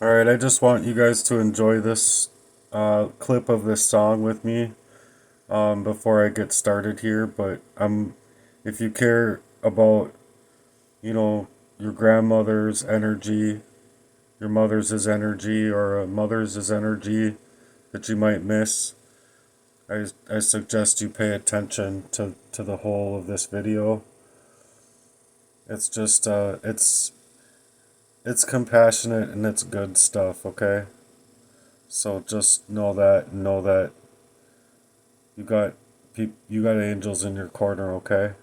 Alright, I just want you guys to enjoy this clip of this song with me before I get started here. But if you care about, your grandmother's energy, your mother's energy, or a mother's energy that you might miss, I suggest you pay attention to the whole of this video. It's just, it's compassionate and it's good stuff, okay? So just know that you got angels in your corner, okay?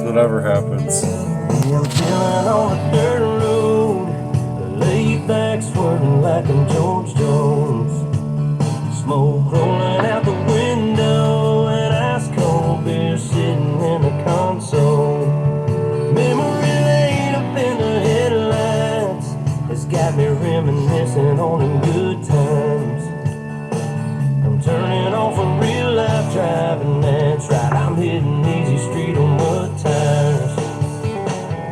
Whatever happens. I'm chilling on a dirt road, laid back swerving like I'm George Jones. Smoke rolling out the window and ice cold beer sitting in the console. Memory laid up in the headlights, it's got me reminiscing on them good times. I'm turning off a real life driving, that's right, I'm hitting easy street on mud tires.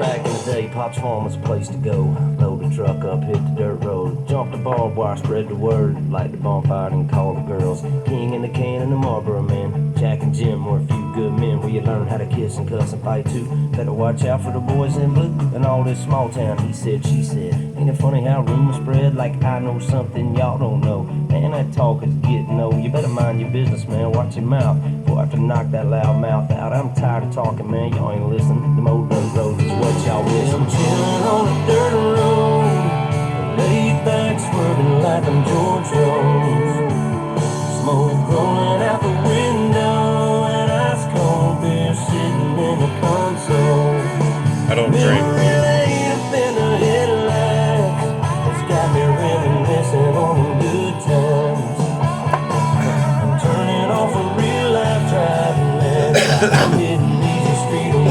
Back in the day, Pop's farm was a place to go. Load the truck up, hit the dirt road, jump the barbed wire, spread the word, light the bonfire and call the girls. King in the can and the Marlboro man, Jack and Jim were a few good men where you learn how to kiss and cuss and fight too. Better watch out for the boys in blue and all this small town he said, she said. Ain't it funny how rumors spread like I know something y'all don't know? Man, that talk is getting old. You better mind your business, man, watch your mouth. Boy, I have to knock that loud mouth out. I'm tired of talking, man, y'all ain't listening. Them old dirt roads is what y'all miss. I'm chilling on a dirt road, laid back swerving like I'm George Jones. Smoke rolling out the window and ice cold beer sitting in the console. I don't drink. Memory laid up in the headlights, it's got me reminiscing on the good times. I'm turning off a real life driving, man. I'm hitting easy street on the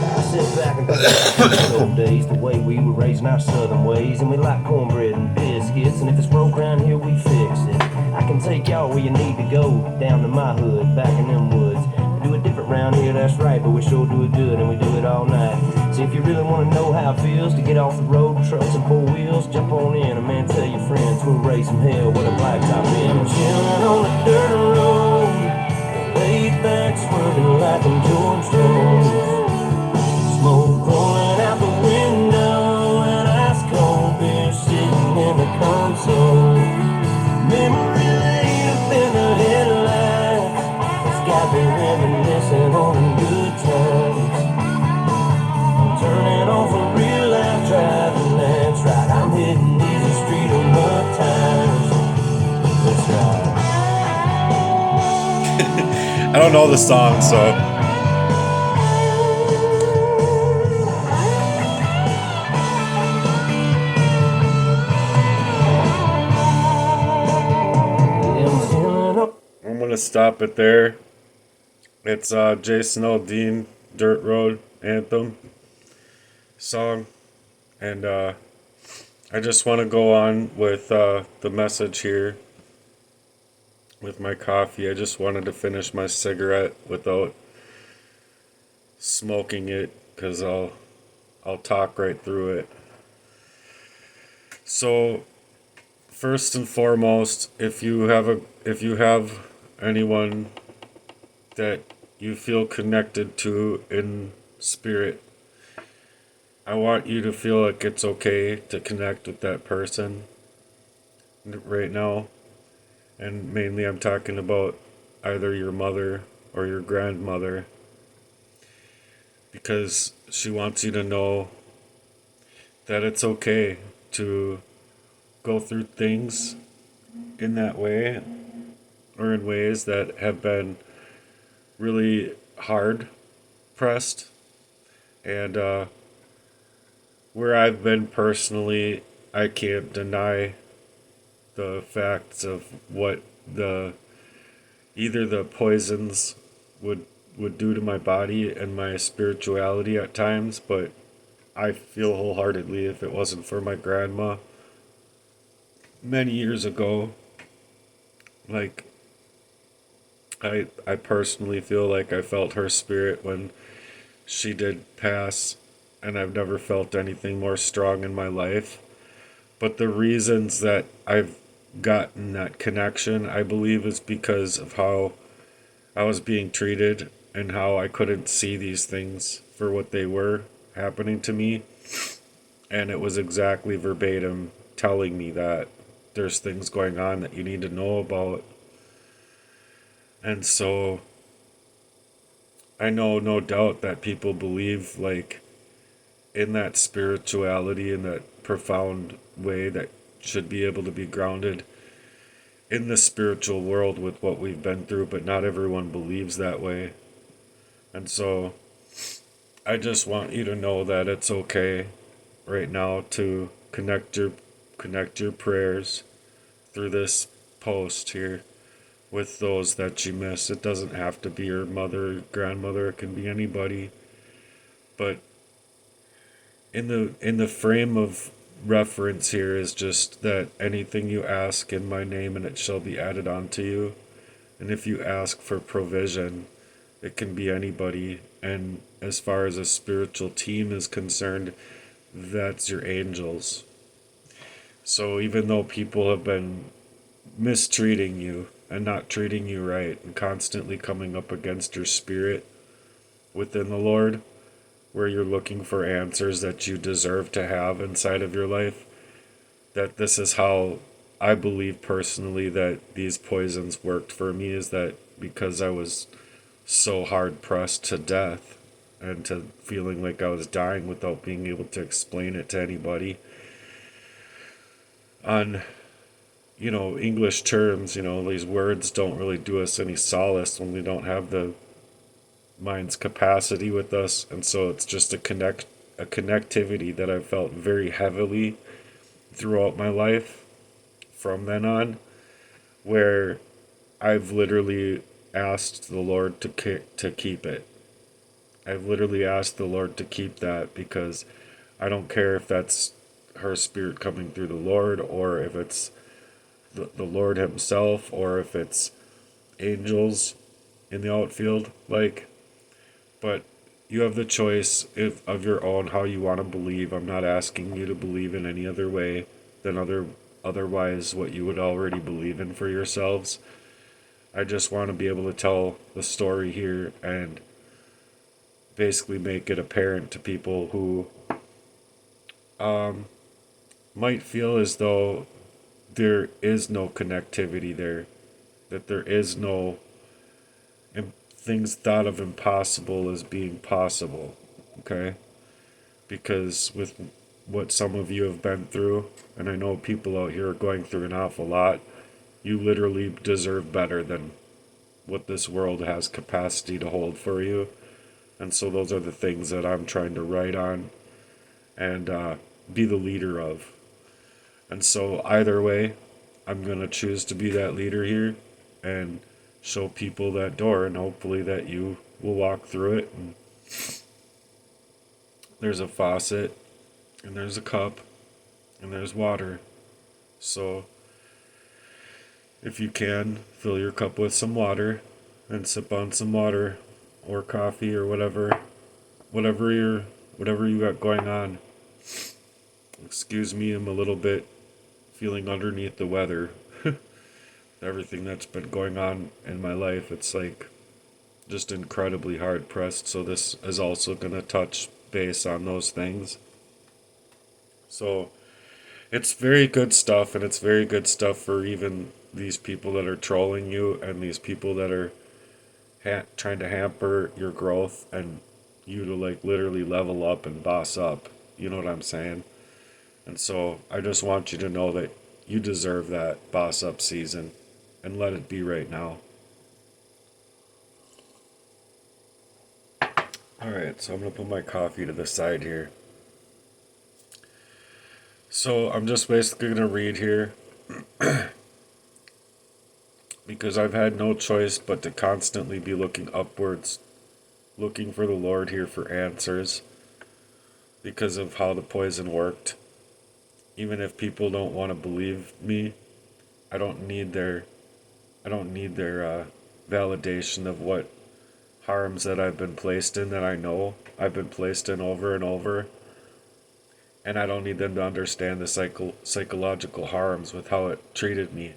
I sit back and think about the old days, the way we were raising our southern ways, and we like cornbread and biscuits, and if it's broke around here, we fix it. I can take y'all where you need to go, down to my hood, back in them woods. We do it different round here, that's right, but we sure do it good, and we do it all night. So if you really want to know how it feels to get off the road, trucks and four wheels, jump on in, and man, tell your friends, we'll raise some hell with a blacktop in. I'm chilling on the dirt road, laid back swerving like I'm George Jones. Smoke rolling out the window and ice cold beer sitting in the console. Memory laid up in the headlights, it's got me reminiscing on the good times. I'm turning off a real life driving, that's right, I'm hitting easy street on mud tires. That's right. I don't know the song, so I'm gonna stop it there. It's Jason Aldean, Dirt Road Anthem song. And I just want to go on with the message here with my coffee. I just wanted to finish my cigarette without smoking it because I'll talk right through it. So first and foremost, if you have anyone that you feel connected to in spirit, I want you to feel like it's okay to connect with that person right now. And mainly I'm talking about either your mother or your grandmother, because she wants you to know that it's okay to go through things in that way or in ways that have been really hard pressed. And where I've been personally, I can't deny the facts of what either the poisons would do to my body and my spirituality at times, but I feel wholeheartedly if it wasn't for my grandma many years ago, like I personally feel like I felt her spirit when she did pass, and I've never felt anything more strong in my life. But the reasons that I've gotten that connection, I believe, is because of how I was being treated and how I couldn't see these things for what they were happening to me. And it was exactly verbatim telling me that there's things going on that you need to know about. And so I know no doubt that people believe like in that spirituality, in that profound way that should be able to be grounded in the spiritual world with what we've been through, but not everyone believes that way. And so I just want you to know that it's okay right now to connect your prayers through this post here with those that you miss. It doesn't have to be your mother, or grandmother, it can be anybody. But in the frame of reference here is just that anything you ask in my name and it shall be added unto you. And if you ask for provision, it can be anybody. And as far as a spiritual team is concerned, that's your angels. So even though people have been mistreating you and not treating you right and constantly coming up against your spirit within the Lord, where you're looking for answers that you deserve to have inside of your life, that this is how I believe personally that these poisons worked for me, is that because I was so hard pressed to death and to feeling like I was dying without being able to explain it to anybody on English terms. These words don't really do us any solace when we don't have the mind's capacity with us. And so it's just a connectivity that I've felt very heavily throughout my life from then on, where I've literally asked the Lord to keep it. I've literally asked the Lord to keep that, because I don't care if that's her spirit coming through the Lord, or if it's the Lord himself, or if it's angels in the outfield, but you have the choice of your own how you want to believe. I'm not asking you to believe in any other way than otherwise what you would already believe in for yourselves. I just want to be able to tell the story here and basically make it apparent to people who might feel as though there is no connectivity there, that there is no things thought of impossible as being possible, okay? Because with what some of you have been through, and I know people out here are going through an awful lot, you literally deserve better than what this world has capacity to hold for you. And so those are the things that I'm trying to write on and be the leader of. And so either way, I'm going to choose to be that leader here and show people that door, and hopefully that you will walk through it. And there's a faucet, and there's a cup, and there's water. So if you can, fill your cup with some water and sip on some water or coffee or whatever you got going on. Excuse me, I'm a little bit feeling underneath the weather. Everything that's been going on in my life, it's like just incredibly hard pressed. So this is also going to touch base on those things. So it's very good stuff, and it's very good stuff for even these people that are trolling you and these people that are trying to hamper your growth and you to like literally level up and boss up. You know what I'm saying? And so I just want you to know that you deserve that boss up season, and let it be right now. Alright, so I'm going to put my coffee to the side here. So I'm just basically going to read here because I've had no choice but to constantly be looking upwards, looking for the Lord here for answers because of how the poison worked. Even if people don't want to believe me, I don't need their validation of harms that I've been placed in, that I know I've been placed in over and over. And I don't need them to understand the psychological harms with how it treated me.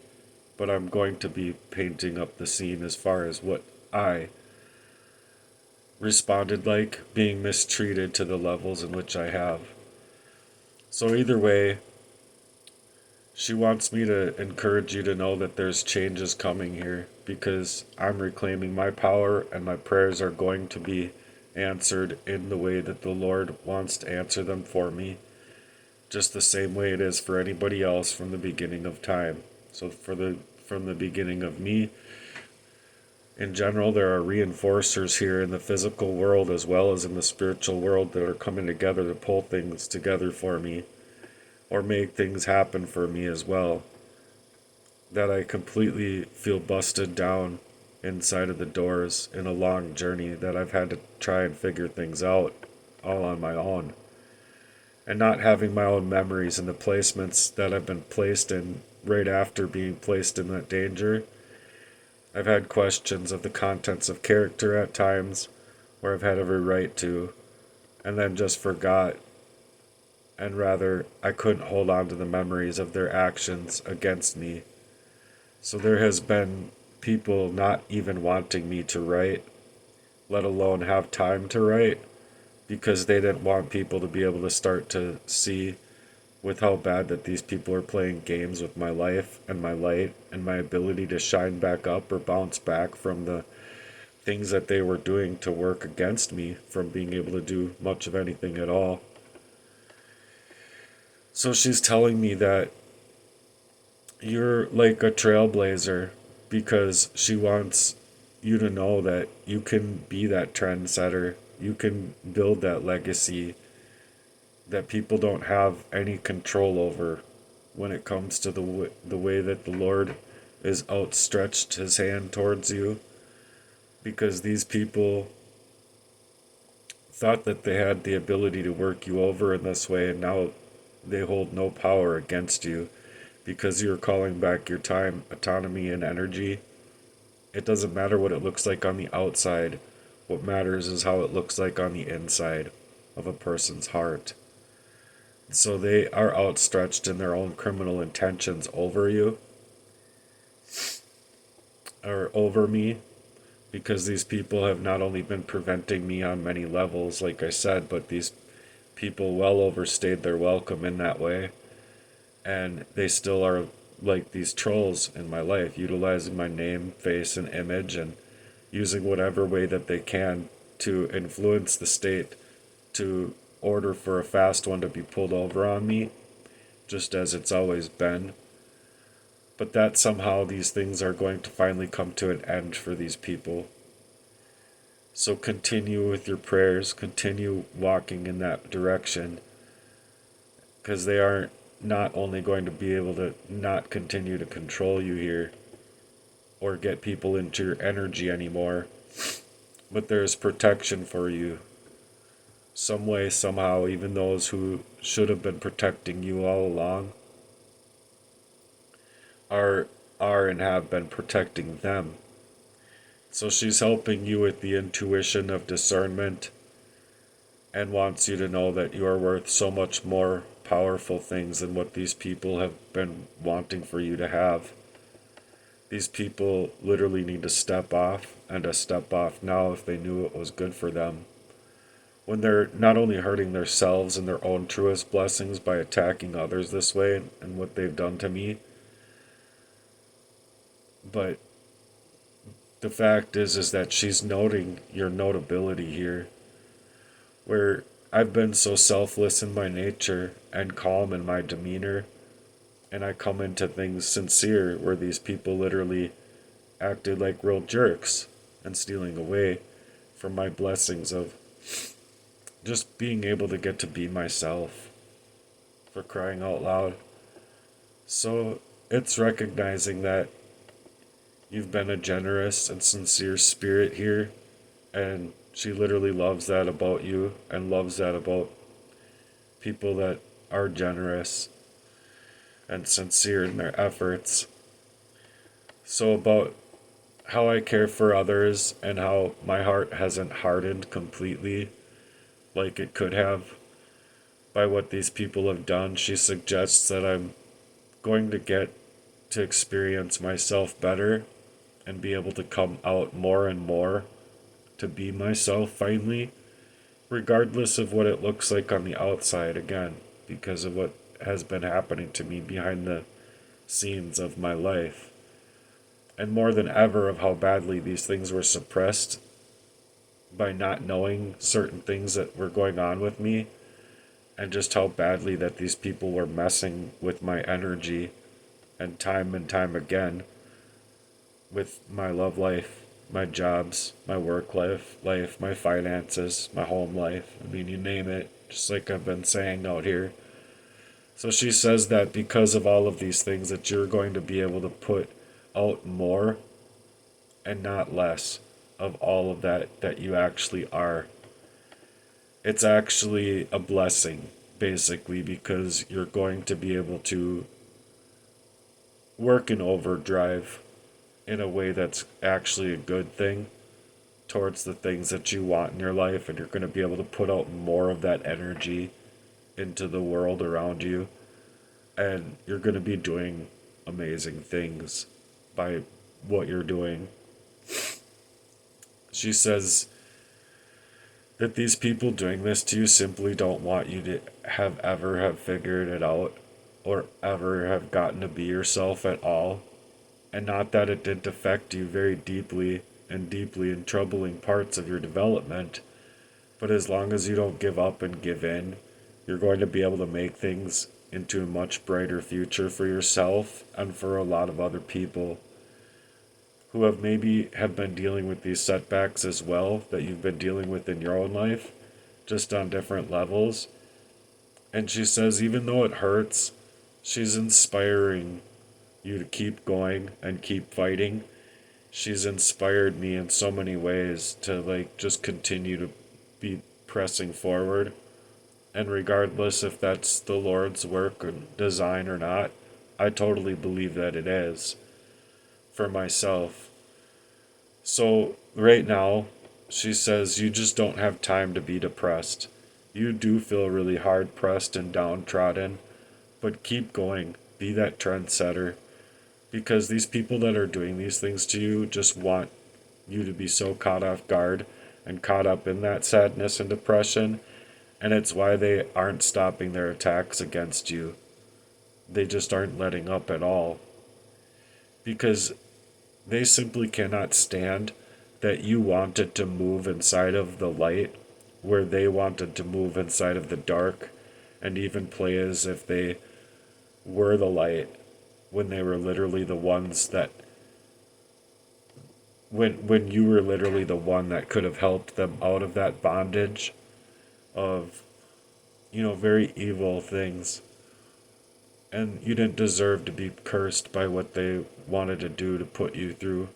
But I'm going to be painting up the scene as far as what I responded like being mistreated to the levels in which I have. So either way, she wants me to encourage you to know that there's changes coming here, because I'm reclaiming my power and my prayers are going to be answered in the way that the Lord wants to answer them for me, just the same way it is for anybody else from the beginning of time. So from the beginning of me, in general, there are reinforcers here in the physical world as well as in the spiritual world that are coming together to pull things together for me or make things happen for me as well. That I completely feel busted down inside of the doors in a long journey that I've had to try and figure things out all on my own. And not having my own memories and the placements that I've been placed in right after being placed in that danger. I've had questions of the contents of character at times where I've had every right to, and then just forgot, and rather I couldn't hold on to the memories of their actions against me. So there has been people not even wanting me to write, let alone have time to write, because they didn't want people to be able to start to see with how bad that these people are playing games with my life and my light and my ability to shine back up or bounce back from the things that they were doing to work against me from being able to do much of anything at all. So she's telling me that you're like a trailblazer, because she wants you to know that you can be that trendsetter. You can build that legacy that people don't have any control over when it comes to the way that the Lord is outstretched his hand towards you, because these people thought that they had the ability to work you over in this way, and now they hold no power against you because you're calling back your time, autonomy, and energy. It doesn't matter what it looks like on the outside. What matters is how it looks like on the inside of a person's heart. So they are outstretched in their own criminal intentions over you, or over me, because these people have not only been preventing me on many levels, like I said, but these people well overstayed their welcome in that way. And they still are like these trolls in my life, utilizing my name, face, and image, and using whatever way that they can to influence the state to order for a fast one to be pulled over on me, just as it's always been. But that somehow these things are going to finally come to an end for these people. So continue with your prayers, continue walking in that direction, because they are not only going to be able to not continue to control you here or get people into your energy anymore, but there's protection for you. Some way, somehow, even those who should have been protecting you all along are and have been protecting them. So she's helping you with the intuition of discernment and wants you to know that you are worth so much more powerful things than what these people have been wanting for you to have. These people literally need to step off, and to step off now if they knew it was good for them. When they're not only hurting themselves and their own truest blessings by attacking others this way and what they've done to me, but the fact is that she's noting your notability here, where I've been so selfless in my nature and calm in my demeanor, and I come into things sincere where these people literally acted like real jerks and stealing away from my blessings of just being able to get to be myself, for crying out loud. So it's recognizing that you've been a generous and sincere spirit here, and she literally loves that about you and loves that about people that are generous and sincere in their efforts. So about how I care for others and how my heart hasn't hardened completely like it could have by what these people have done. She suggests that I'm going to get to experience myself better and be able to come out more and more to be myself finally, regardless of what it looks like on the outside, again, because of what has been happening to me behind the scenes of my life. And more than ever, of how badly these things were suppressed by not knowing certain things that were going on with me, and just how badly that these people were messing with my energy and time again with my love life, my jobs, my work life, my finances, my home life. I mean, you name it, just like I've been saying out here. So she says that because of all of these things that you're going to be able to put out more and not less of all of that you actually are. It's actually a blessing, basically, because you're going to be able to work in overdrive in a way that's actually a good thing towards the things that you want in your life, and you're going to be able to put out more of that energy into the world around you, and you're going to be doing amazing things by what you're doing. She says that these people doing this to you simply don't want you to have figured it out or ever have gotten to be yourself at all. And not that it didn't affect you very deeply and deeply in troubling parts of your development, but as long as you don't give up and give in, you're going to be able to make things into a much brighter future for yourself and for a lot of other people who have been dealing with these setbacks as well that you've been dealing with in your own life, just on different levels. And she says even though it hurts, she's inspiring you to keep going and keep fighting. She's inspired me in so many ways to just continue to be pressing forward. And regardless if that's the Lord's work or design or not, I totally believe that it is for myself. So right now, she says you just don't have time to be depressed. You do feel really hard pressed and downtrodden, but keep going. Be that trendsetter. Because these people that are doing these things to you just want you to be so caught off guard and caught up in that sadness and depression. And it's why they aren't stopping their attacks against you. They just aren't letting up at all. Because they simply cannot stand that you wanted to move inside of the light where they wanted to move inside of the dark and even play as if they were the light when they were literally the ones that when you were literally the one that could have helped them out of that bondage of very evil things. And you didn't deserve to be cursed by what they wanted to do to put you through.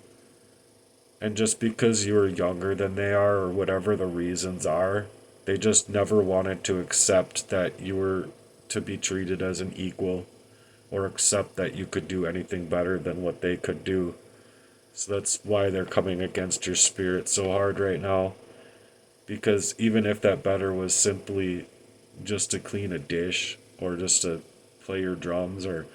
And just because you were younger than they are, or whatever the reasons are, they just never wanted to accept that you were to be treated as an equal, or accept that you could do anything better than what they could do. So that's why they're coming against your spirit so hard right now. Because even if that better was simply just to clean a dish, or just to play your drums, or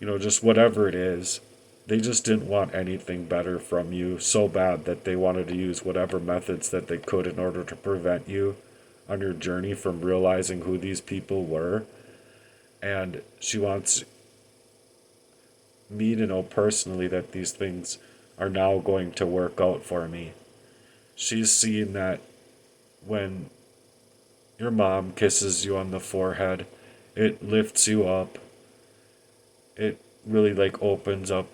just whatever it is, they just didn't want anything better from you so bad that they wanted to use whatever methods that they could in order to prevent you on your journey from realizing who these people were. And she wants me to know personally that these things are now going to work out for me. She's seen that when your mom kisses you on the forehead, it lifts you up. It really opens up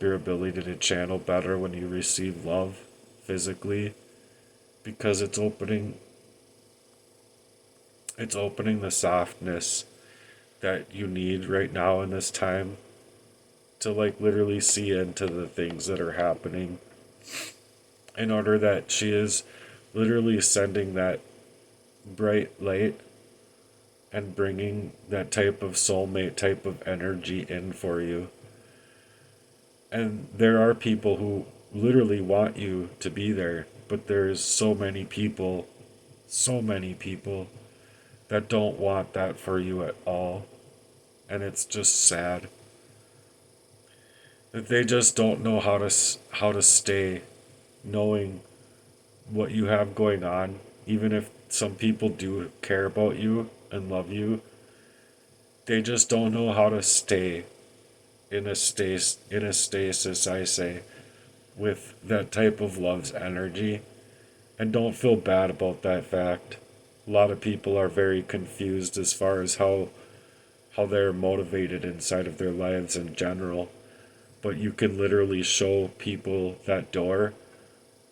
your ability to channel better when you receive love physically, because it's opening the softness that you need right now in this time to literally see into the things that are happening, in order that she is literally sending that bright light and bringing that type of soulmate type of energy in for you. And there are people who literally want you to be there, but there's so many people that don't want that for you at all. And it's just sad that they just don't know how to stay knowing what you have going on, even if some people do care about you and love you. They just don't know how to stay in a stasis, I say, with that type of love's energy. And don't feel bad about that fact. A lot of people are very confused as far as how they're motivated inside of their lives in general. But you can literally show people that door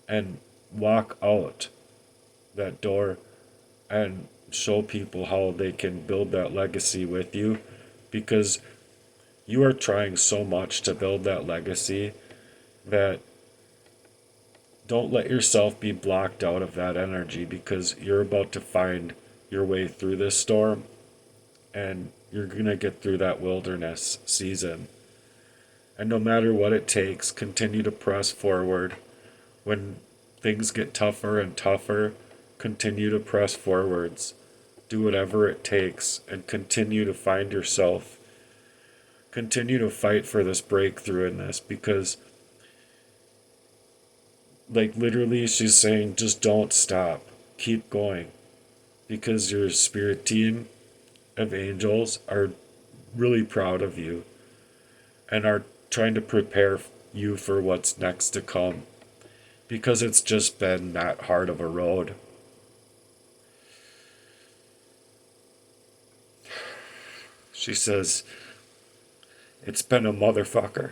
and walk out that door and show people how they can build that legacy with you, because you are trying so much to build that legacy that don't let yourself be blocked out of that energy, because you're about to find your way through this storm and you're going to get through that wilderness season. And no matter what it takes, continue to press forward. When things get tougher and tougher, continue to press forwards. Do whatever it takes and continue to find yourself. Continue to fight for this breakthrough in this, because like literally she's saying just don't stop. Keep going, because your spirit team of angels are really proud of you and are trying to prepare you for what's next to come, because it's just been that hard of a road. She says it's been a motherfucker,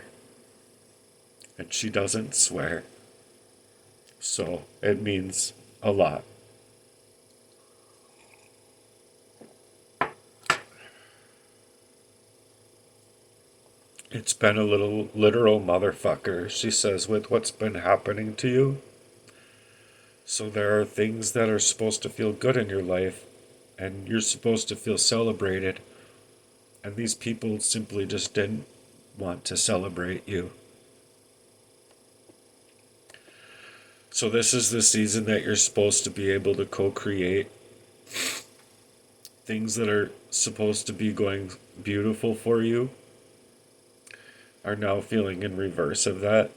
and she doesn't swear, so it means a lot. It's been a little literal motherfucker, she says, with what's been happening to you. So there are things that are supposed to feel good in your life, and you're supposed to feel celebrated. And these people simply just didn't want to celebrate you. So this is the season that you're supposed to be able to co-create things that are supposed to be going beautiful for you are now feeling in reverse of that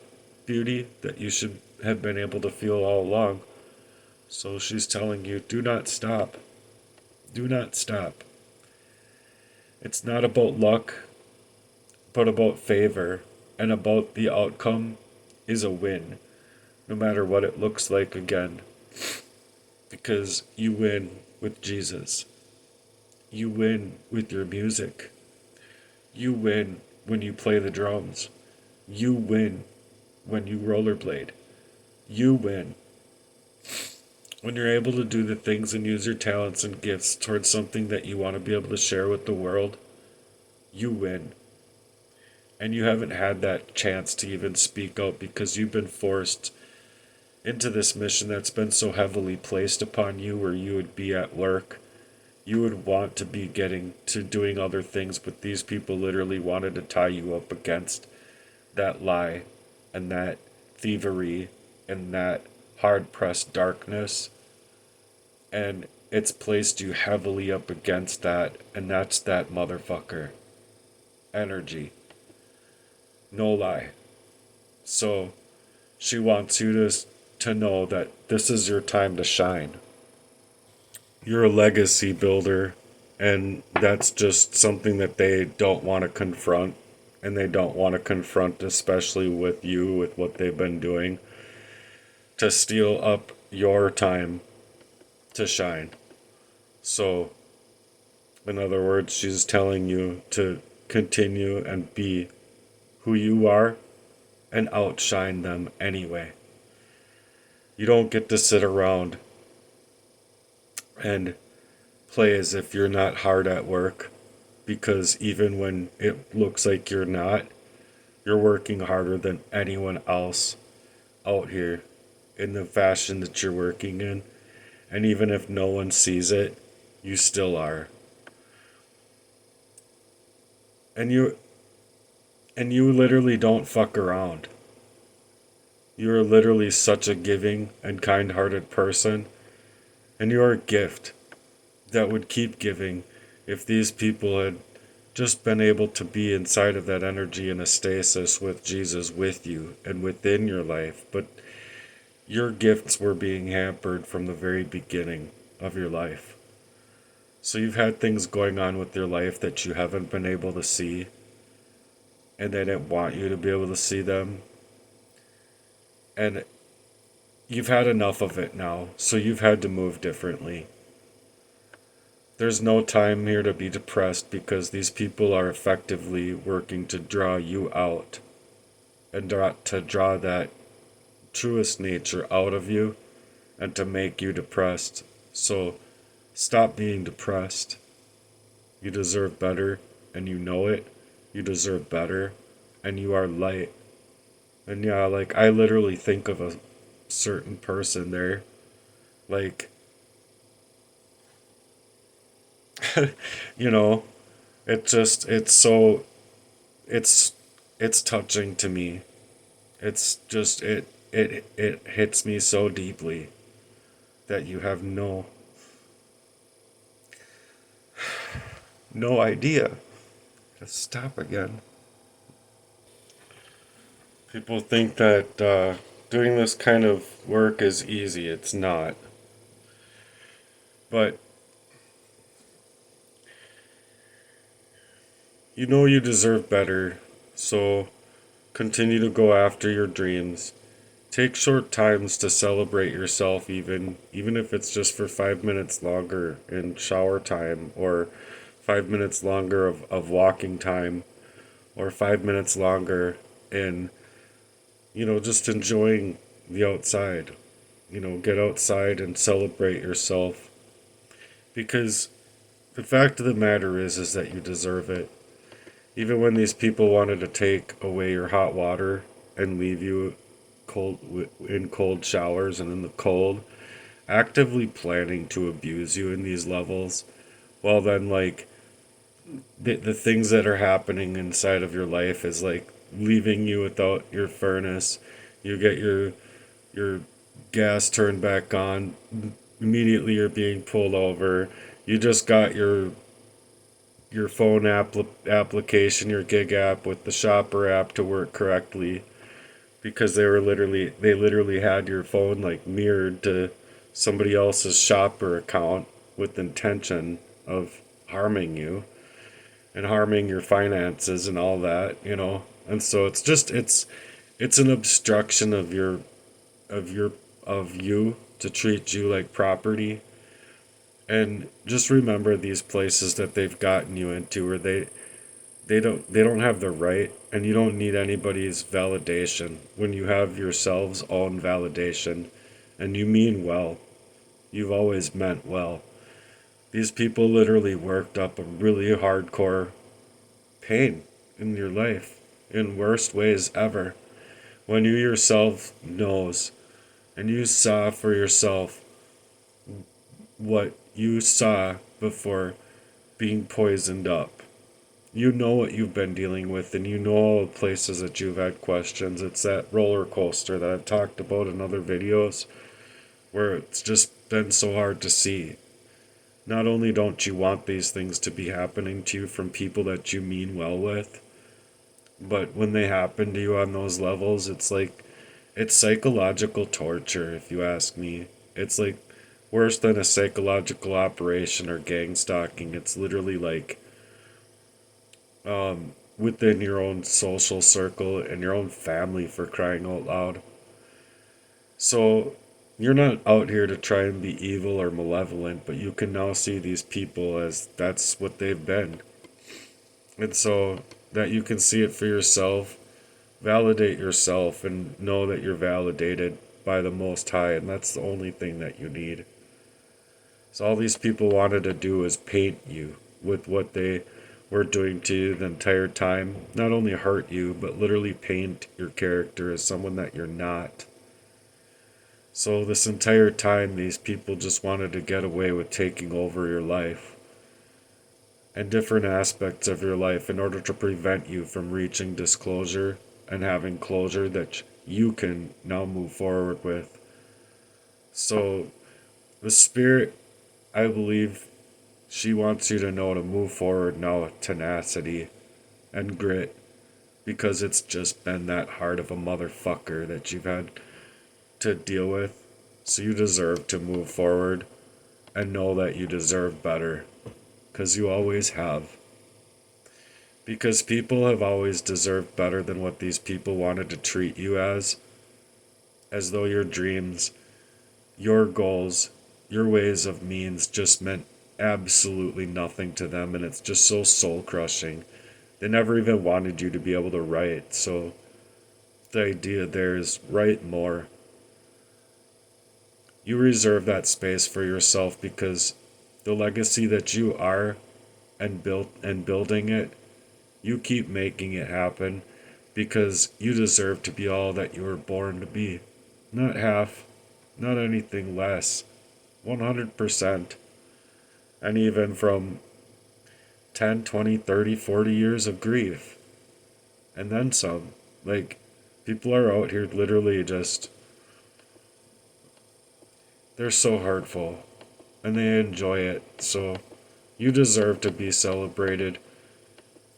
beauty that you should have been able to feel all along. So she's telling you, do not stop. Do not stop. It's not about luck, but about favor, and about the outcome is a win, no matter what it looks like again. Because you win with Jesus. You win with your music. You win when you play the drums. You win when you rollerblade. You win when you're able to do the things and use your talents and gifts towards something that you want to be able to share with the world. You win. And you haven't had that chance to even speak out because you've been forced into this mission that's been so heavily placed upon you, where you would be at work. You would want to be getting to doing other things, but these people literally wanted to tie you up against that lie and that thievery and that hard-pressed darkness. And it's placed you heavily up against that, and that's that motherfucker energy. No lie. So she wants you to know that this is your time to shine. You're a legacy builder, and that's just something that they don't want to confront, and they don't want to confront, especially with you, with what they've been doing to steal up your time to shine. So, in other words, she's telling you to continue and be who you are and outshine them anyway. You don't get to sit around and play as if you're not hard at work, because even when it looks like you're not, you're working harder than anyone else out here in the fashion that you're working in. And even if no one sees it, you still are. And And you literally don't fuck around. You are literally such a giving and kind hearted person. And you are a gift that would keep giving if these people had just been able to be inside of that energy in a stasis with Jesus with you and within your life. But your gifts were being hampered from the very beginning of your life. So you've had things going on with your life that you haven't been able to see, and they didn't want you to be able to see them. And you've had enough of it now, so you've had to move differently. There's no time here to be depressed because these people are effectively working to draw you out and to draw that truest nature out of you and to make you depressed. So stop being depressed. You deserve better and you know it. You deserve better and you are light. And yeah, like I literally think of a certain person there. Like, you know, it's so, it's, it's touching to me. It's just, it hits me so deeply that you have no idea. Just stop again. People think that doing this kind of work is easy. It's not. But you know you deserve better. So continue to go after your dreams. Take short times to celebrate yourself, even if it's just for 5 minutes longer in shower time, or 5 minutes longer of walking time, or 5 minutes longer in, just enjoying the outside. Get outside and celebrate yourself. Because the fact of the matter is that you deserve it. Even when these people wanted to take away your hot water and leave you cold in cold showers and in the cold, actively planning to abuse you in these levels, well then like the things that are happening inside of your life is like leaving you without your furnace. You get your gas turned back on, immediately you're being pulled over. You just got your phone application, your gig app with the shopper app to work correctly, because they literally had your phone like mirrored to somebody else's shopper account with intention of harming you and harming your finances and all that. And so it's an obstruction of your of you to treat you like property. And just remember these places that they've gotten you into where they don't have the right, and you don't need anybody's validation when you have yourselves own validation and you mean well. You've always meant well. These people literally worked up a really hardcore pain in your life in worst ways ever, when you yourself knows and you saw for yourself what you saw before being poisoned up. You know what you've been dealing with, and you know all the places that you've had questions. It's that roller coaster that I've talked about in other videos, where it's just been so hard to see. Not only don't you want these things to be happening to you from people that you mean well with, but when they happen to you on those levels, it's psychological torture, if you ask me. It's like worse than a psychological operation or gang stalking. It's literally like within your own social circle and your own family, for crying out loud. So you're not out here to try and be evil or malevolent, but you can now see these people as that's what they've been. And so that you can see it for yourself, validate yourself and know that you're validated by the Most High, and that's the only thing that you need. So all these people wanted to do is paint you with what they were doing to you the entire time. Not only hurt you, but literally paint your character as someone that you're not. So this entire time, these people just wanted to get away with taking over your life. and different aspects of your life in order to prevent you from reaching disclosure and having closure that you can now move forward with. So, the Spirit, I believe, she wants you to know to move forward now with tenacity and grit, because it's just been that hard of a motherfucker that you've had to deal with. So you deserve to move forward and know that you deserve better, because you always have. Because people have always deserved better than what these people wanted to treat you as though your dreams, your goals, your ways of means just meant absolutely nothing to them, and it's just so soul crushing. They never even wanted you to be able to write, so the idea there is write more. You reserve that space for yourself because the legacy that you are and building it, you keep making it happen because you deserve to be all that you were born to be. Not half, not anything less. 100%. And even from 10, 20, 30, 40 years of grief. And then some. Like, people are out here literally just, they're so hurtful. And they enjoy it. So, you deserve to be celebrated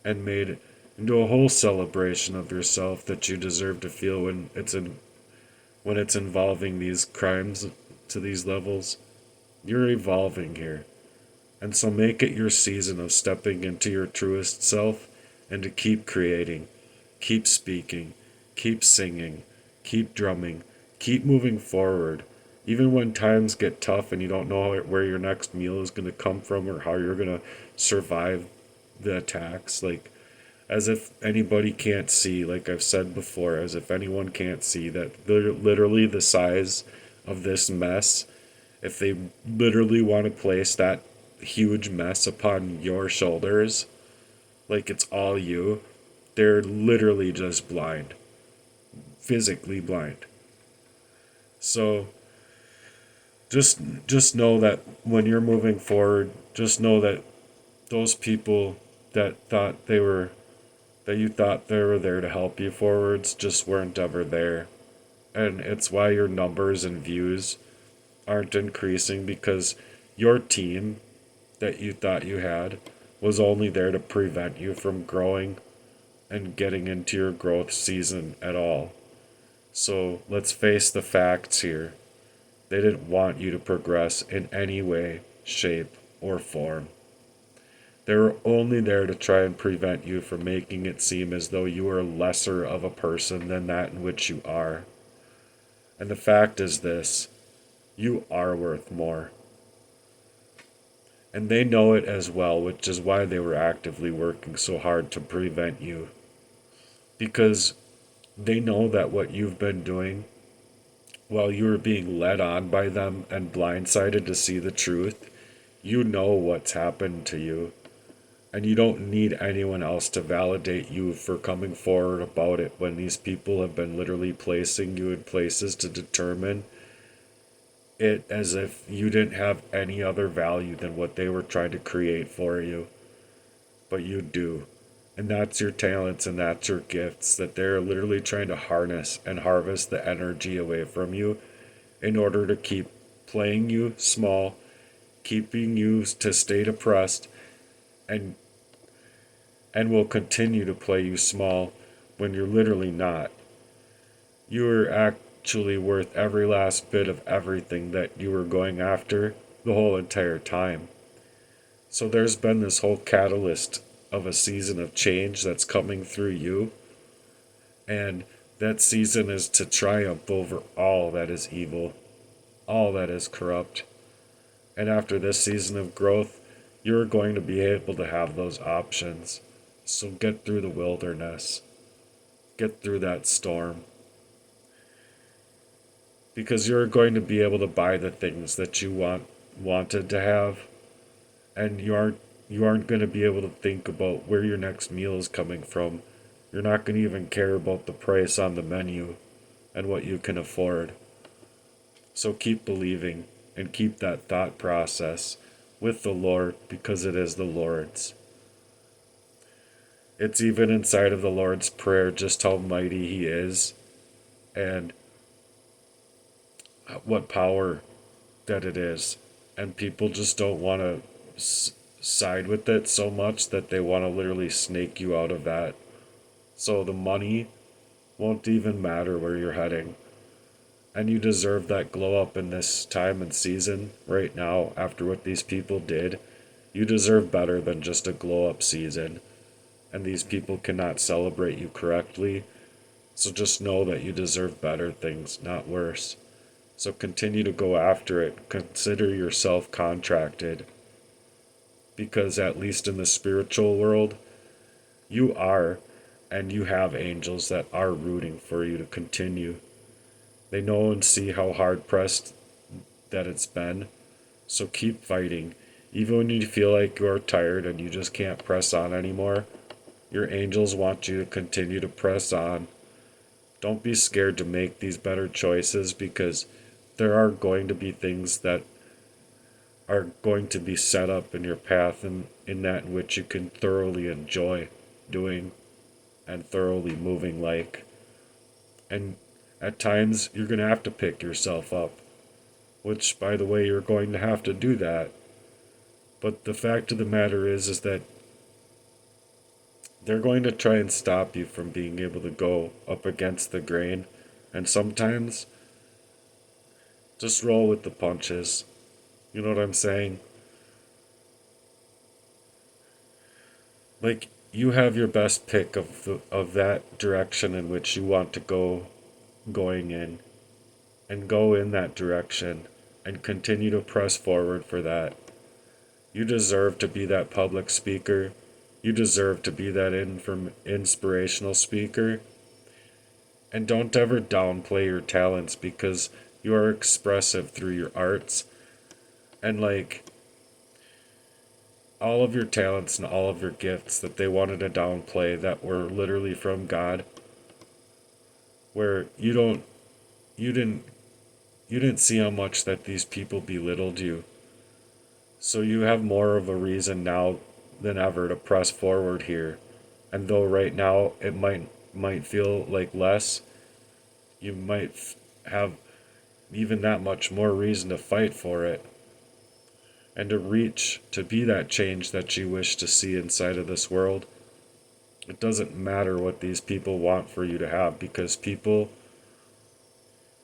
and made into a whole celebration of yourself that you deserve to feel when it's involving these crimes to these levels. You're evolving here. And so make it your season of stepping into your truest self and to keep creating, keep speaking, keep singing, keep drumming, keep moving forward. Even when times get tough and you don't know where your next meal is going to come from or how you're going to survive the attacks, like as if anybody can't see, like I've said before, as if anyone can't see that literally the size of this mess, if they literally want to place that huge mess upon your shoulders, like it's all you, they're literally just blind, physically blind. So just know that when you're moving forward, just know that those people that you thought they were there to help you forwards just weren't ever there. And it's why your numbers and views aren't increasing, because your team that you thought you had was only there to prevent you from growing and getting into your growth season at all. So let's face the facts here. They didn't want you to progress in any way, shape, or form. They were only there to try and prevent you from making it seem as though you are lesser of a person than that in which you are. And the fact is this: you are worth more. And they know it as well, which is why they were actively working so hard to prevent you. Because they know that what you've been doing while you were being led on by them and blindsided to see the truth, you know what's happened to you. And you don't need anyone else to validate you for coming forward about it when these people have been literally placing you in places to determine it as if you didn't have any other value than what they were trying to create for you. But you do. And that's your talents and that's your gifts that they're literally trying to harness and harvest the energy away from you in order to keep playing you small, keeping you to stay depressed, and will continue to play you small when you're literally not. You are actually worth every last bit of everything that you were going after the whole entire time. So there's been this whole catalyst of a season of change that's coming through you, and that season is to triumph over all that is evil, all that is corrupt. And after this season of growth, you're going to be able to have those options. So get through the wilderness. Get through that storm. Because you're going to be able to buy the things that you wanted to have. And you aren't going to be able to think about where your next meal is coming from. You're not going to even care about the price on the menu and what you can afford. So keep believing and keep that thought process with the Lord, because it is the Lord's. It's even inside of the Lord's Prayer just how mighty He is and what power that it is. And people just don't want to side with it so much that they want to literally snake you out of that. So the money won't even matter where you're heading. And you deserve that glow up in this time and season right now after what these people did. You deserve better than just a glow up season. And these people cannot celebrate you correctly. So just know that you deserve better things, not worse. So continue to go after it. Consider yourself contracted. Because at least in the spiritual world, you are, and you have angels that are rooting for you to continue. They know and see how hard pressed that it's been. So keep fighting. Even when you feel like you're tired and you just can't press on anymore, your angels want you to continue to press on. Don't be scared to make these better choices because there are going to be things that are going to be set up in your path and in that in which you can thoroughly enjoy doing and thoroughly moving like. And at times you're going to have to pick yourself up, which by the way you're going to have to do that. But the fact of the matter is that they're going to try and stop you from being able to go up against the grain. And sometimes just roll with the punches. You know what I'm saying? Like you have your best pick of that direction in which you want to going in, and go in that direction and continue to press forward for that. You deserve to be that public speaker. You deserve to be that inspirational speaker. And don't ever downplay your talents because you are expressive through your arts. And like all of your talents and all of your gifts that they wanted to downplay that were literally from God, where you didn't you didn't see how much that these people belittled you. So you have more of a reason now than ever to press forward here. And though right now it might feel like less, you might have even that much more reason to fight for it and to reach to be that change that you wish to see inside of this world. It doesn't matter what these people want for you to have because people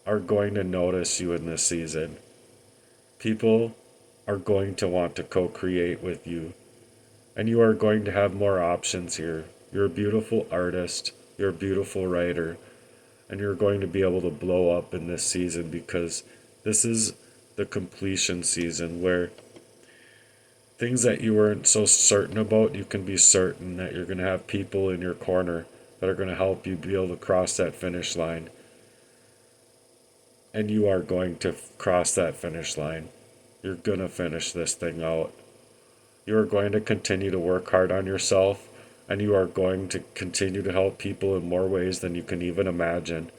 are going to notice you in this season. People are going to want to co-create with you, and you are going to have more options here. You're a beautiful artist, you're a beautiful writer, and you're going to be able to blow up in this season because this is the completion season where things that you weren't so certain about, you can be certain that you're going to have people in your corner that are going to help you be able to cross that finish line. And you are going to cross that finish line. You're going to finish this thing out. You are going to continue to work hard on yourself, and you are going to continue to help people in more ways than you can even imagine.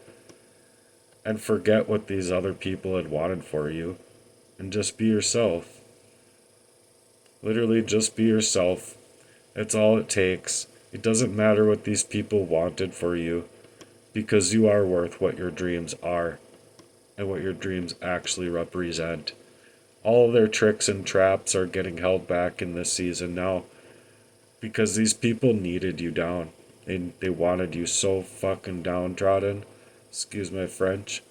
And forget what these other people had wanted for you, and just be yourself. Literally, just be yourself. It's all it takes. It doesn't matter what these people wanted for you, because you are worth what your dreams are, and what your dreams actually represent. All of their tricks and traps are getting held back in this season now because these people needed you down. They wanted you so fucking downtrodden. Excuse my French.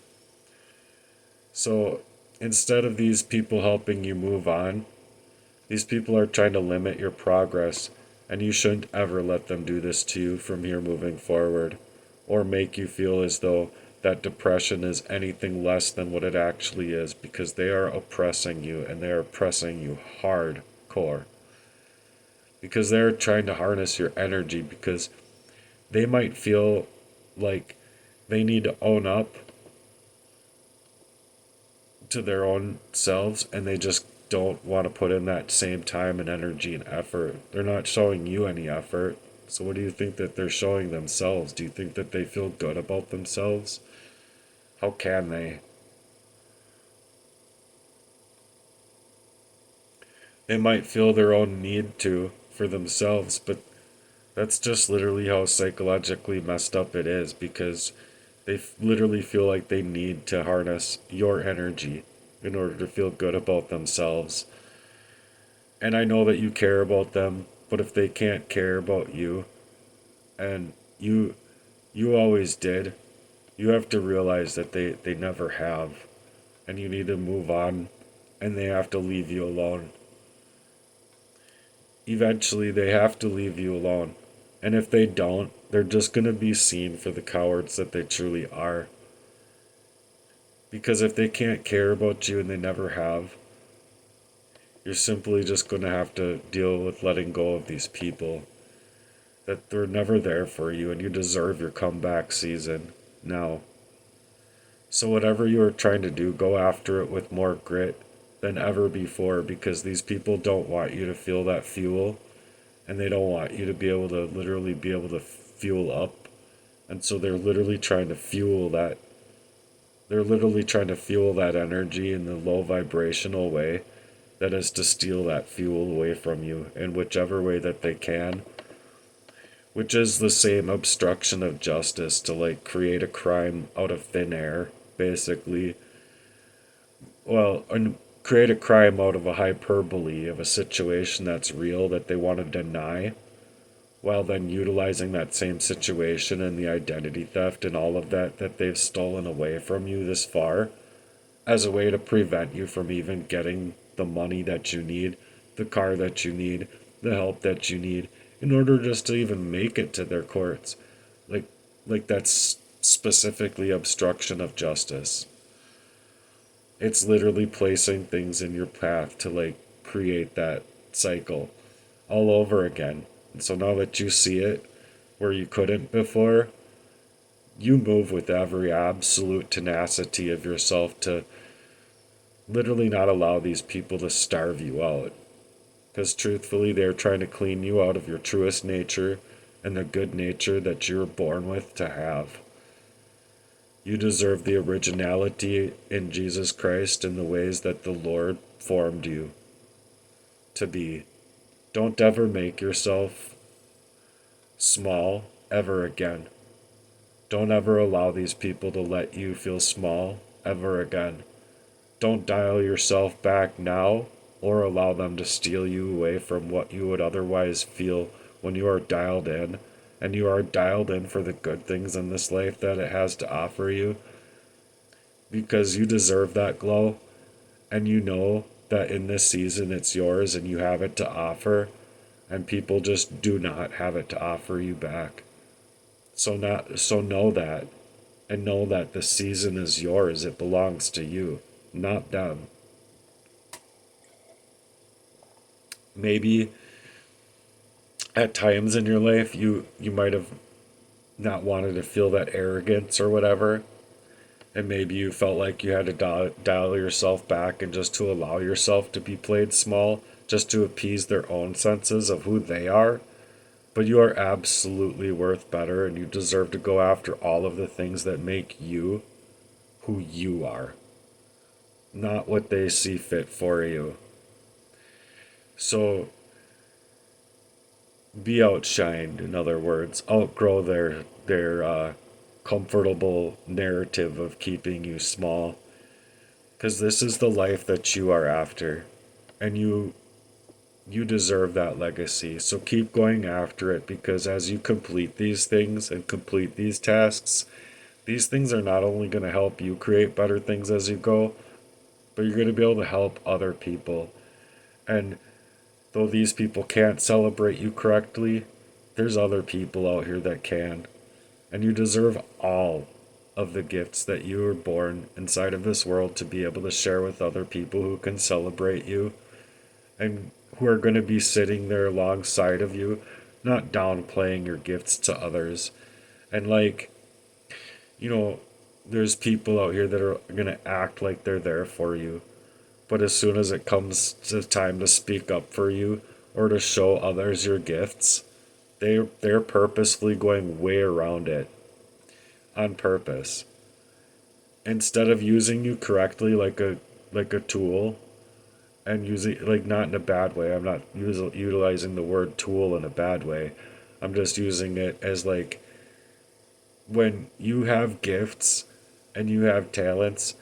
So instead of these people helping you move on, these people are trying to limit your progress, and you shouldn't ever let them do this to you from here moving forward, or make you feel as though that depression is anything less than what it actually is, because they are oppressing you, and they are oppressing you hardcore. Because they're trying to harness your energy, because they might feel like they need to own up to their own selves, and they just don't want to put in that same time and energy and effort. They're not showing you any effort. So what do you think that they're showing themselves? Do you think that they feel good about themselves? How can they? They might feel their own need to for themselves, but That's just literally how psychologically messed up it is, because they literally feel like they need to harness your energy in order to feel good about themselves. And I know that you care about them, but if they can't care about you, and you always did, you have to realize that they never have, and you need to move on, and they have to leave you alone. Eventually they have to leave you alone. And if they don't, they're just going to be seen for the cowards that they truly are. Because if they can't care about you and they never have, you're simply just going to have to deal with letting go of these people. That they're never there for you, and you deserve your comeback season now. So, whatever you are trying to do, go after it with more grit than ever before, because these people don't want you to feel that fuel, and they don't want you to be able to literally be able to fuel up. And so they're literally trying to fuel that. They're literally trying to fuel that energy in the low vibrational way, that is to steal that fuel away from you in whichever way that they can, which is the same obstruction of justice, to like create a crime out of thin air, basically. Well, and create a crime out of a hyperbole of a situation that's real that they want to deny, while then utilizing that same situation and the identity theft and all of that that they've stolen away from you this far as a way to prevent you from even getting the money that you need, the car that you need, the help that you need, in order just to even make it to their courts. Like that's specifically obstruction of justice. It's literally placing things in your path to like create that cycle all over again. And so now that you see it where you couldn't before, you move with every absolute tenacity of yourself to literally not allow these people to starve you out. Because truthfully, they're trying to clean you out of your truest nature and the good nature that you're born with to have. You deserve the originality in Jesus Christ in the ways that the Lord formed you to be. Don't ever make yourself small ever again. Don't ever allow these people to let you feel small ever again. Don't dial yourself back now or allow them to steal you away from what you would otherwise feel when you are dialed in, and you are dialed in for the good things in this life that it has to offer you, because you deserve that glow, and you know that in this season it's yours and you have it to offer, and people just do not have it to offer you back. So know that, and know that the season is yours. It belongs to you, not them. Maybe at times in your life you might have not wanted to feel that arrogance or whatever, and maybe you felt like you had to dial yourself back and just to allow yourself to be played small, just to appease their own senses of who they are. But you are absolutely worth better, and you deserve to go after all of the things that make you who you are, not what they see fit for you. So be outshined, in other words. Outgrow their comfortable narrative of keeping you small, because this is the life that you are after, and you deserve that legacy. So keep going after it, because as you complete these things and complete these tasks, these things are not only going to help you create better things as you go, but you're going to be able to help other people. And though these people can't celebrate you correctly, there's other people out here that can. And you deserve all of the gifts that you were born inside of this world to be able to share with other people who can celebrate you, and who are going to be sitting there alongside of you, not downplaying your gifts to others. And like, there's people out here that are going to act like they're there for you. But as soon as it comes to time to speak up for you or to show others your gifts, they're purposefully going way around it on purpose. Instead of using you correctly like a tool, and using, like, not in a bad way. I'm not utilizing the word tool in a bad way. I'm just using it as like when you have gifts and you have talents,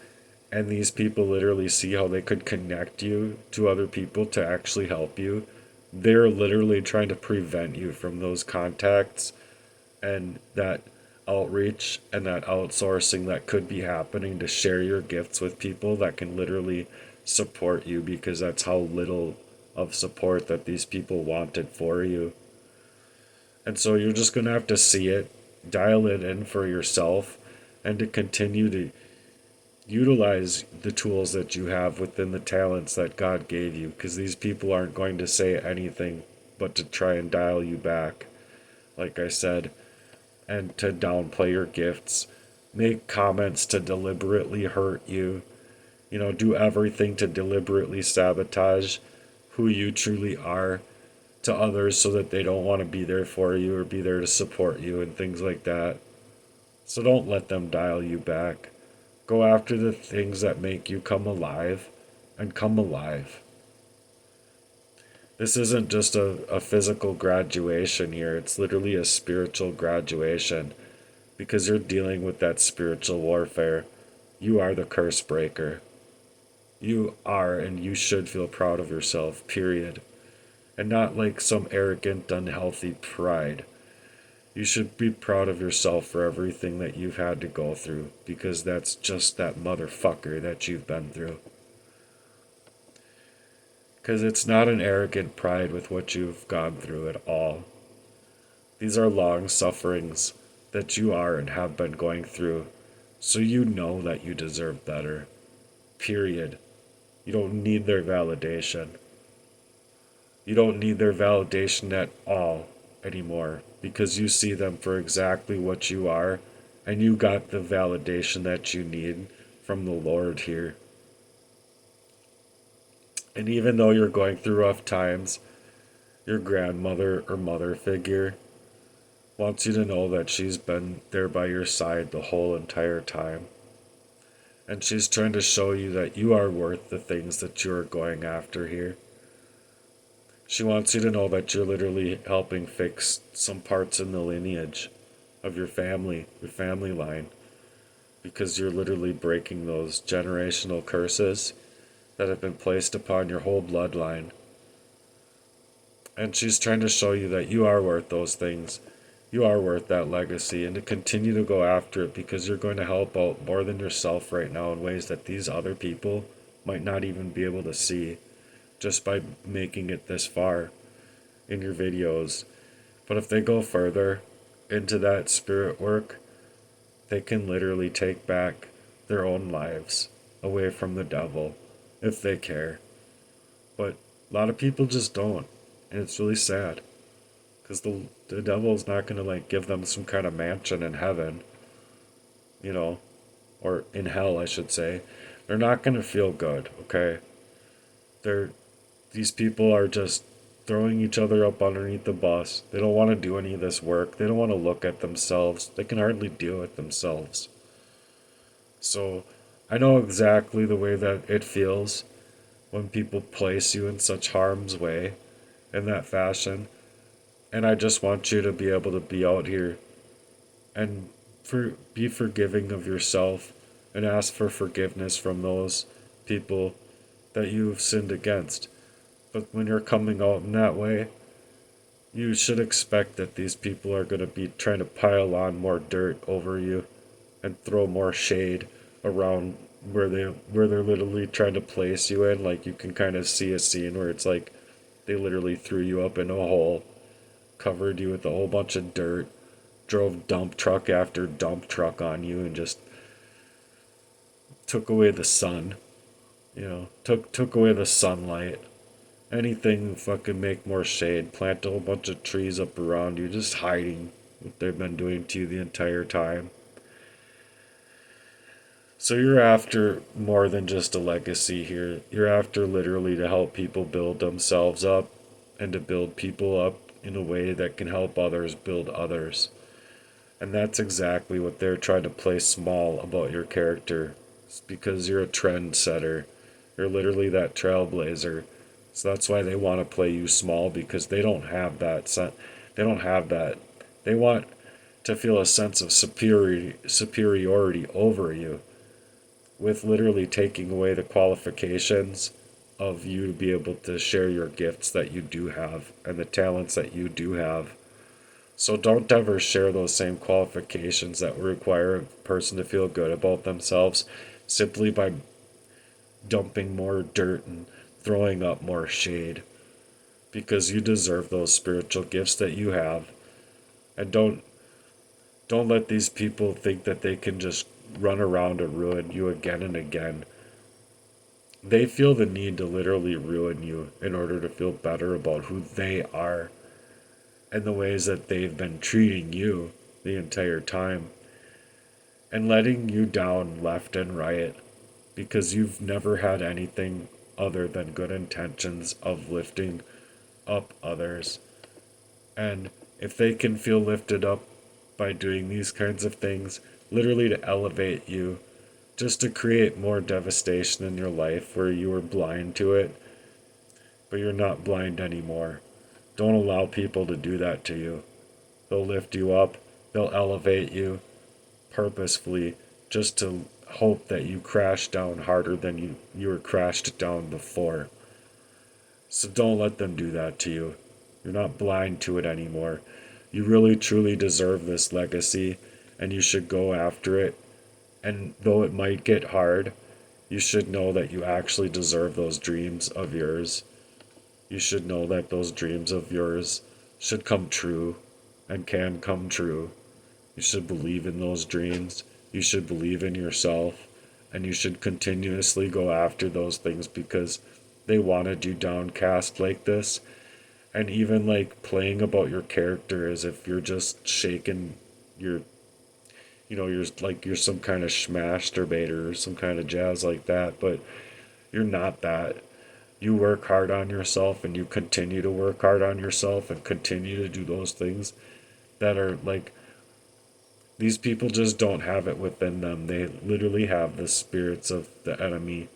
and these people literally see how they could connect you to other people to actually help you, they're literally trying to prevent you from those contacts and that outreach and that outsourcing that could be happening to share your gifts with people that can literally support you, because that's how little of support that these people wanted for you. And so you're just going to have to see it, dial it in for yourself, and to continue to utilize the tools that you have within the talents that God gave you, because these people aren't going to say anything but to try and dial you back, like I said, and to downplay your gifts, make comments to deliberately hurt you, do everything to deliberately sabotage who you truly are to others so that they don't want to be there for you or be there to support you and things like that. So don't let them dial you back. Go after the things that make you come alive and come alive. This isn't just a physical graduation here, it's literally a spiritual graduation, because you're dealing with that spiritual warfare. You are the curse breaker. You are, and you should feel proud of yourself, period. And not like some arrogant, unhealthy pride. You should be proud of yourself for everything that you've had to go through, because that's just that motherfucker that you've been through. Because it's not an arrogant pride with what you've gone through at all. These are long sufferings that you are and have been going through, so you know that you deserve better. Period. You don't need their validation. You don't need their validation at all anymore, because you see them for exactly what you are, and you got the validation that you need from the Lord here. And even though you're going through rough times, your grandmother or mother figure wants you to know that she's been there by your side the whole entire time. And she's trying to show you that you are worth the things that you're going after here. She wants you to know that you're literally helping fix some parts in the lineage of your family line, because you're literally breaking those generational curses that have been placed upon your whole bloodline. And she's trying to show you that you are worth those things. You are worth that legacy, and to continue to go after it, because you're going to help out more than yourself right now in ways that these other people might not even be able to see just by making it this far in your videos. But if they go further into that spirit work, they can literally take back their own lives away from the devil if they care. But a lot of people just don't, and it's really sad, because the devil's not going to like give them some kind of mansion in heaven, or in hell, I should say. They're not going to feel good, okay? These people are just throwing each other up underneath the bus. They don't want to do any of this work. They don't want to look at themselves. They can hardly deal with themselves. So I know exactly the way that it feels when people place you in such harm's way in that fashion. And I just want you to be able to be out here and be forgiving of yourself and ask for forgiveness from those people that you've sinned against. But when you're coming out in that way, you should expect that these people are going to be trying to pile on more dirt over you and throw more shade around where they're literally trying to place you in. Like, you can kind of see a scene where it's like they literally threw you up in a hole, covered you with a whole bunch of dirt, drove dump truck after dump truck on you, and just took away the sun. Took away the sunlight. Anything fucking make more shade, plant a whole bunch of trees up around you, just hiding what they've been doing to you the entire time. So you're after more than just a legacy here. You're after literally to help people build themselves up and to build people up in a way that can help others build others. And that's exactly what they're trying to play small about your character. It's because you're a trendsetter. You're literally that trailblazer. So that's why they want to play you small, because they don't have that. They don't have that. They want to feel a sense of superiority over you, with literally taking away the qualifications of you to be able to share your gifts that you do have and the talents that you do have. So don't ever share those same qualifications that require a person to feel good about themselves simply by dumping more dirt and throwing up more shade, because you deserve those spiritual gifts that you have. And don't let these people think that they can just run around and ruin you again and again. They feel the need to literally ruin you in order to feel better about who they are and the ways that they've been treating you the entire time and letting you down left and right, because you've never had anything other than good intentions of lifting up others. And if they can feel lifted up by doing these kinds of things, literally to elevate you, just to create more devastation in your life where you were blind to it, but you're not blind anymore. Don't allow people to do that to you. They'll lift you up, they'll elevate you purposefully just to hope that you crash down harder than you were crashed down before. So don't let them do that to you. You're not blind to it anymore. You really truly deserve this legacy, and you should go after it. And though it might get hard, you should know that you actually deserve those dreams of yours. You should know that those dreams of yours should come true and can come true. You should believe in those dreams. You should believe in yourself. And you should continuously go after those things, because they wanted you downcast like this. And even like playing about your character as if you're just shaking your, you're some kind of schmasturbator or some kind of jazz like that. But you're not that. You work hard on yourself, and you continue to work hard on yourself and continue to do those things that are like, these people just don't have it within them. They literally have the spirits of the enemy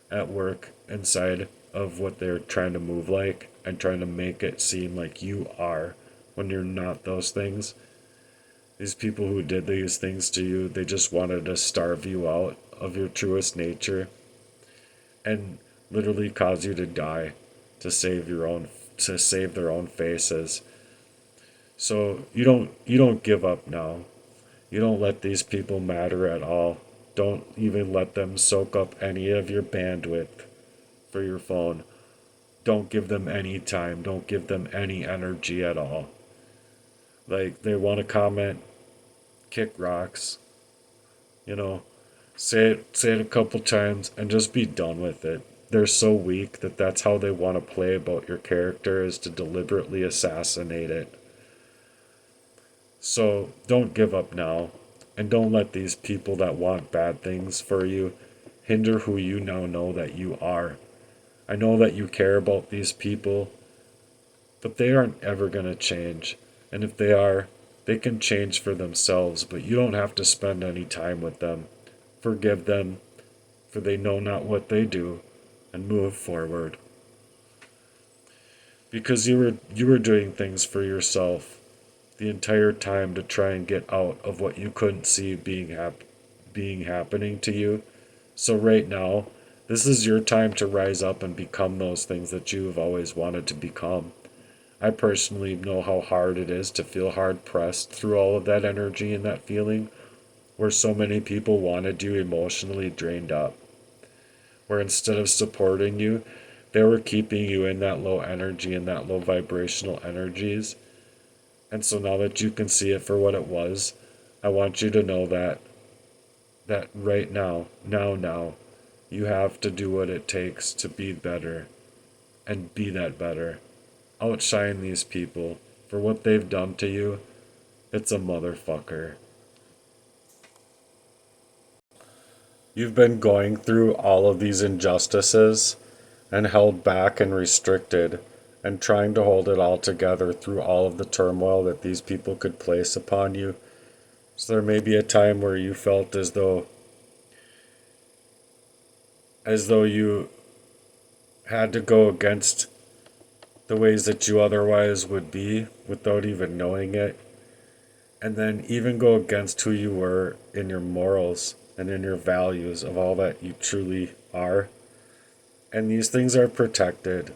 at work inside of what they're trying to move like and trying to make it seem like you are when you're not those things. These people who did these things to you, they just wanted to starve you out of your truest nature and literally cause you to die to save their own faces. So you don't give up now. You don't let these people matter at all. Don't even let them soak up any of your bandwidth for your phone. Don't give them any time. Don't give them any energy at all. Like, they want to comment, kick rocks, you know, say it a couple times and just be done with it. They're so weak that that's how they want to play about your character, is to deliberately assassinate it. So don't give up now, and don't let these people that want bad things for you hinder who you now know that you are. I know that you care about these people, but they aren't ever going to change. And if they are, they can change for themselves, but you don't have to spend any time with them. Forgive them, for they know not what they do, and move forward. Because you were doing things for yourself the entire time to try and get out of what you couldn't see being happening to you. So right now, this is your time to rise up and become those things that you have always wanted to become. I personally know how hard it is to feel hard pressed through all of that energy and that feeling, where so many people wanted you emotionally drained up, where instead of supporting you, they were keeping you in that low energy and that low vibrational energies. And so now that you can see it for what it was, I want you to know that right now, you have to do what it takes to be better and be that better. Outshine these people for what they've done to you. It's a motherfucker. You've been going through all of these injustices and held back and restricted and trying to hold it all together through all of the turmoil that these people could place upon you. So there may be a time where you felt as though you had to go against the ways that you otherwise would be without even knowing it, and then even go against who you were in your morals and in your values of all that you truly are. And these things are protected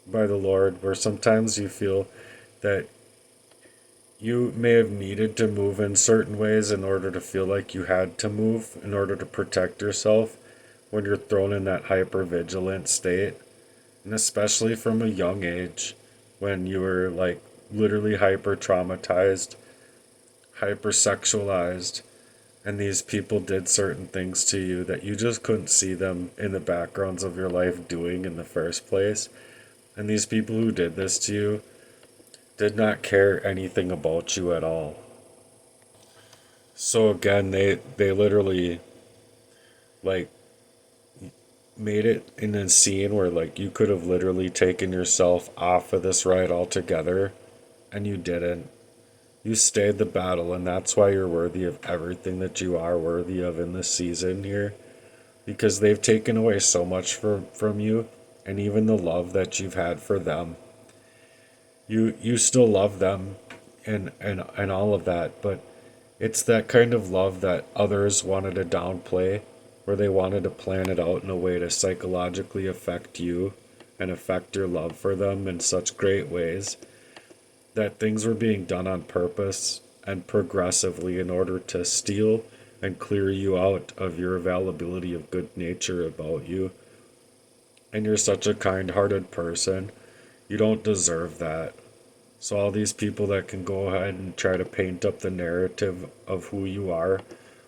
by the Lord, where sometimes you feel that you may have needed to move in certain ways in order to feel like you had to move in order to protect yourself when you're thrown in that hyper-vigilant state. And especially from a young age, when you were like literally hyper traumatized, hyper sexualized, and these people did certain things to you that you just couldn't see them in the backgrounds of your life doing in the first place. And these people who did this to you did not care anything about you at all. So again, they literally like made it in a scene where like you could have literally taken yourself off of this ride altogether, and you didn't. You stayed the battle, and that's why you're worthy of everything that you are worthy of in this season here, because they've taken away so much from you, and even the love that you've had for them. You still love them and all of that, but it's that kind of love that others wanted to downplay, where they wanted to plan it out in a way to psychologically affect you and affect your love for them in such great ways that things were being done on purpose and progressively in order to steal and clear you out of your availability of good nature about you. And you're such a kind hearted person. You don't deserve that. So, all these people that can go ahead and try to paint up the narrative of who you are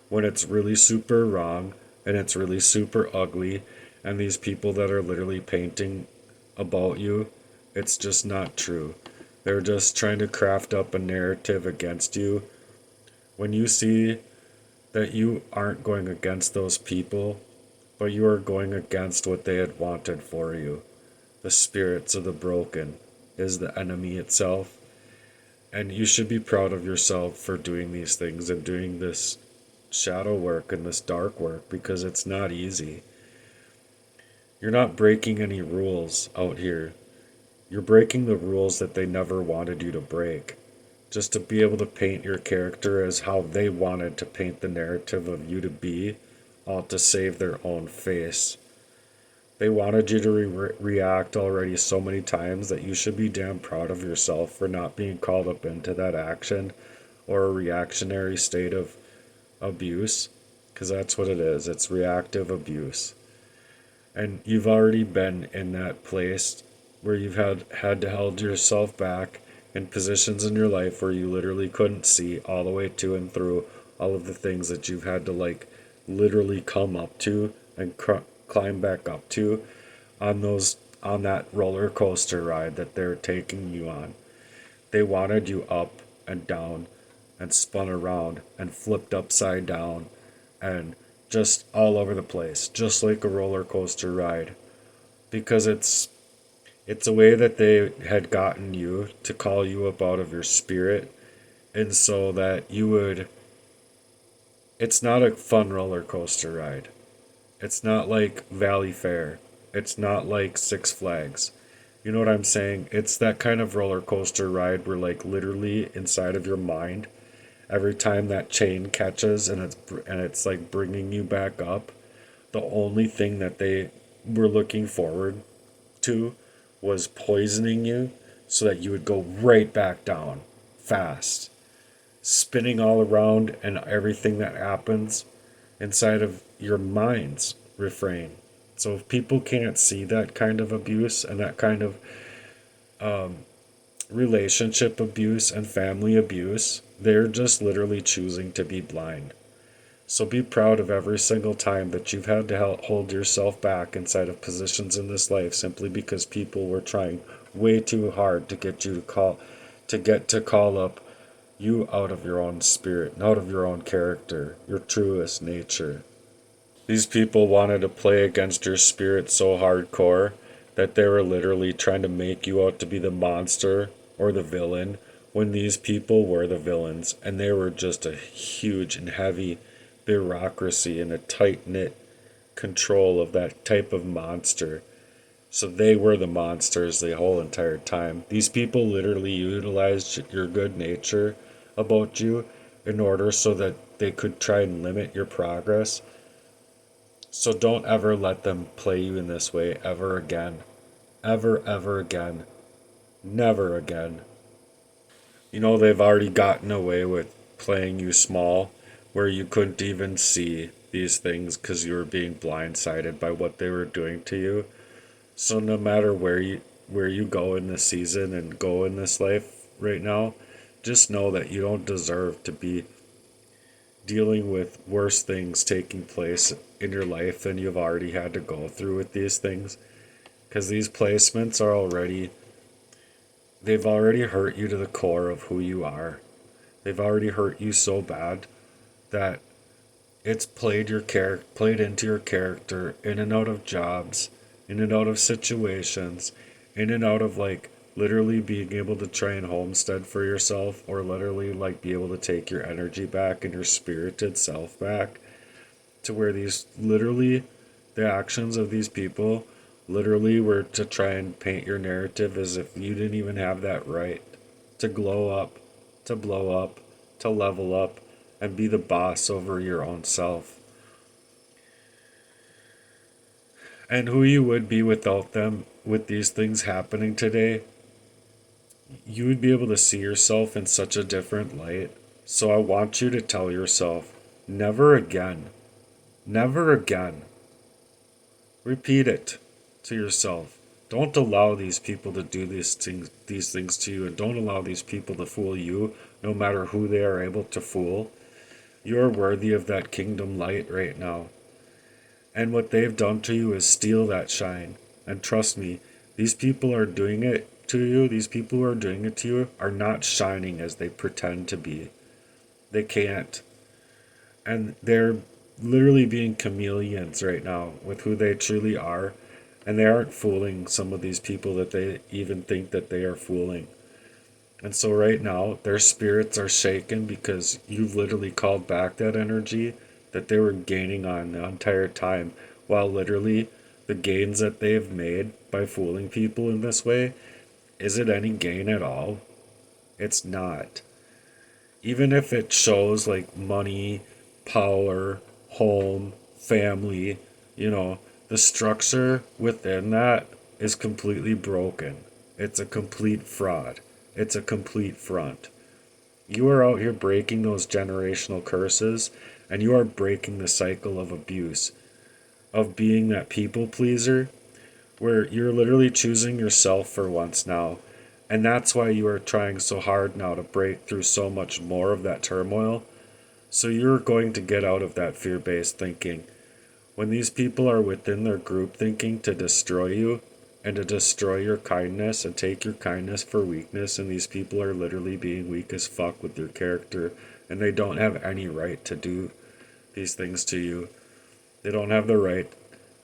when it's really super wrong and it's really super ugly, and these people that are literally painting about you, it's just not true. They're just trying to craft up a narrative against you. When you see that you aren't going against those people, but you are going against what they had wanted for you, the spirits of the broken is the enemy itself. And you should be proud of yourself for doing these things and doing this shadow work and this dark work, because it's not easy. You're not breaking any rules out here. You're breaking the rules that they never wanted you to break, just to be able to paint your character as how they wanted to paint the narrative of you to be, all to save their own face. They wanted you to react already so many times that you should be damn proud of yourself for not being called up into that action or a reactionary state of abuse, because that's what it is. It's reactive abuse. And you've already been in that place where you've had to hold yourself back in positions in your life where you literally couldn't see all the way to and through all of the things that you've had to like literally come up to and climb back up to on that roller coaster ride that they're taking you on. They wanted you up and down and spun around and flipped upside down and just all over the place, just like a roller coaster ride, because it's a way that they had gotten you to call you up out of your spirit, and so that you would. It's not a fun roller coaster ride. It's not like Valley Fair. It's not like Six Flags. You know what I'm saying? It's that kind of roller coaster ride where, like, literally inside of your mind, every time that chain catches and it's like bringing you back up, the only thing that they were looking forward to was poisoning you so that you would go right back down fast, spinning all around, and everything that happens inside of your mind's refrain. So if people can't see that kind of abuse and that kind of relationship abuse and family abuse, they're just literally choosing to be blind. So be proud of every single time that you've had to hold yourself back inside of positions in this life simply because people were trying way too hard to get you to call up you out of your own spirit and out of your own character, your truest nature. These people wanted to play against your spirit so hardcore that they were literally trying to make you out to be the monster or the villain, when these people were the villains, and they were just a huge and heavy bureaucracy and a tight knit control of that type of monster. So they were the monsters the whole entire time. These people literally utilized your good nature about you in order so that they could try and limit your progress. So don't ever let them play you in this way ever again. Ever, ever again. Never again. You know, they've already gotten away with playing you small where you couldn't even see these things because you were being blindsided by what they were doing to you. So no matter where you go in this season and go in this life right now, just know that you don't deserve to be dealing with worse things taking place in your life than you've already had to go through with these things. Because these placements are already, they've already hurt you to the core of who you are. They've already hurt you so bad that it's played into your character in and out of jobs, in and out of situations, in and out of like literally being able to try and homestead for yourself, or literally like be able to take your energy back and your spirited self back, to where these literally the actions of these people literally were to try and paint your narrative as if you didn't even have that right to glow up, to blow up, to level up, and be the boss over your own self. And who you would be without them, with these things happening today, you would be able to see yourself in such a different light. So I want you to tell yourself, never again, never again. Repeat it to yourself. Don't allow these people to do these things to you, and don't allow these people to fool you, no matter who they are able to fool. You are worthy of that kingdom light right now. And what they've done to you is steal that shine. And trust me, these people are doing it to you. These people who are doing it to you are not shining as they pretend to be. They can't. And they're literally being chameleons right now with who they truly are. And they aren't fooling some of these people that they even think that they are fooling. And so right now, their spirits are shaken because you've literally called back that energy that they were gaining on the entire time, while literally the gains that they've made by fooling people in this way, is it any gain at all? It's not. Even if it shows like money, power, home, family, you know, the structure within that is completely broken. It's a complete fraud. It's a complete front. You are out here breaking those generational curses, and you are breaking the cycle of abuse, of being that people pleaser, where you're literally choosing yourself for once now. And that's why you are trying so hard now to break through so much more of that turmoil. So you're going to get out of that fear based thinking. When these people are within their group thinking to destroy you and to destroy your kindness and take your kindness for weakness, and these people are literally being weak as fuck with your character, and they don't have any right to do these things to you. They don't have the right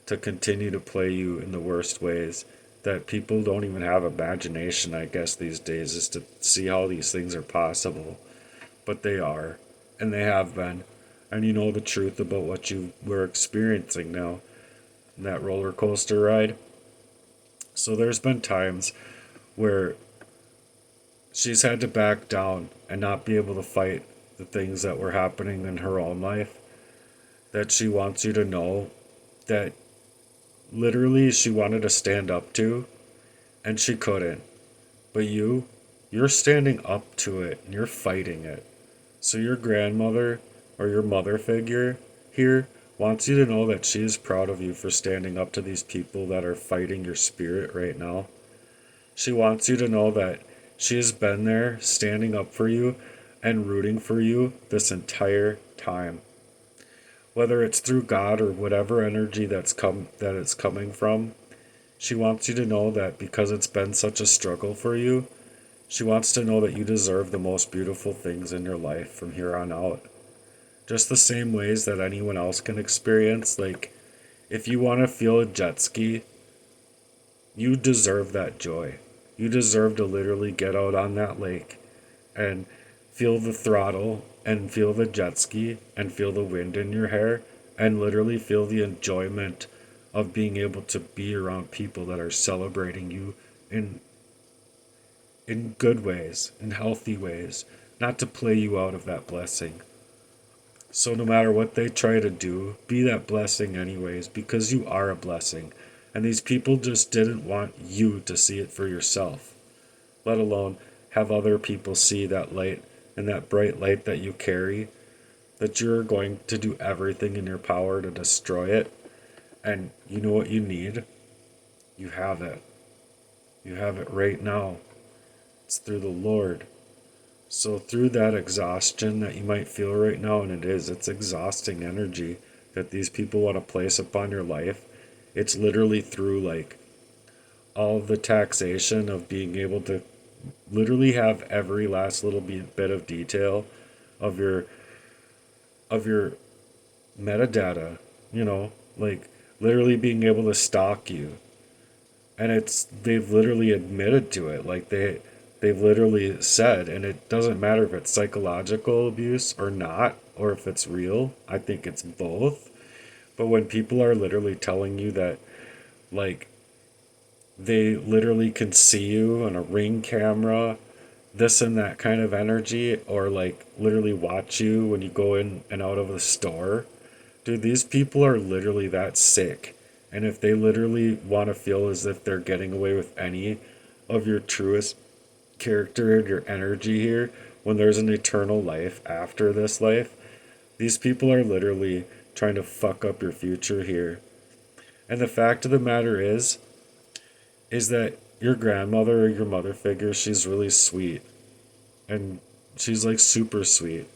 to continue to play you in the worst ways. That people don't even have imagination, I guess, these days, is to see how these things are possible. But they are, and they have been. And you know the truth about what you were experiencing now in that roller coaster ride. So there's been times where she's had to back down and not be able to fight the things that were happening in her own life. That she wants you to know that literally she wanted to stand up to, and she couldn't. But you're standing up to it and you're fighting it. So your grandmother or your mother figure here wants you to know that she is proud of you for standing up to these people that are fighting your spirit right now. She wants you to know that she has been there standing up for you and rooting for you this entire time. Whether it's through God or whatever energy that it's coming from, she wants you to know that because it's been such a struggle for you, she wants to know that you deserve the most beautiful things in your life from here on out. Just the same ways that anyone else can experience. Like, if you want to feel a jet ski, you deserve that joy. You deserve to literally get out on that lake and feel the throttle and feel the jet ski and feel the wind in your hair and literally feel the enjoyment of being able to be around people that are celebrating you in good ways, in healthy ways, not to play you out of that blessing. So no matter what they try to do, be that blessing anyways, because you are a blessing. And these people just didn't want you to see it for yourself, let alone have other people see that light and that bright light that you carry, that you're going to do everything in your power to destroy it. And you know what you need? You have it. You have it right now. It's through the Lord. So through that exhaustion that you might feel right now, and it's exhausting energy that these people want to place upon your life. It's literally through like all of the taxation of being able to literally have every last little bit of detail of your metadata, like literally being able to stalk you. And they've literally admitted to it. Like they've literally said, and it doesn't matter if it's psychological abuse or not, or if it's real. I think it's both. But when people are literally telling you that, like, they literally can see you on a ring camera, this and that kind of energy, or like literally watch you when you go in and out of the store, dude, these people are literally that sick. And if they literally want to feel as if they're getting away with any of your truest character and your energy here, when there's an eternal life after this life, these people are literally trying to fuck up your future here. And the fact of the matter is that your grandmother or your mother figure, she's really sweet. And she's like super sweet.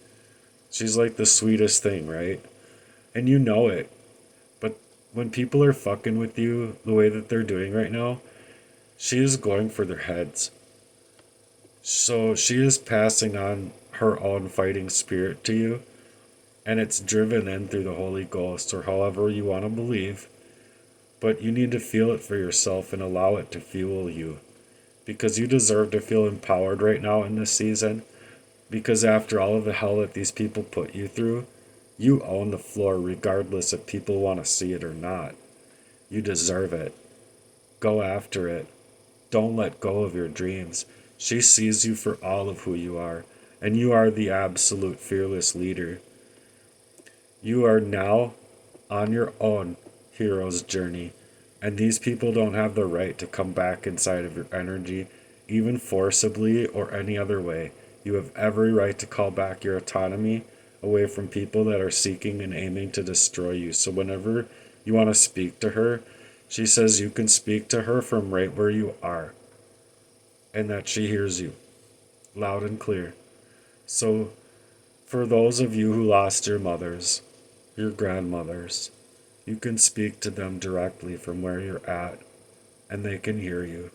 She's like the sweetest thing, right? And you know it. But when people are fucking with you the way that they're doing right now, she is going for their heads. So she is passing on her own fighting spirit to you, and it's driven in through the Holy Ghost, or however you want to believe. But you need to feel it for yourself and allow it to fuel you, because you deserve to feel empowered right now in this season. Because after all of the hell that these people put you through, you own the floor regardless if people want to see it or not. You deserve it. Go after it. Don't let go of your dreams. She sees you for all of who you are, and you are the absolute fearless leader. You are now on your own hero's journey, and these people don't have the right to come back inside of your energy, even forcibly or any other way. You have every right to call back your autonomy away from people that are seeking and aiming to destroy you. So whenever you want to speak to her, she says you can speak to her from right where you are, and that she hears you loud and clear. So for those of you who lost your mothers, your grandmothers, you can speak to them directly from where you're at, and they can hear you.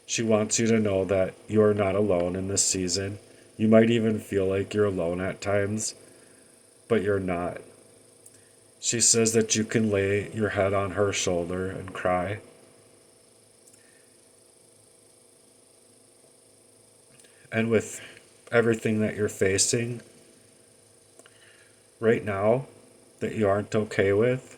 She wants you to know that you are not alone in this season. You might even feel like you're alone at times, but you're not. She says that you can lay your head on her shoulder and cry. And with everything that you're facing right now that you aren't okay with,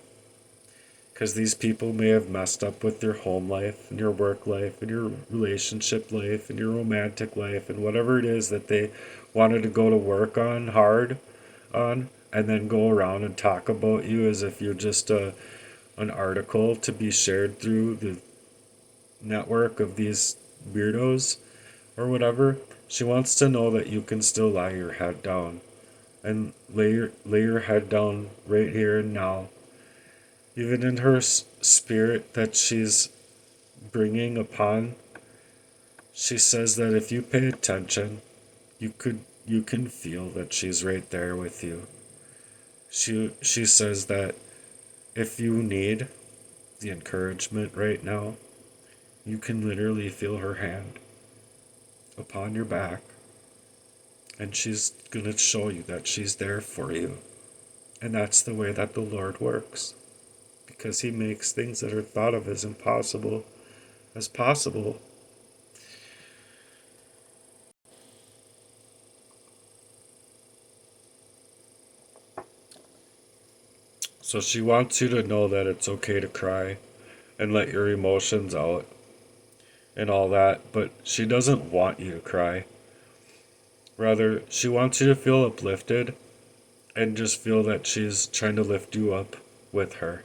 because these people may have messed up with your home life and your work life and your relationship life and your romantic life and whatever it is that they wanted to go to work on hard on, and then go around and talk about you as if you're just an article to be shared through the network of these weirdos or whatever. She wants to know that you can still lie your head down and lay your head down right here and now. Even in her spirit that she's bringing upon, she says that if you pay attention, you can feel that she's right there with you. She says that if you need the encouragement right now, you can literally feel her hand upon your back, and she's going to show you that she's there for you. And that's the way that the Lord works, because he makes things that are thought of as impossible as possible. So she wants you to know that it's okay to cry and let your emotions out and all that, but she doesn't want you to cry. Rather, she wants you to feel uplifted and just feel that she's trying to lift you up with her.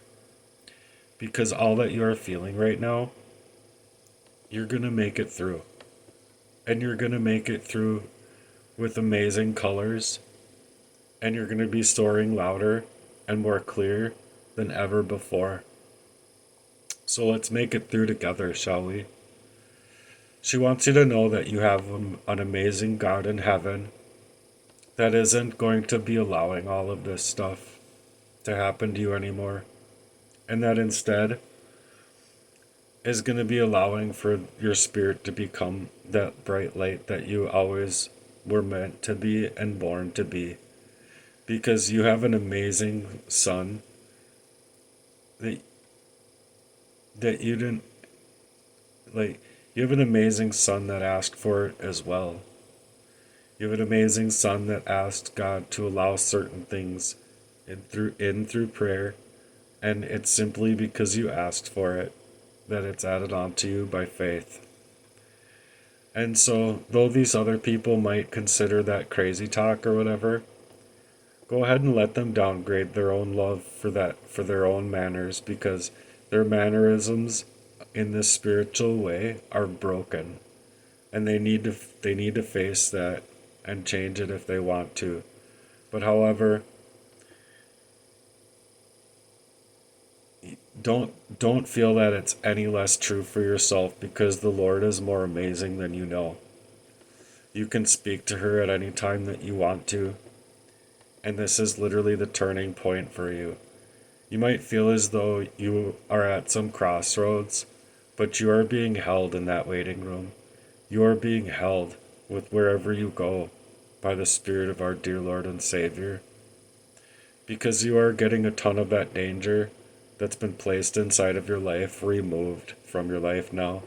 Because all that you are feeling right now, you're going to make it through. And you're going to make it through with amazing colors. And you're going to be soaring louder and more clear than ever before. So let's make it through together, shall we? She wants you to know that you have an amazing God in heaven that isn't going to be allowing all of this stuff to happen to you anymore. And that instead is going to be allowing for your spirit to become that bright light that you always were meant to be and born to be. Because you have an amazing son that you didn't like. You have an amazing son that asked for it as well. You have an amazing son that asked God to allow certain things through prayer, and it's simply because you asked for it that it's added on to you by faith. And so, though these other people might consider that crazy talk or whatever, go ahead and let them downgrade their own love for their own manners, because their mannerisms in this spiritual way are broken, and they need to face that and change it if they want to. But however, don't feel that it's any less true for yourself, because the Lord is more amazing than you know. You can speak to her at any time that you want to, and this is literally the turning point for you. You might feel as though you are at some crossroads, but you are being held in that waiting room. You are being held with wherever you go by the Spirit of our dear Lord and Savior, because you are getting a ton of that danger that's been placed inside of your life removed from your life now,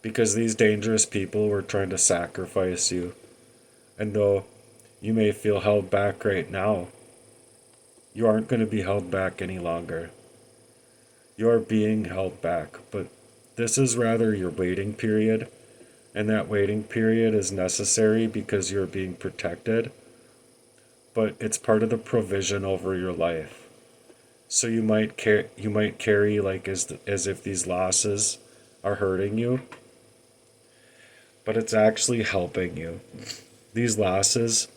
because these dangerous people were trying to sacrifice you. And though you may feel held back right now, you aren't going to be held back any longer. You are being held back, but this is rather your waiting period, and that waiting period is necessary because you're being protected, but it's part of the provision over your life. So you might carry like as if these losses are hurting you, but it's actually helping you. These losses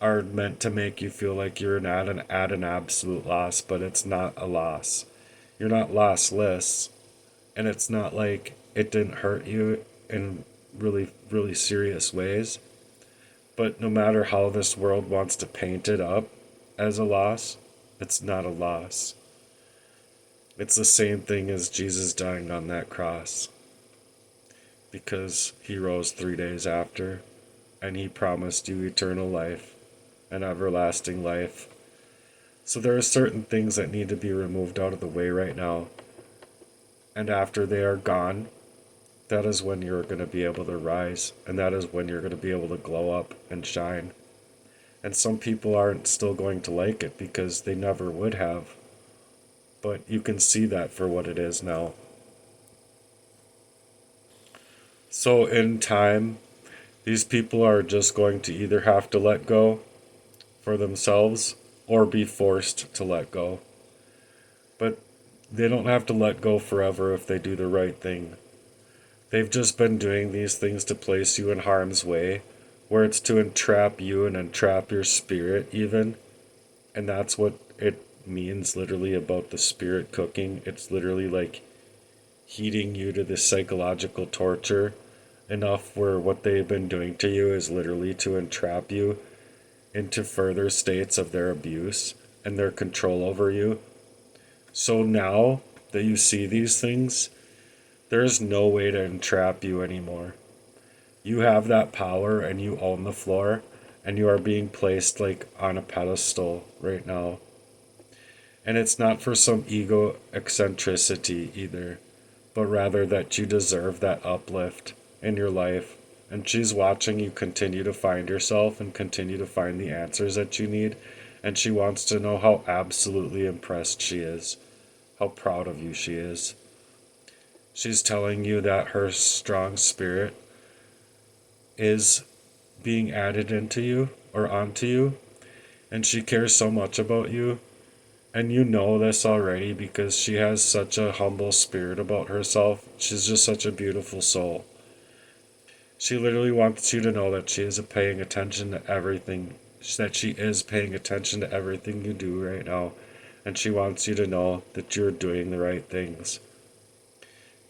are meant to make you feel like you're at an absolute loss, but it's not a loss. You're not lossless, and it's not like it didn't hurt you in really, really serious ways. But no matter how this world wants to paint it up as a loss, it's not a loss. It's the same thing as Jesus dying on that cross, because he rose 3 days after, and he promised you eternal life and everlasting life. So there are certain things that need to be removed out of the way right now. And after they are gone, that is when you're going to be able to rise. And that is when you're going to be able to glow up and shine. And some people aren't still going to like it because they never would have. But you can see that for what it is now. So in time, these people are just going to either have to let go for themselves or be forced to let go. But they don't have to let go forever if they do the right thing. They've just been doing these things to place you in harm's way, where it's to entrap you and entrap your spirit even. And that's what it means literally about the spirit cooking. It's literally like heating you to this psychological torture enough where what they've been doing to you is literally to entrap you into further states of their abuse and their control over you. So now that you see these things, there is no way to entrap you anymore. You have that power and you own the floor, and you are being placed like on a pedestal right now. And it's not for some ego eccentricity either, but rather that you deserve that uplift in your life. And she's watching you continue to find yourself and continue to find the answers that you need. And she wants to know how absolutely impressed she is, how proud of you she is. She's telling you that her strong spirit is being added into you or onto you, and she cares so much about you. And you know this already because she has such a humble spirit about herself. She's just such a beautiful soul. She literally wants you to know that she is paying attention to everything, that she is paying attention to everything you do right now. And she wants you to know that you're doing the right things.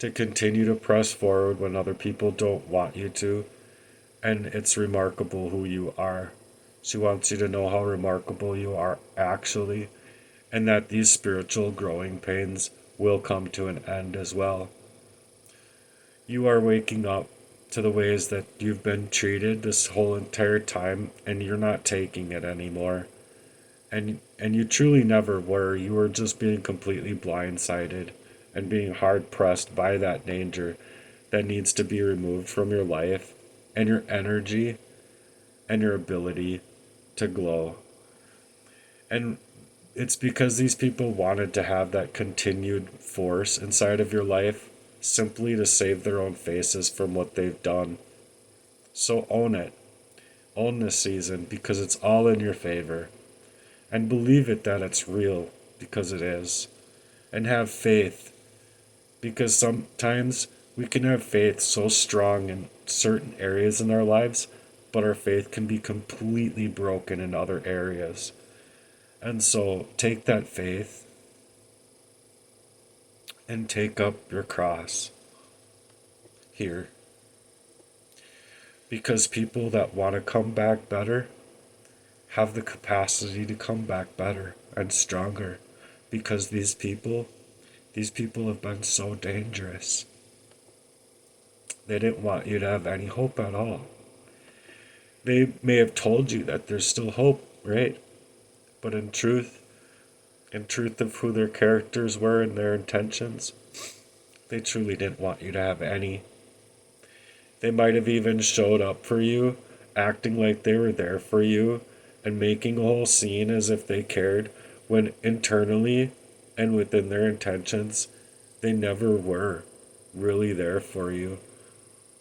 To continue to press forward when other people don't want you to. And it's remarkable who you are. She wants you to know how remarkable you are actually, and that these spiritual growing pains will come to an end as well. You are waking up to the ways that you've been treated this whole entire time, and you're not taking it anymore. And you truly never were. You were just being completely blindsided and being hard pressed by that danger that needs to be removed from your life and your energy and your ability to glow. And it's because these people wanted to have that continued force inside of your life simply to save their own faces from what they've done. So own it. Own this season because it's all in your favor. And believe it that it's real because it is. And have faith because sometimes we can have faith so strong in certain areas in our lives, but our faith can be completely broken in other areas. And so take that faith and take up your cross here. Because people that want to come back better have the capacity to come back better and stronger. Because these people have been so dangerous. They didn't want you to have any hope at all. They may have told you that there's still hope, right? But in truth of who their characters were and their intentions, they truly didn't want you to have any. They might have even showed up for you, acting like they were there for you, and making a whole scene as if they cared, when internally and within their intentions, they never were really there for you.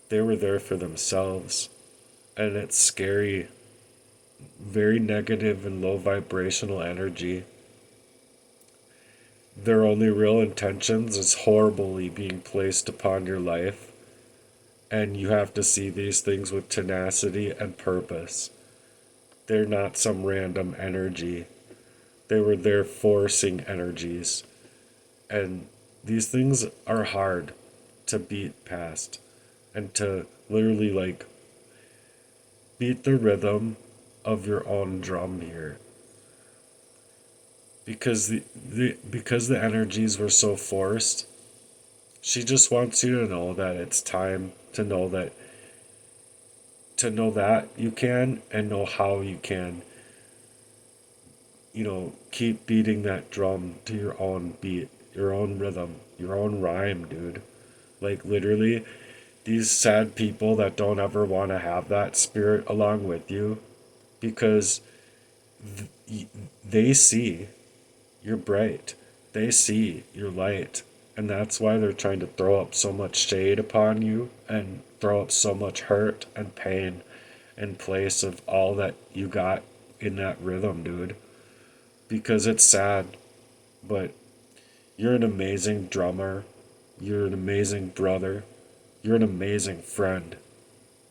They were there for themselves. And it's scary, very negative and low vibrational energy. Their only real intentions is horribly being placed upon your life. And you have to see these things with tenacity and purpose. They're not some random energy. They were there forcing energies. And these things are hard to beat past. And to literally beat the rhythm of your own drum here. Because because the energies were so forced, she just wants you to know that it's time to know that you can and know how you can, keep beating that drum to your own beat, your own rhythm, your own rhyme, dude. Like literally, these sad people that don't ever want to have that spirit along with you because they see you're bright. They see your light. And that's why they're trying to throw up so much shade upon you and throw up so much hurt and pain in place of all that you got in that rhythm, dude. Because it's sad, but you're an amazing drummer. You're an amazing brother. You're an amazing friend.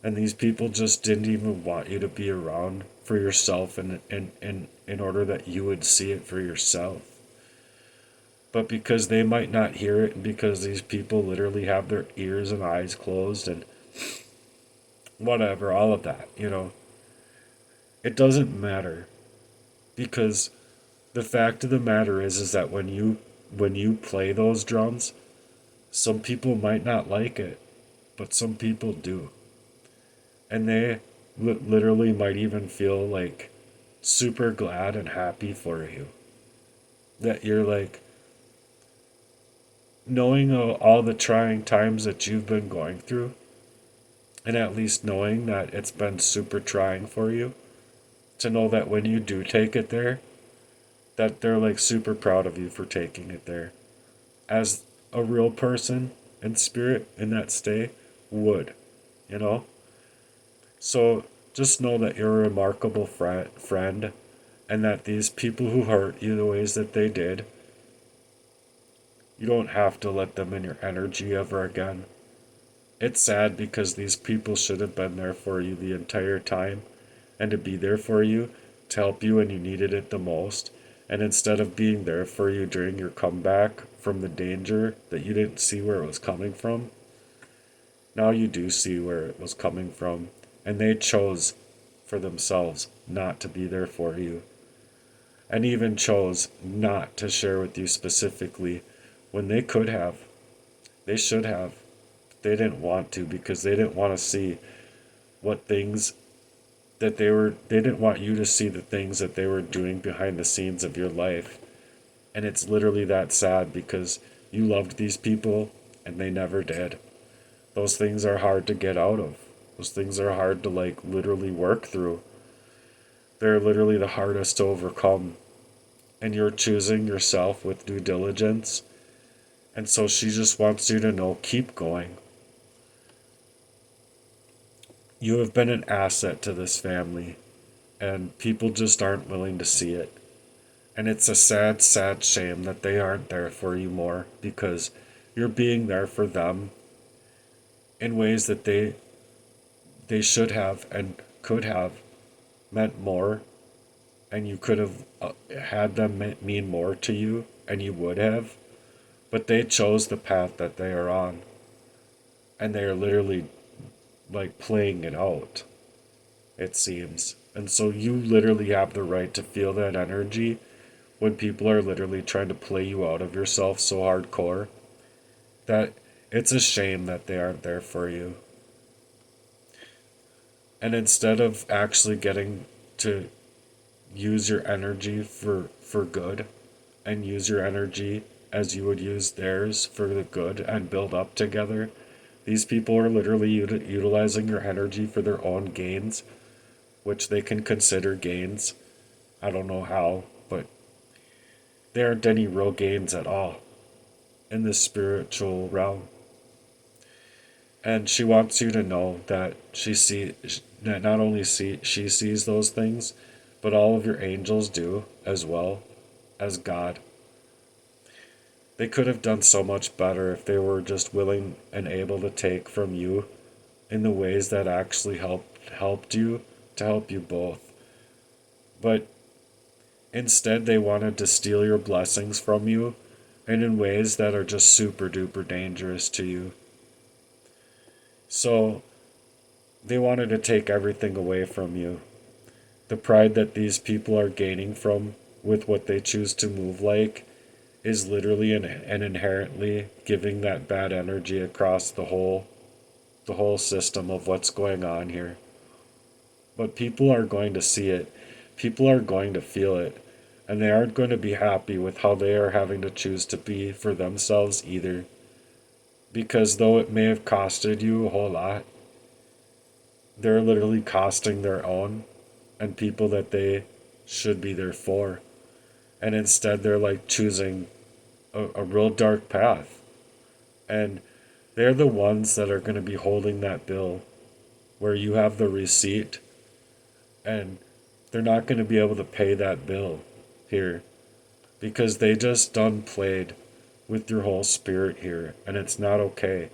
And these people just didn't even want you to be around for yourself and in order that you would see it for yourself. But because they might not hear it, and because these people literally have their ears and eyes closed and whatever, all of that, it doesn't matter. Because the fact of the matter is that when you play those drums, some people might not like it, but some people do. And they literally might even feel like super glad and happy for you. That you're like, knowing all the trying times that you've been going through, and at least knowing that it's been super trying for you, to know that when you do take it there, that they're like super proud of you for taking it there. As a real person in spirit in that stay would, you know? So just know that you're a remarkable friend, and that these people who hurt you the ways that they did, you don't have to let them in your energy ever again. It's sad because these people should have been there for you the entire time and to be there for you, to help you when you needed it the most. And instead of being there for you during your comeback from the danger that you didn't see where it was coming from, now you do see where it was coming from. And they chose for themselves not to be there for you. And even chose not to share with you specifically when they could have. They should have. They didn't want to because they didn't want to see what things that they didn't want you to see the things that they were doing behind the scenes of your life. And it's literally that sad because you loved these people and they never did. Those things are hard to get out of. Those things are hard to like literally work through. They're literally the hardest to overcome. And you're choosing yourself with due diligence. And so she just wants you to know, keep going. You have been an asset to this family, and people just aren't willing to see it. And it's a sad, sad shame that they aren't there for you more because you're being there for them in ways that they should have and could have meant more, and you could have had them mean more to you, and you would have. But they chose the path that they are on, and they are literally like playing it out, it seems. And so you literally have the right to feel that energy when people are literally trying to play you out of yourself so hardcore that it's a shame that they aren't there for you. And instead of actually getting to use your energy for good and use your energy as you would use theirs for the good and build up together, these people are literally utilizing your energy for their own gains, which they can consider gains. I don't know how, but there aren't any real gains at all in this spiritual realm. And she wants you to know that that not only she sees those things, but all of your angels do as well as God. They could have done so much better if they were just willing and able to take from you in the ways that actually helped you to help you both. But instead they wanted to steal your blessings from you and in ways that are just super duper dangerous to you. So they wanted to take everything away from you. The pride that these people are gaining from with what they choose to move like is literally and inherently giving that bad energy across the whole system of what's going on here. But people are going to see it. People are going to feel it. And they aren't going to be happy with how they are having to choose to be for themselves either. Because though it may have costed you a whole lot, they're literally costing their own and people that they should be there for. And instead they're like choosing a real dark path. And they're the ones that are going to be holding that bill where you have the receipt, and they're not going to be able to pay that bill here because they just done played with your whole spirit here, and it's not okay.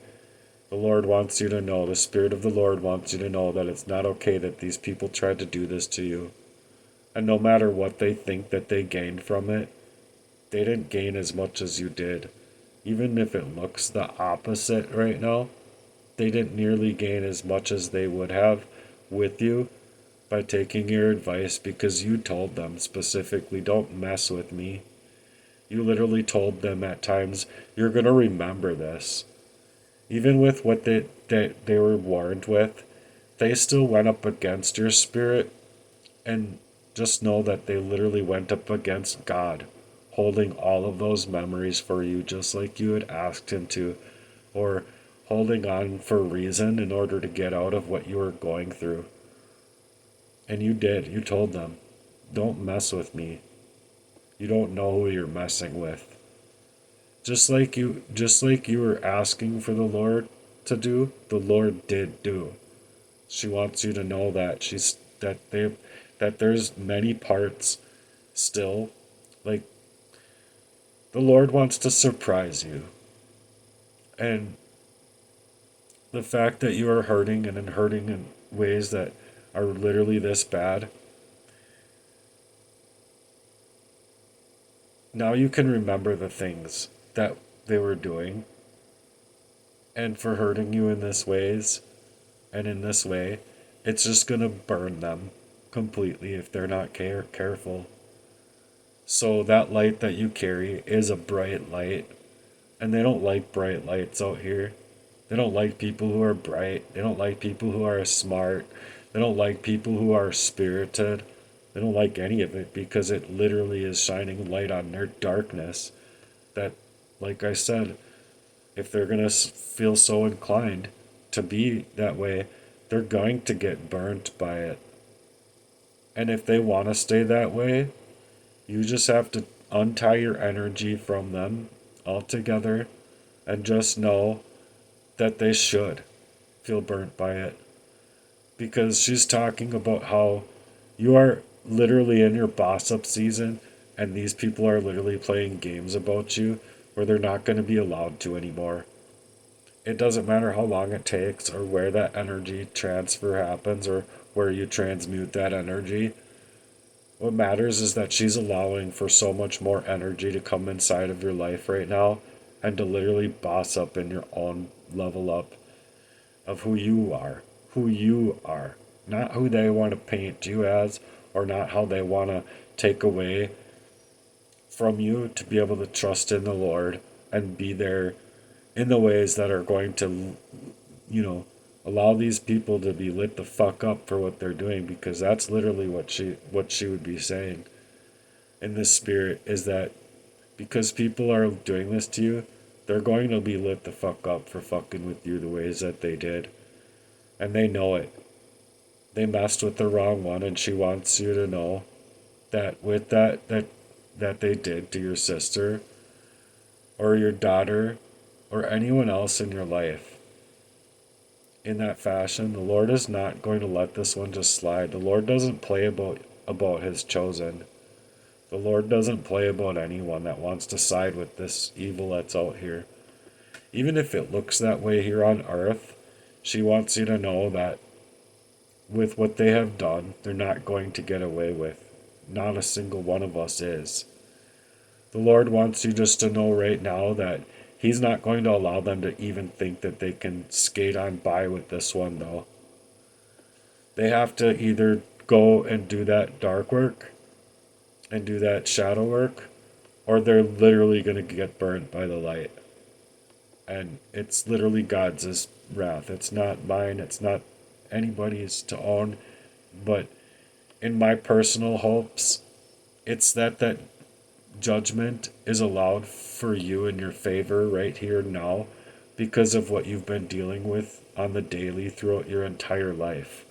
The Lord wants you to know, the Spirit of the Lord wants you to know that it's not okay that these people tried to do this to you. And no matter what they think that they gained from it, they didn't gain as much as you did. Even if it looks the opposite right now, they didn't nearly gain as much as they would have with you by taking your advice because you told them specifically, don't mess with me. You literally told them at times, you're going to remember this. Even with what they were warned with, they still went up against your spirit, and just know that they literally went up against God, holding all of those memories for you just like you had asked him to, or holding on for a reason in order to get out of what you were going through. And you did. You told them, don't mess with me. You don't know who you're messing with. Just like you were asking for the Lord to do, the Lord did do. She wants you to know that that there's many parts still. Like, the Lord wants to surprise you. And the fact that you are hurting and hurting in ways that are literally this bad, now you can remember the things that they were doing, and for hurting you in this ways and in this way, it's just gonna burn them completely if they're not careful. So that light that you carry is a bright light, and they don't like bright lights out here. They don't like people who are bright. They don't like people who are smart. They don't like people who are spirited. They don't like any of it because it literally is shining light on their darkness. That, like I said, if they're going to feel so inclined to be that way, they're going to get burnt by it. And if they want to stay that way, you just have to untie your energy from them altogether and just know that they should feel burnt by it. Because she's talking about how you are literally in your boss up season, and these people are literally playing games about you where they're not going to be allowed to anymore. It doesn't matter how long it takes or where that energy transfer happens or where you transmute that energy. What matters is that she's allowing for so much more energy to come inside of your life right now and to literally boss up in your own level up of who you are. Who you are. Not who they want to paint you as, or not how they want to take away from you to be able to trust in the Lord and be there in the ways that are going to, allow these people to be lit the fuck up for what they're doing, because that's literally what she would be saying in this spirit, is that because people are doing this to you, they're going to be lit the fuck up for fucking with you the ways that they did. And they know it. They messed with the wrong one, and she wants you to know that with that they did to your sister or your daughter or anyone else in your life in that fashion, the Lord is not going to let this one just slide. The Lord doesn't play about his chosen. The Lord doesn't play about anyone that wants to side with this evil that's out here. Even if it looks that way here on earth, she wants you to know that with what they have done, they're not going to get away with. Not a single one of us is. The Lord wants you just to know right now that He's not going to allow them to even think that they can skate on by with this one, though. They have to either go and do that dark work and do that shadow work, or they're literally going to get burnt by the light. And it's literally God's wrath. It's not mine. It's not anybody's to own. But in my personal hopes, it's that judgment is allowed for you in your favor right here now because of what you've been dealing with on the daily throughout your entire life.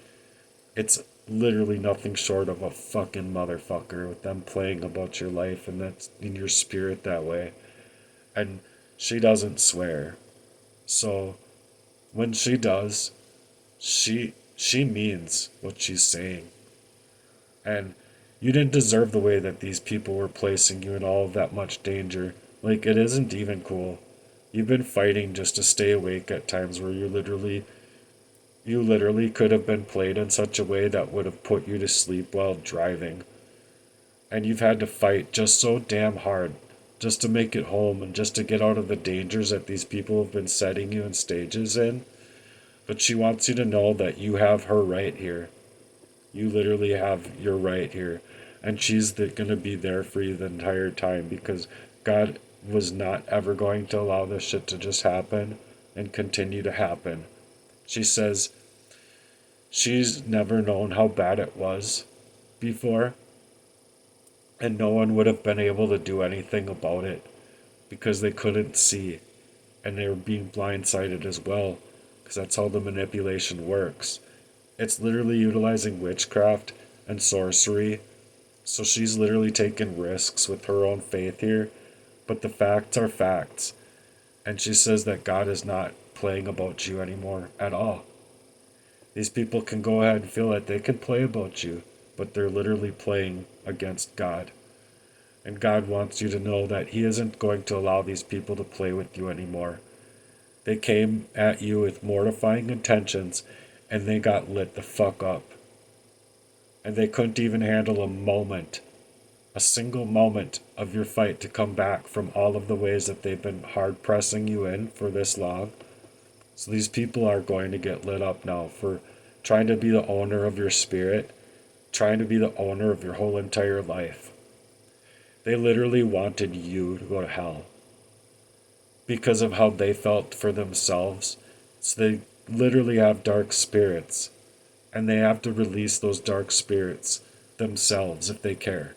It's literally nothing short of a fucking motherfucker with them playing about your life, and that's in your spirit that way. And she doesn't swear. So when she does, she means what she's saying. And you didn't deserve the way that these people were placing you in all of that much danger. Like, it isn't even cool. You've been fighting just to stay awake at times where you literally could have been played in such a way that would have put you to sleep while driving. And you've had to fight just so damn hard just to make it home and just to get out of the dangers that these people have been setting you in stages in. But she wants you to know that you have her right here. You literally have your right here. And she's going to be there for you the entire time, because God was not ever going to allow this shit to just happen and continue to happen. She says she's never known how bad it was before, and no one would have been able to do anything about it because they couldn't see, and they were being blindsided as well, because that's how the manipulation works. It's literally utilizing witchcraft and sorcery. So she's literally taking risks with her own faith here. But the facts are facts. And she says that God is not playing about you anymore at all. These people can go ahead and feel that they can play about you, but they're literally playing against God. And God wants you to know that He isn't going to allow these people to play with you anymore. They came at you with mortifying intentions, and they got lit the fuck up. And they couldn't even handle a single moment of your fight to come back from all of the ways that they've been hard pressing you in for this long. So these people are going to get lit up now for trying to be the owner of your spirit, trying to be the owner of your whole entire life. They literally wanted you to go to hell because of how they felt for themselves. So they literally have dark spirits, and they have to release those dark spirits themselves if they care.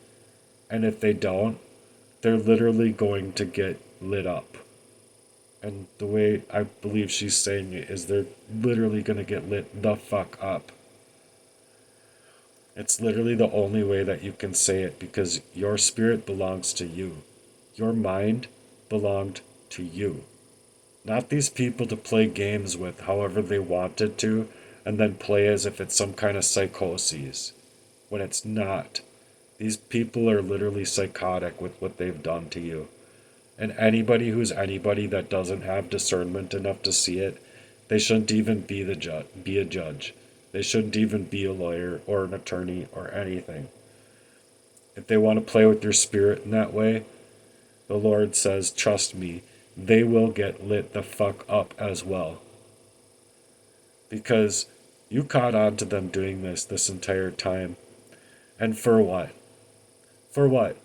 And if they don't, they're literally going to get lit up. And the way I believe she's saying it is they're literally going to get lit the fuck up. It's literally the only way that you can say it, because your spirit belongs to you. Your mind belonged to you. Not these people to play games with however they wanted to and then play as if it's some kind of psychosis when it's not. These people are literally psychotic with what they've done to you. And anybody who's anybody that doesn't have discernment enough to see it, they shouldn't even be a judge. They shouldn't even be a lawyer or an attorney or anything. If they want to play with your spirit in that way, the Lord says, trust me, they will get lit the fuck up as well. Because you caught on to them doing this entire time. And for what? For what?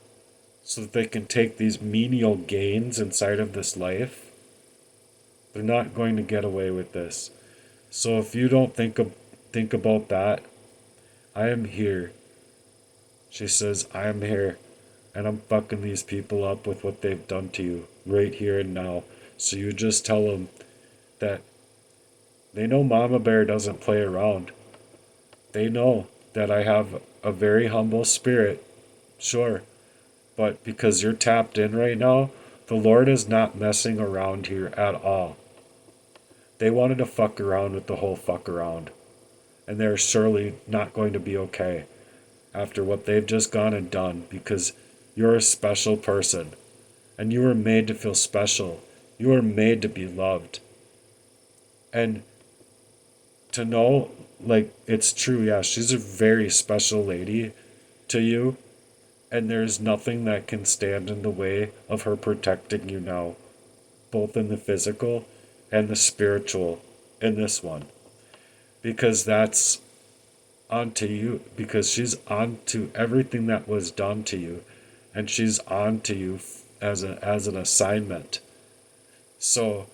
So that they can take these menial gains inside of this life? They're not going to get away with this. So if you don't think about that, I am here. She says, I am here. And I'm fucking these people up with what they've done to you right here and now. So you just tell them that they know Mama Bear doesn't play around. They know that I have a very humble spirit, sure. But because you're tapped in right now, the Lord is not messing around here at all. They wanted to fuck around with the whole fuck around. And they're surely not going to be okay after what they've just gone and done, because you're a special person. And you were made to feel special. You were made to be loved. And to know, like, it's true, yeah, she's a very special lady to you. And there's nothing that can stand in the way of her protecting you now, both in the physical and the spiritual in this one. Because that's onto you, because she's onto everything that was done to you, and she's onto you as an assignment. So,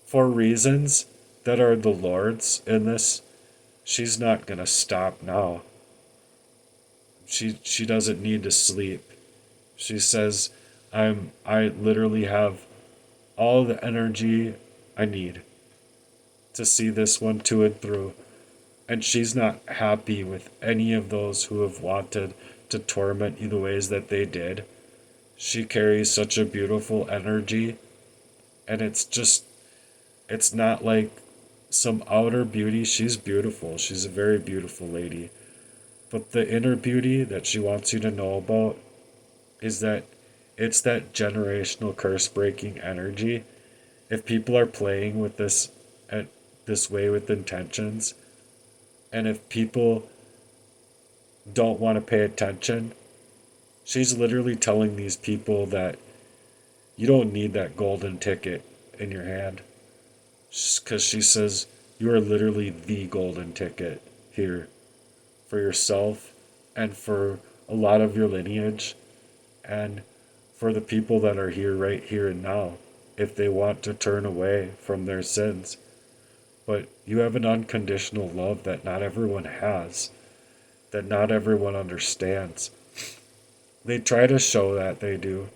for reasons that are the Lord's in this, she's not gonna stop now. She doesn't need to sleep. She says, I literally have all the energy I need to see this one to and through. And she's not happy with any of those who have wanted to torment you the ways that they did. She carries such a beautiful energy, and it's not like some outer beauty. She's beautiful. She's a very beautiful lady. But the inner beauty that she wants you to know about is that it's that generational curse breaking energy. If people are playing with this way with intentions, and if people don't want to pay attention, she's literally telling these people that you don't need that golden ticket in your hand. Because she says you are literally the golden ticket here for yourself and for a lot of your lineage and for the people that are here right here and now if they want to turn away from their sins. But you have an unconditional love that not everyone has, that not everyone understands. They try to show that they do,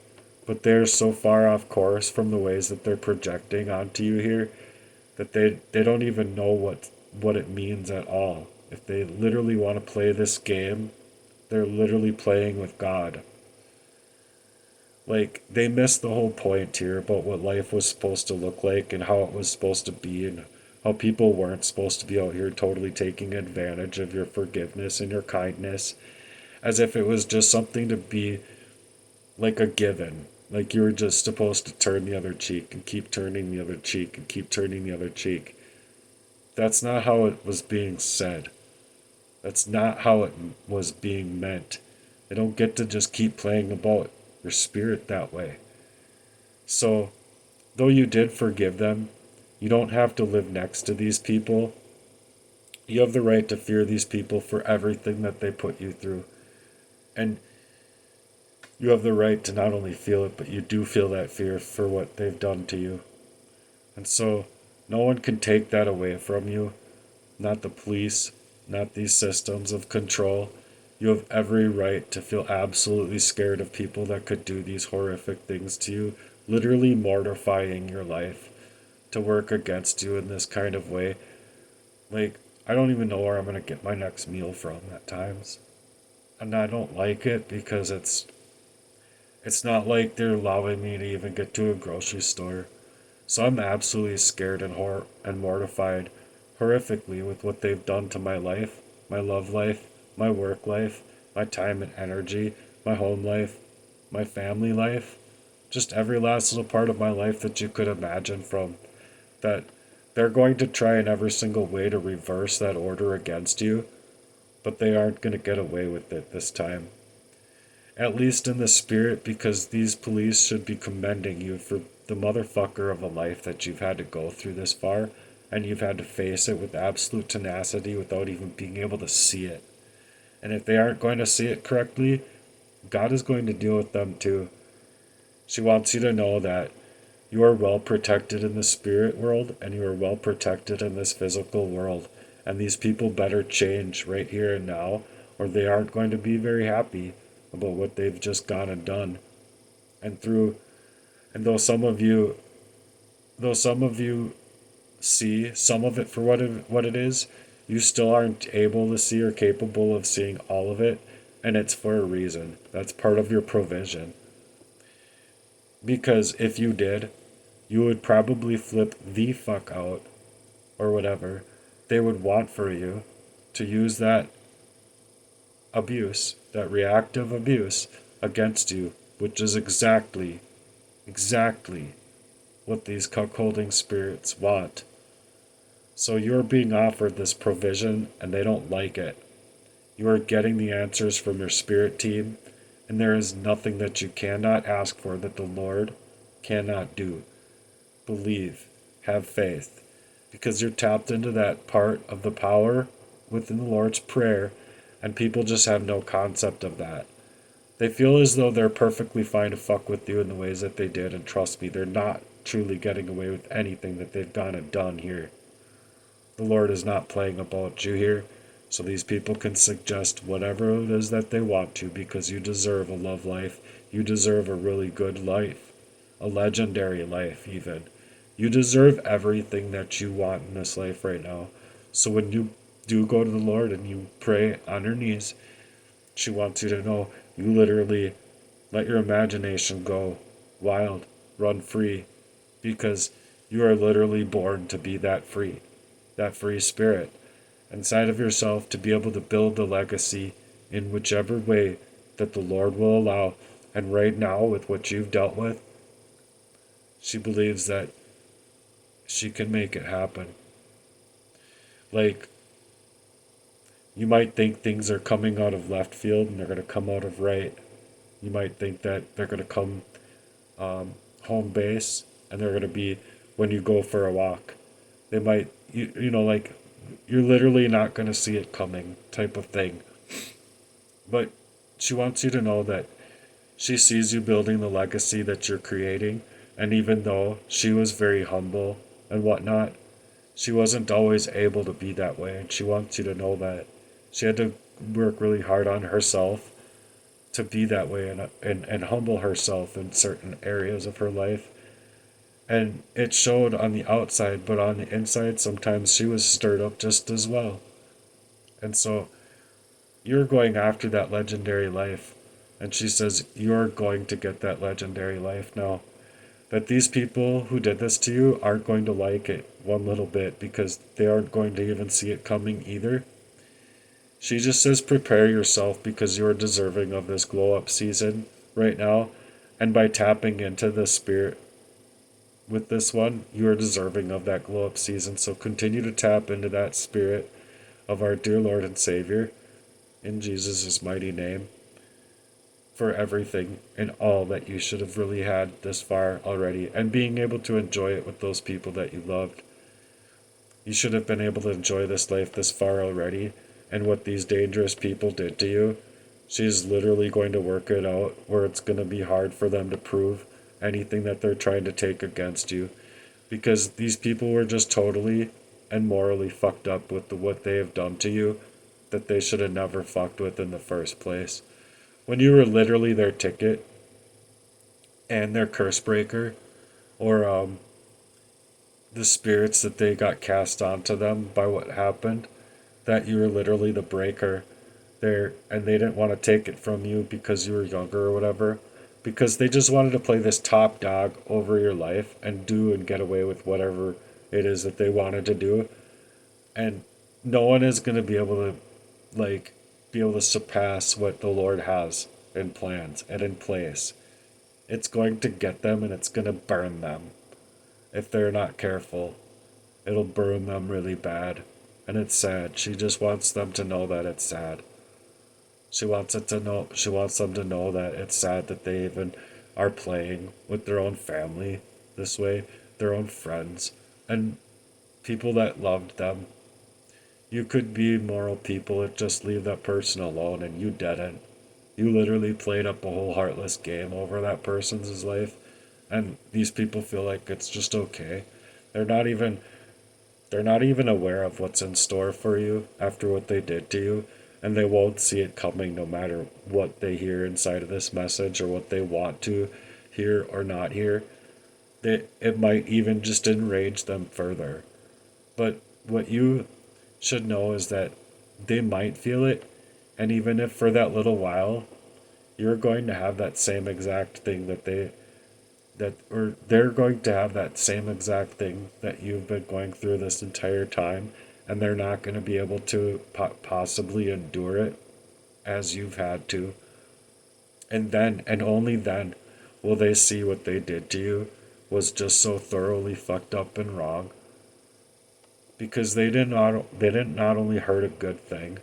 but they're so far off course from the ways that they're projecting onto you here that they don't even know what it means at all. If they literally want to play this game They're literally playing with God. Like, they missed the whole point here about what life was supposed to look like and how it was supposed to be, and how people weren't supposed to be out here totally taking advantage of your forgiveness and your kindness, as if it was just something to be like a given. Like you were just supposed to turn the other cheek and keep turning the other cheek and keep turning the other cheek. That's not how it was being said. That's not how it was being meant. They don't get to just keep playing about your spirit that way. So, though you did forgive them, you don't have to live next to these people. You have the right to fear these people for everything that they put you through. And you have the right to not only feel it, but you do feel that fear for what they've done to you. And so, no one can take that away from you. Not the police, not these systems of control. You have every right to feel absolutely scared of people that could do these horrific things to you, literally mortifying your life, to work against you in this kind of way. Like, I don't even know where I'm going to get my next meal from at times. And I don't like it because it's not like they're allowing me to even get to a grocery store. So I'm absolutely scared and mortified horrifically with what they've done to my life, my love life, my work life, my time and energy, my home life, my family life, just every last little part of my life that you could imagine from that. They're going to try in every single way to reverse that order against you, but they aren't going to get away with it this time. At least in the spirit, because these police should be commending you for the motherfucker of a life that you've had to go through this far, and you've had to face it with absolute tenacity without even being able to see it. And if they aren't going to see it correctly, God is going to deal with them too. She wants you to know that you are well protected in the spirit world and you are well protected in this physical world. And these people better change right here and now, or they aren't going to be very happy about what they've just gone and done. And through and though some of you see some of it for what it is, you still aren't able to see or capable of seeing all of it, and it's for a reason. That's part of your provision. Because if you did, you would probably flip the fuck out or whatever. They would want for you to use that abuse, that reactive abuse against you, which is exactly what these cuckolding spirits want. So you're being offered this provision and they don't like it. You are getting the answers from your spirit team, and there is nothing that you cannot ask for that the Lord cannot do. Believe, have faith, because you're tapped into that part of the power within the Lord's Prayer, and people just have no concept of that. They feel as though they're perfectly fine to fuck with you in the ways that they did, and trust me, they're not truly getting away with anything that they've gone and done here. The Lord is not playing about you here, so these people can suggest whatever it is that they want to, because you deserve a love life. You deserve a really good life, a legendary life even. You deserve everything that you want in this life right now. So when you do go to the Lord and you pray on your knees, she wants you to know you literally let your imagination go wild, run free, because you are literally born to be that free spirit inside of yourself, to be able to build the legacy in whichever way that the Lord will allow. And right now, with what you've dealt with, she believes that she can make it happen. Like, you might think things are coming out of left field and they're going to come out of right. You might think that they're going to come home base and they're going to be when you go for a walk. They might, like, you're literally not going to see it coming type of thing. But she wants you to know that she sees you building the legacy that you're creating. And even though she was very humble and whatnot, she wasn't always able to be that way. And she wants you to know that she had to work really hard on herself to be that way, and humble herself in certain areas of her life. And it showed on the outside, but on the inside, sometimes she was stirred up just as well. And so You're going after that legendary life. And she says, you're going to get that legendary life now. That these people who did this to you aren't going to like it one little bit because they aren't going to even see it coming either. She just says, prepare yourself because you're deserving of this glow up season right now. And by tapping into the spirit with this one, you are deserving of that glow up season. So continue to tap into that spirit of our dear Lord and Savior in Jesus' mighty name for everything and all that you should have really had this far already, and being able to enjoy it with those people that you loved. You should have been able to enjoy this life this far already, and what these dangerous people did to you, she's literally going to work it out where it's going to be hard for them to prove anything that they're trying to take against you, because these people were just totally and morally fucked up with what they have done to you that they should have never fucked with in the first place. When you were literally their ticket and their curse breaker, or the spirits that they got cast onto them by what happened, that you were literally the breaker there, and they didn't want to take it from you because you were younger or whatever, because they just wanted to play this top dog over your life and do and get away with whatever it is that they wanted to do. And no one is going to be able to like be able to surpass what the Lord has in plans and in place. It's going to get them and it's going to burn them if they're not careful. It'll burn them really bad. And it's sad. She just wants them to know that it's sad. She wants them to know that it's sad that they even are playing with their own family this way, their own friends, and people that loved them. You could be moral people and just leave that person alone, and you didn't. You literally played up a whole heartless game over that person's life, and these people feel like it's just okay. They're not even they're not even aware of what's in store for you after what they did to you, and they won't see it coming no matter what they hear inside of this message or what they want to hear or not hear. It might even just enrage them further. But what you should know is that they might feel it, and even if for that little while, you're going to have that same exact thing or they're going to have that same exact thing that you've been going through this entire time, and they're not going to be able to possibly endure it as you've had to. And then, and only then, will they see what they did to you was just so thoroughly fucked up and wrong, because they didn't not only hurt a good thing,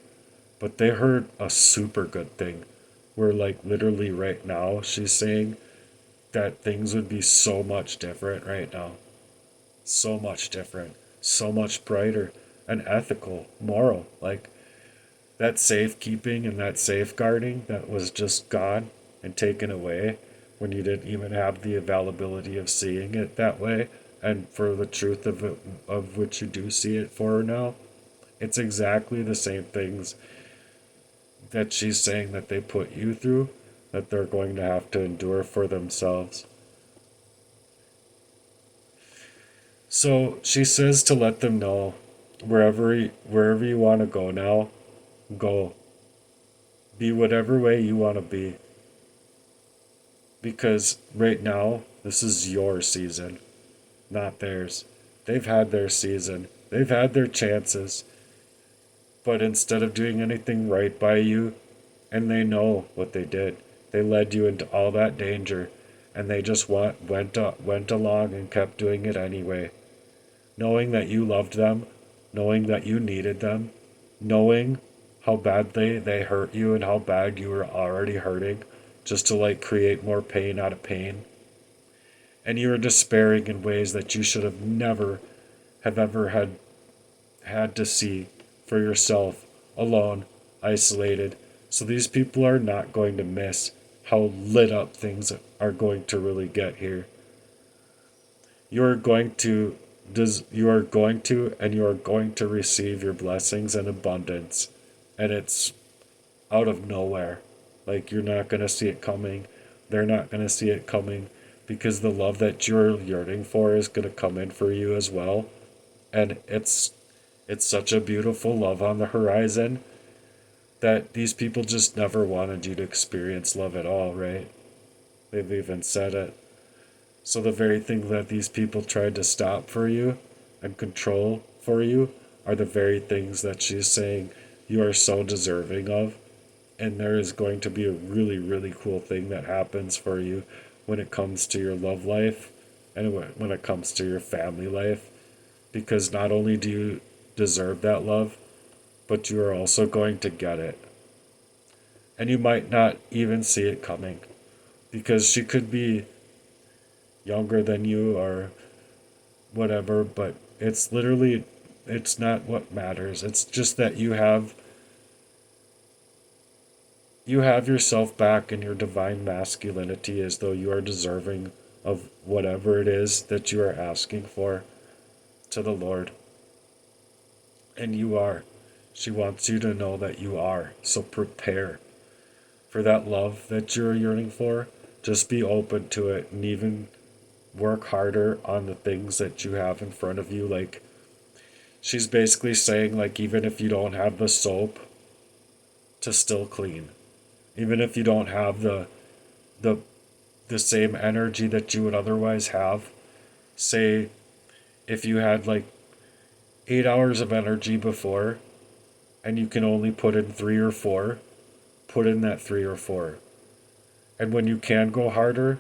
but they hurt a super good thing. Where like literally right now she's saying that things would be so much different right now. So much different. So much brighter and ethical, moral. Like that safekeeping and that safeguarding that was just gone and taken away when you didn't even have the availability of seeing it that way, and for the truth of it, of which you do see it for now. It's exactly the same things that she's saying that they put you through, that they're going to have to endure for themselves. So she says to let them know, wherever you want to go now, go. Be whatever way you want to be. Because right now, this is your season, not theirs. They've had their season. They've had their chances. But instead of doing anything right by you, and they know what they did, they led you into all that danger, and they just went along and kept doing it anyway. Knowing that you loved them, knowing that you needed them, knowing how bad they hurt you and how bad you were already hurting, just to like create more pain out of pain. And you were despairing in ways that you should have never have ever had to see for yourself, alone, isolated. So these people are not going to miss how lit up things are going to really get here. You are going to you are going to and you are going to receive your blessings in abundance, and it's out of nowhere. Like you're not going to see it coming. They're not going to see it coming, because the love that you're yearning for is going to come in for you as well. And it's such a beautiful love on the horizon that these people just never wanted you to experience love at all, right? They've even said it. So the very thing that these people tried to stop for you and control for you are the very things that she's saying you are so deserving of. And there is going to be a really, really cool thing that happens for you when it comes to your love life and when it comes to your family life. Because not only do you deserve that love, but you are also going to get it. And you might not even see it coming because she could be younger than you or whatever, but it's literally, it's not what matters. It's just that you have yourself back in your divine masculinity as though you are deserving of whatever it is that you are asking for to the Lord. And you are. She wants you to know that you are. So prepare for that love that you're yearning for. Just be open to it and even work harder on the things that you have in front of you. Like, she's basically saying, like, even if you don't have the soap, to still clean. Even if you don't have the the same energy that you would otherwise have. Say if you had like 8 hours of energy before and you can only put in 3 or 4, put in that 3 or 4. And when you can go harder,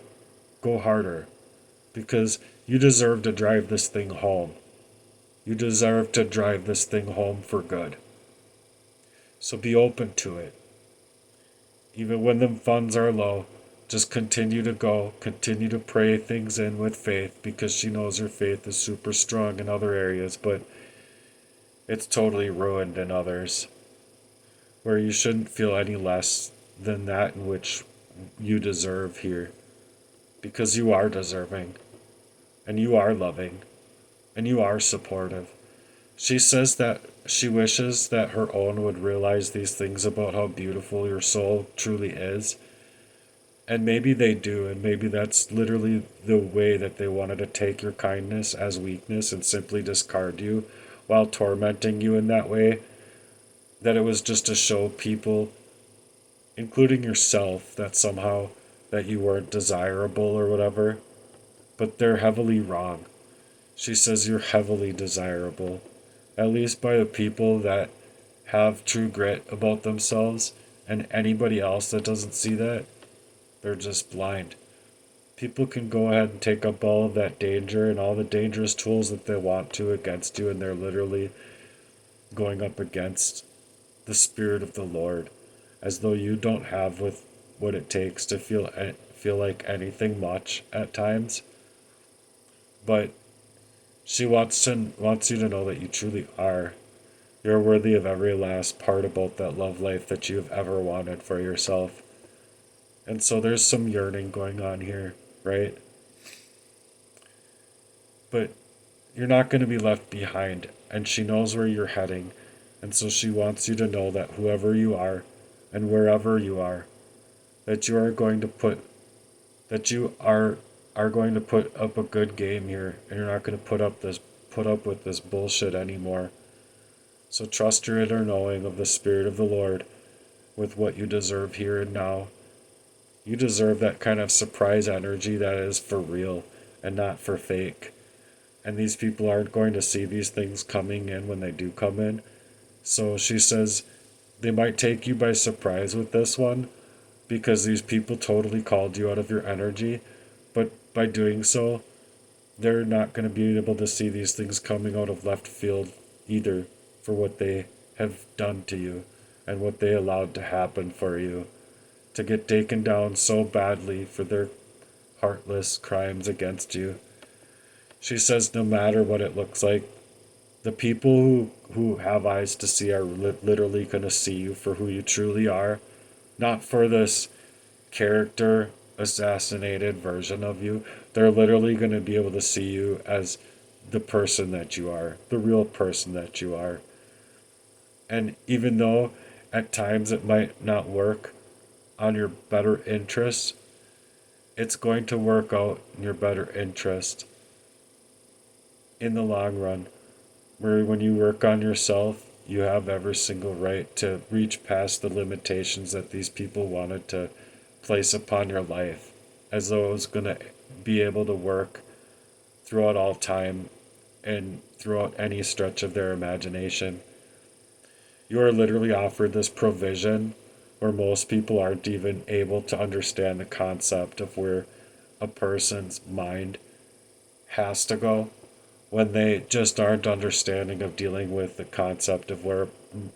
go harder. Because you deserve to drive this thing home. You deserve to drive this thing home for good. So be open to it. Even when the funds are low, just continue to go, continue to pray things in with faith because she knows her faith is super strong in other areas, but it's totally ruined in others. Where you shouldn't feel any less than that in which you deserve here. Because you are deserving, and you are loving, and you are supportive. She says that she wishes that her own would realize these things about how beautiful your soul truly is. And maybe they do, and maybe that's literally the way that they wanted to take your kindness as weakness and simply discard you while tormenting you in that way. That it was just to show people, including yourself, that somehow that you weren't desirable or whatever. But they're heavily wrong. She says you're heavily desirable, at least by the people that have true grit about themselves, and anybody else that doesn't see that, they're just blind. People can go ahead and take up all of that danger and all the dangerous tools that they want to against you, and they're literally going up against the Spirit of the Lord, as though you don't have with what it takes to feel like anything much at times. But she wants you to know that you truly are. You're worthy of every last part about that love life that you've ever wanted for yourself. And so there's some yearning going on here, right? But you're not going to be left behind, and she knows where you're heading. And so she wants you to know that whoever you are and wherever you are, that you are going to put that you are going to put up a good game here, and you're not going to put up with this bullshit anymore. So trust your inner knowing of the Spirit of the Lord with what you deserve here and now. You deserve that kind of surprise energy that is for real and not for fake. And these people aren't going to see these things coming in when they do come in. So she says they might take you by surprise with this one because these people totally called you out of your energy. But by doing so, they're not going to be able to see these things coming out of left field either for what they have done to you and what they allowed to happen for you, to get taken down so badly for their heartless crimes against you. She says no matter what it looks like, the people who have eyes to see are literally going to see you for who you truly are, not for this character assassinated version of you. They're literally going to be able to see you as the person that you are, the real person that you are. And even though at times it might not work on your better interest, it's going to work out in your better interest in the long run. Where when you work on yourself, you have every single right to reach past the limitations that these people wanted to place upon your life, as though it was going to be able to work throughout all time and throughout any stretch of their imagination. You are literally offered this provision where most people aren't even able to understand the concept of where a person's mind has to go, when they just aren't understanding of dealing with the concept of where a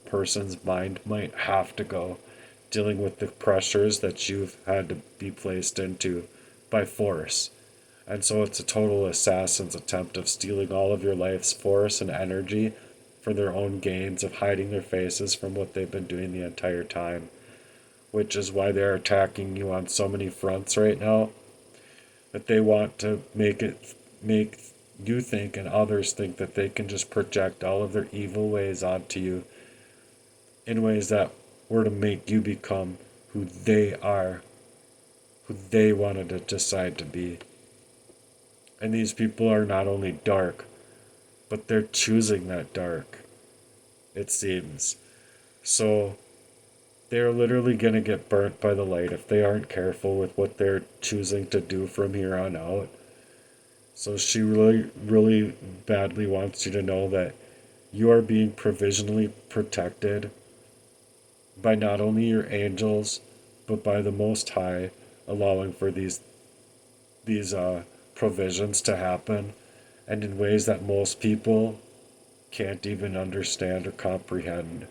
person's mind might have to go, dealing with the pressures that you've had to be placed into by force. And so it's a total assassin's attempt of stealing all of your life's force and energy for their own gains, of hiding their faces from what they've been doing the entire time, which is why they're attacking you on so many fronts right now. That they want to make you think and others think that they can just project all of their evil ways onto you in ways that were to make you become who they are, who they wanted to decide to be. And these people are not only dark, but they're choosing that dark, it seems. So they're literally going to get burnt by the light if they aren't careful with what they're choosing to do from here on out. So she really, really badly wants you to know that you are being provisionally protected by not only your angels, but by the Most High, allowing for these provisions to happen, and in ways that most people can't even understand or comprehend.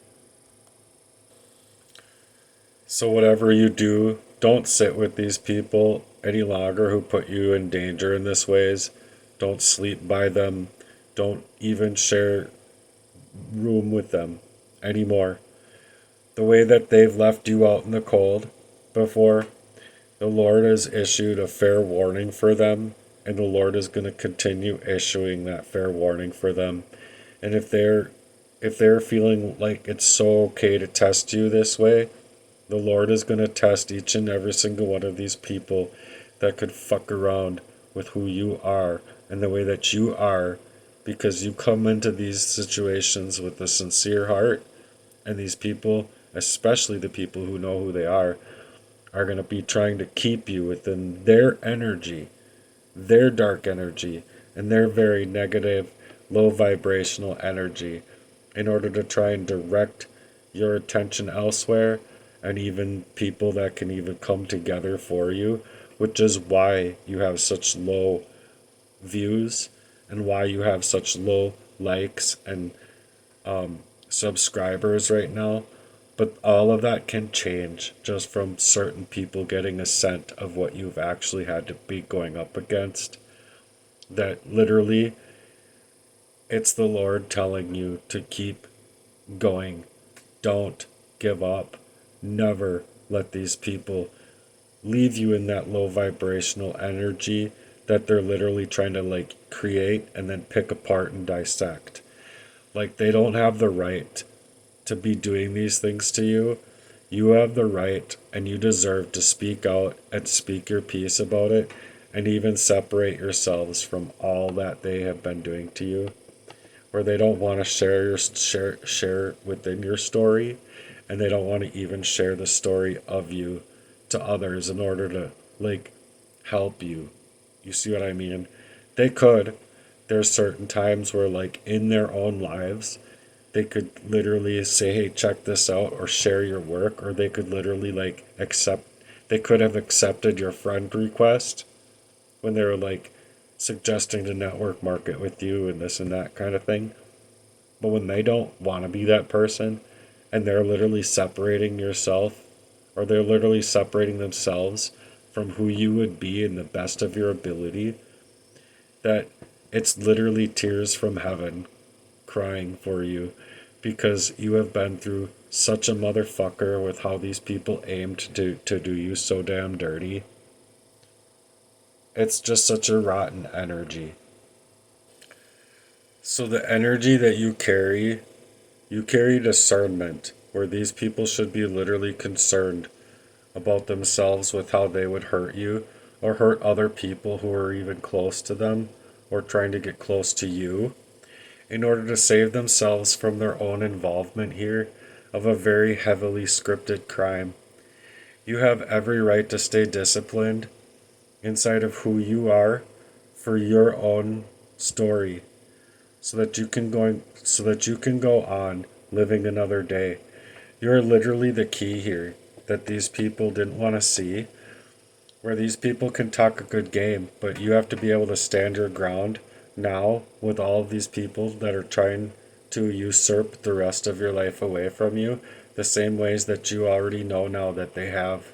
So whatever you do, don't sit with these people any longer who put you in danger in this ways. Don't sleep by them. Don't even share room with them anymore. The way that they've left you out in the cold before, the Lord has issued a fair warning for them, and the Lord is going to continue issuing that fair warning for them. And if they're feeling like it's so okay to test you this way, the Lord is going to test each and every single one of these people that could fuck around with who you are and the way that you are, because you come into these situations with a sincere heart, and these people, especially the people who know who they are going to be trying to keep you within their energy, their dark energy, and their very negative, low vibrational energy, in order to try and direct your attention elsewhere, and even people that can even come together for you, which is why you have such low views and why you have such low likes and subscribers right now. But all of that can change just from certain people getting a scent of what you've actually had to be going up against. That literally, it's the Lord telling you to keep going. Don't give up. Never let these people leave you in that low vibrational energy that they're literally trying to like create and then pick apart and dissect. Like, they don't have the right to be doing these things to you. You have the right and you deserve to speak out and speak your piece about it, and even separate yourselves from all that they have been doing to you, where they don't want to share within your story, and they don't want to even share the story of you to others in order to like help you. You see what I mean? They could. There's certain times where like in their own lives they could literally say, hey, check this out, or share your work, or they could literally like they could have accepted your friend request when they were like suggesting to network market with you and this and that kind of thing. But when they don't want to be that person, and they're literally separating yourself, or they're literally separating themselves from who you would be in the best of your ability, that it's literally tears from heaven crying for you, because you have been through such a motherfucker with how these people aimed to do you so damn dirty. It's just such a rotten energy. So the energy that you carry discernment, where these people should be literally concerned about themselves with how they would hurt you or hurt other people who are even close to them or trying to get close to you. in order to save themselves from their own involvement here of a very heavily scripted crime. You have every right to stay disciplined inside of who you are for your own story so that you can go on living another day. You're literally the key here that these people didn't want to see, where these people can talk a good game, but you have to be able to stand your ground now with all of these people that are trying to usurp the rest of your life away from you, the same ways that you already know now that they have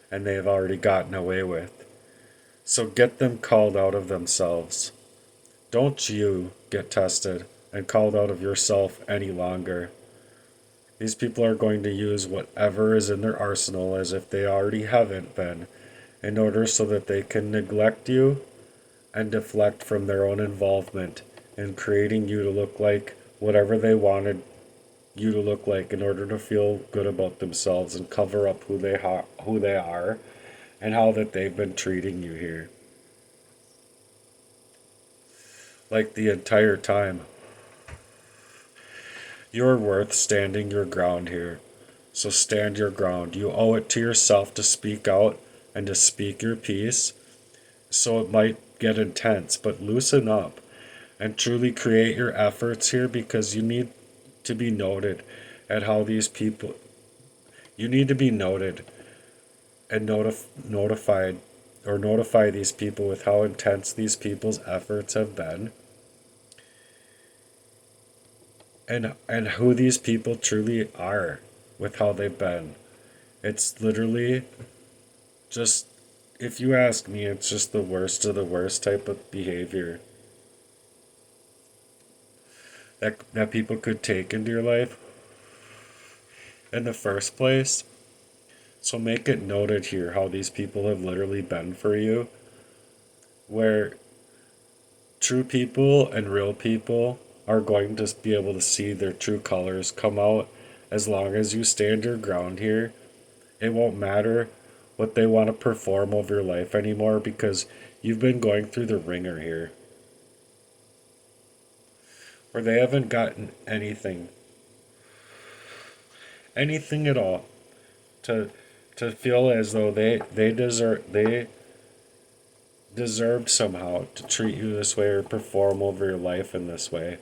and they've already gotten away with. So get them called out of themselves. Don't you get tested and called out of yourself any longer. These people are going to use whatever is in their arsenal as if they already haven't been, in order so that they can neglect you and deflect from their own involvement in creating you to look like whatever they wanted you to look like in order to feel good about themselves and cover up who they are and how that they've been treating you here. Like the entire time. You're worth standing your ground here. So stand your ground. You owe it to yourself to speak out and to speak your piece. So it might get intense, but loosen up and truly create your efforts here, because you need to be noted at how these people, you need to be noted and notified or notify these people with how intense these people's efforts have been, and who these people truly are with how they've been. It's literally just, if you ask me, it's just the worst of the worst type of behavior that people could take into your life in the first place. So make it noted here how these people have literally been for you, where true people and real people are going to be able to see their true colors come out as long as you stand your ground here. It won't matter what they want to perform over your life anymore, because you've been going through the ringer here, where they haven't gotten anything at all to feel as though they deserved somehow to treat you this way or perform over your life in this way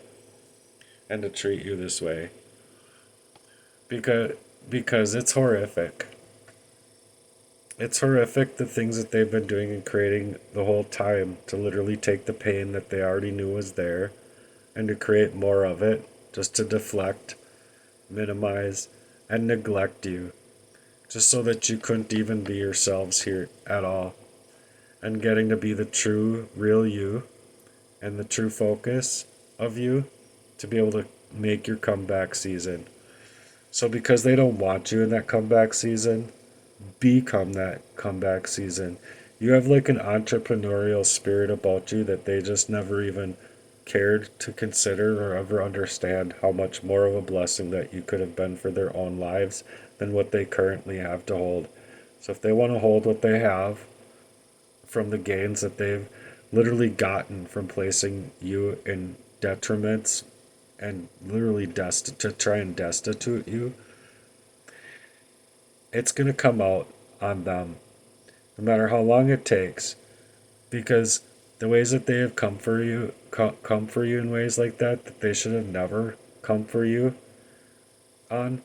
and to treat you this way, because it's horrific. It's horrific, the things that they've been doing and creating the whole time, to literally take the pain that they already knew was there and to create more of it, just to deflect, minimize, and neglect you, just so that you couldn't even be yourselves here at all. And getting to be the true, real you and the true focus of you to be able to make your comeback season. So because they don't want you in that comeback season, become that comeback season. You have like an entrepreneurial spirit about you that they just never even cared to consider or ever understand how much more of a blessing that you could have been for their own lives than what they currently have to hold. So if they want to hold what they have from the gains that they've literally gotten from placing you in detriments and literally to try and destitute you, it's going to come out on them, no matter how long it takes, because the ways that they have come for you in ways like that they should have never come for you on,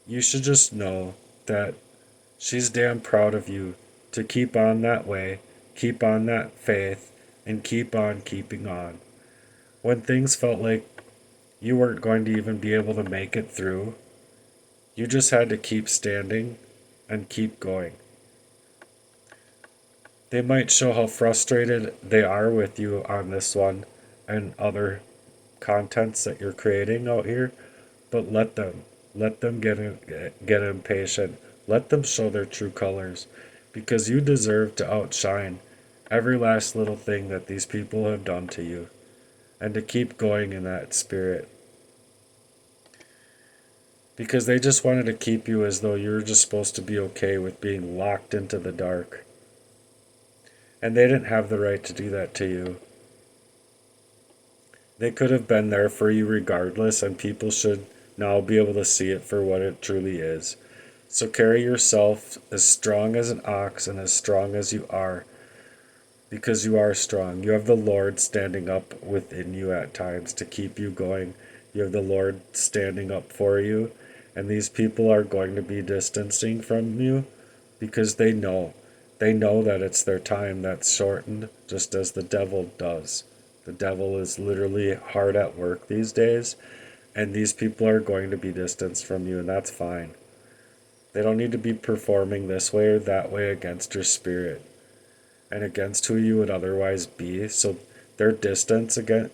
you should just know that she's damn proud of you to keep on that way, keep on that faith, and keep on keeping on. When things felt like you weren't going to even be able to make it through, you just had to keep standing and keep going. They might show how frustrated they are with you on this one and other contents that you're creating out here, but let them get impatient. Let them show their true colors, because you deserve to outshine every last little thing that these people have done to you, and to keep going in that spirit. Because they just wanted to keep you as though you're just supposed to be okay with being locked into the dark. And they didn't have the right to do that to you. They could have been there for you regardless, and people should now be able to see it for what it truly is. So carry yourself as strong as an ox and as strong as you are, because you are strong. You have the Lord standing up within you at times to keep you going. You have the Lord standing up for you, and these people are going to be distancing from you because they know. They know that it's their time that's shortened, just as the devil does. The devil is literally hard at work these days, and these people are going to be distanced from you, and that's fine. They don't need to be performing this way or that way against your spirit and against who you would otherwise be. So their distance again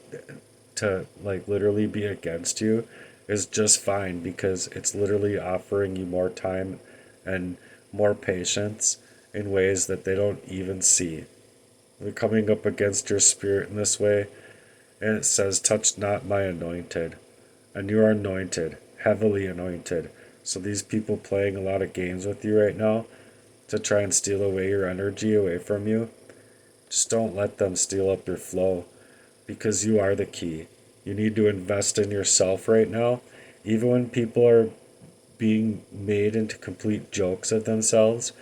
to like literally be against you is just fine because it's literally offering you more time and more patience in ways that they don't even see. They're coming up against your spirit in this way, and it says, "Touch not my anointed." And you are anointed, heavily anointed. So these people playing a lot of games with you right now to try and steal away your energy away from you, just don't let them steal up your flow, because you are the key. You need to invest in yourself right now. Even when people are being made into complete jokes of themselves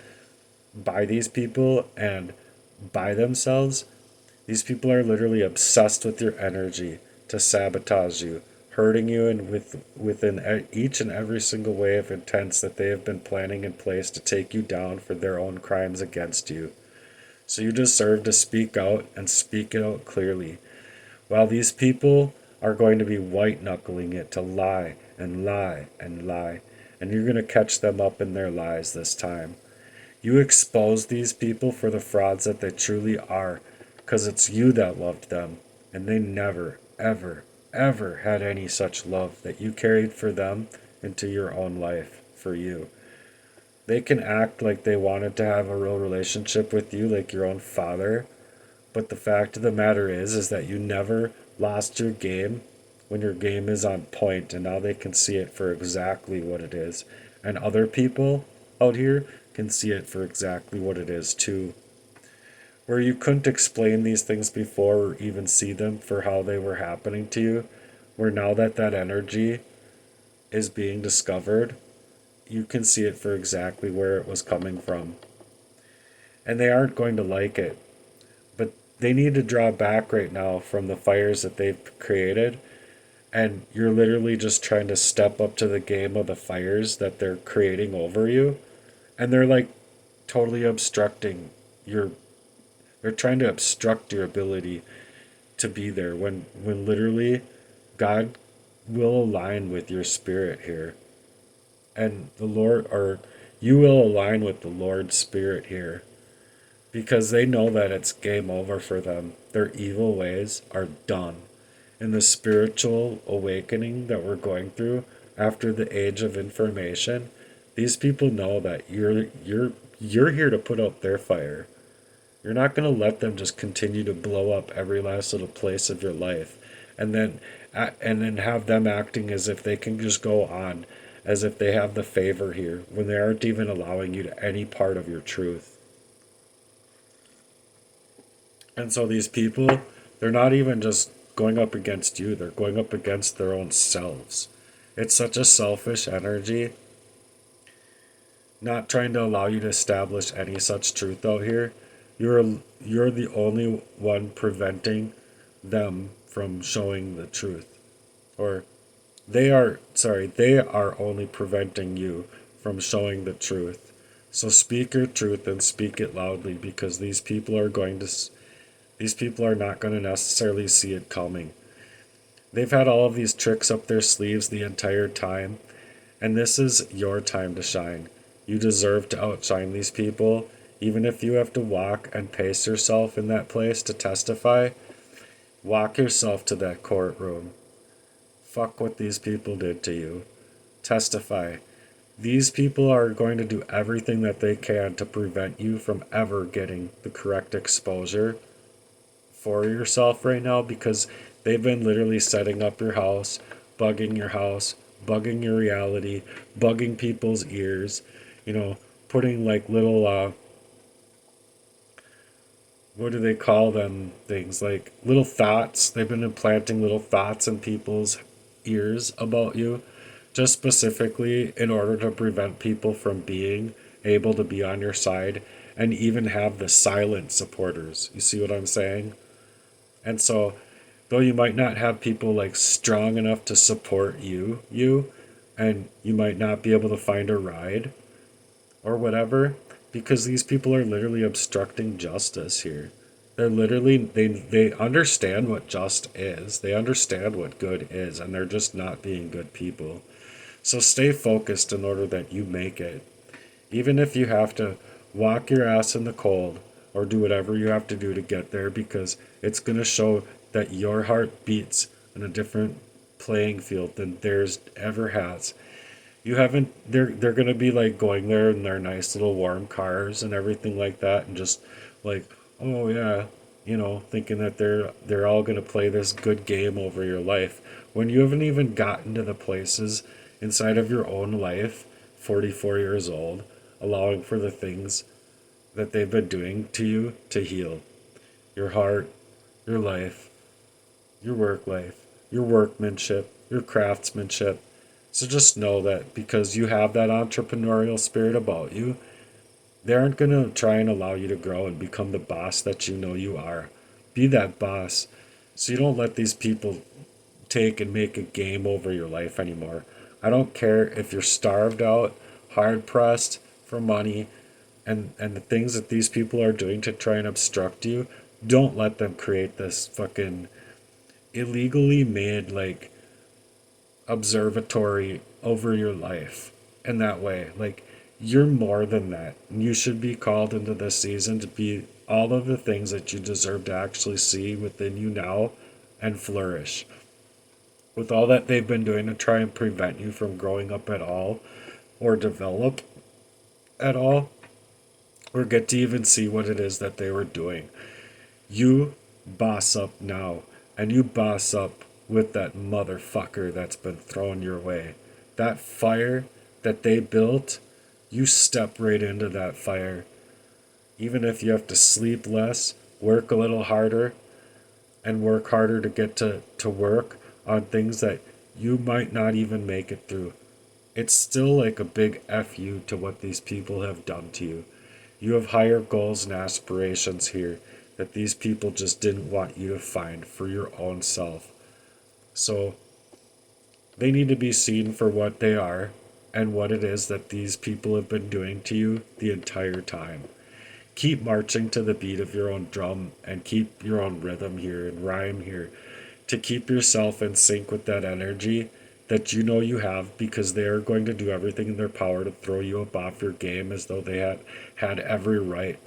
by these people and by themselves, these people are literally obsessed with your energy to sabotage you, hurting you, and within each and every single way of intents that they have been planning in place to take you down for their own crimes against you. So you deserve to speak out and speak it out clearly. While these people are going to be white knuckling it to lie and lie and lie, and you're going to catch them up in their lies this time. You expose these people for the frauds that they truly are, because it's you that loved them, and they never, ever, ever had any such love that you carried for them into your own life for you. They can act like they wanted to have a real relationship with you, like your own father, but the fact of the matter is that you never lost your game when your game is on point, and now they can see it for exactly what it is. And other people out here can see it for exactly what it is too. Where you couldn't explain these things before or even see them for how they were happening to you, where now that that energy is being discovered, you can see it for exactly where it was coming from. And they aren't going to like it, but they need to draw back right now from the fires that they've created. And you're literally just trying to step up to the game of the fires that they're creating over you. And they're like totally obstructing your, they're trying to obstruct your ability to be there when literally God will align with your spirit here. And the Lord, or you will align with the Lord's spirit here, because they know that it's game over for them. Their evil ways are done. In the spiritual awakening that we're going through after the age of information, these people know that you're here to put out their fire. You're not going to let them just continue to blow up every last little place of your life, and then have them acting as if they can just go on as if they have the favor here when they aren't even allowing you to any part of your truth. And so these people, they're not even just going up against you, they're going up against their own selves. It's such a selfish energy, not trying to allow you to establish any such truth out here. You're the only one preventing them from showing the truth. Or they are only preventing you from showing the truth. So speak your truth and speak it loudly, because these people are not going to necessarily see it coming. They've had all of these tricks up their sleeves the entire time, and this is your time to shine. You deserve to outshine these people, even if you have to walk and pace yourself in that place to testify. Walk yourself to that courtroom. Fuck what these people did to you. Testify. These people are going to do everything that they can to prevent you from ever getting the correct exposure for yourself right now, because they've been literally setting up your house, bugging your reality, bugging people's ears, putting like little what do they call them things, like little thoughts. They've been implanting little thoughts in people's ears about you, just specifically in order to prevent people from being able to be on your side and even have the silent supporters. You see what I'm saying? And so, though you might not have people like strong enough to support you, and you might not be able to find a ride or whatever, because these people are literally obstructing justice here. They're literally, they understand what just is. They understand what good is, and they're just not being good people. So stay focused in order that you make it. Even if you have to walk your ass in the cold or do whatever you have to do to get there, because it's going to show that your heart beats in a different playing field than theirs ever has. You haven't, they're going to be like going there in their nice little warm cars and everything like that, and just like, oh yeah, thinking that they're all going to play this good game over your life when you haven't even gotten to the places inside of your own life, 44 years old, allowing for the things that they've been doing to you to heal your heart, your life, your work life, your workmanship, your craftsmanship. So just know that because you have that entrepreneurial spirit about you, they aren't going to try and allow you to grow and become the boss that you know you are. Be that boss so you don't let these people take and make a game over your life anymore. I don't care if you're starved out, hard pressed for money, and the things that these people are doing to try and obstruct you. Don't let them create this fucking illegally made like observatory over your life in that way. Like, you're more than that. You should be called into this season to be all of the things that you deserve to actually see within you now and flourish. With all that they've been doing to try and prevent you from growing up at all or develop at all or get to even see what it is that they were doing. You boss up now, and you boss up with that motherfucker that's been thrown your way. That fire that they built, you step right into that fire. Even if you have to sleep less, work a little harder, and work harder to get to work on things that you might not even make it through. It's still like a big F you to what these people have done to you. You have higher goals and aspirations here that these people just didn't want you to find for your own self. So they need to be seen for what they are and what it is that these people have been doing to you the entire time. Keep marching to the beat of your own drum and keep your own rhythm here and rhyme here to keep yourself in sync with that energy that you know you have, because they are going to do everything in their power to throw you up off your game as though they had every right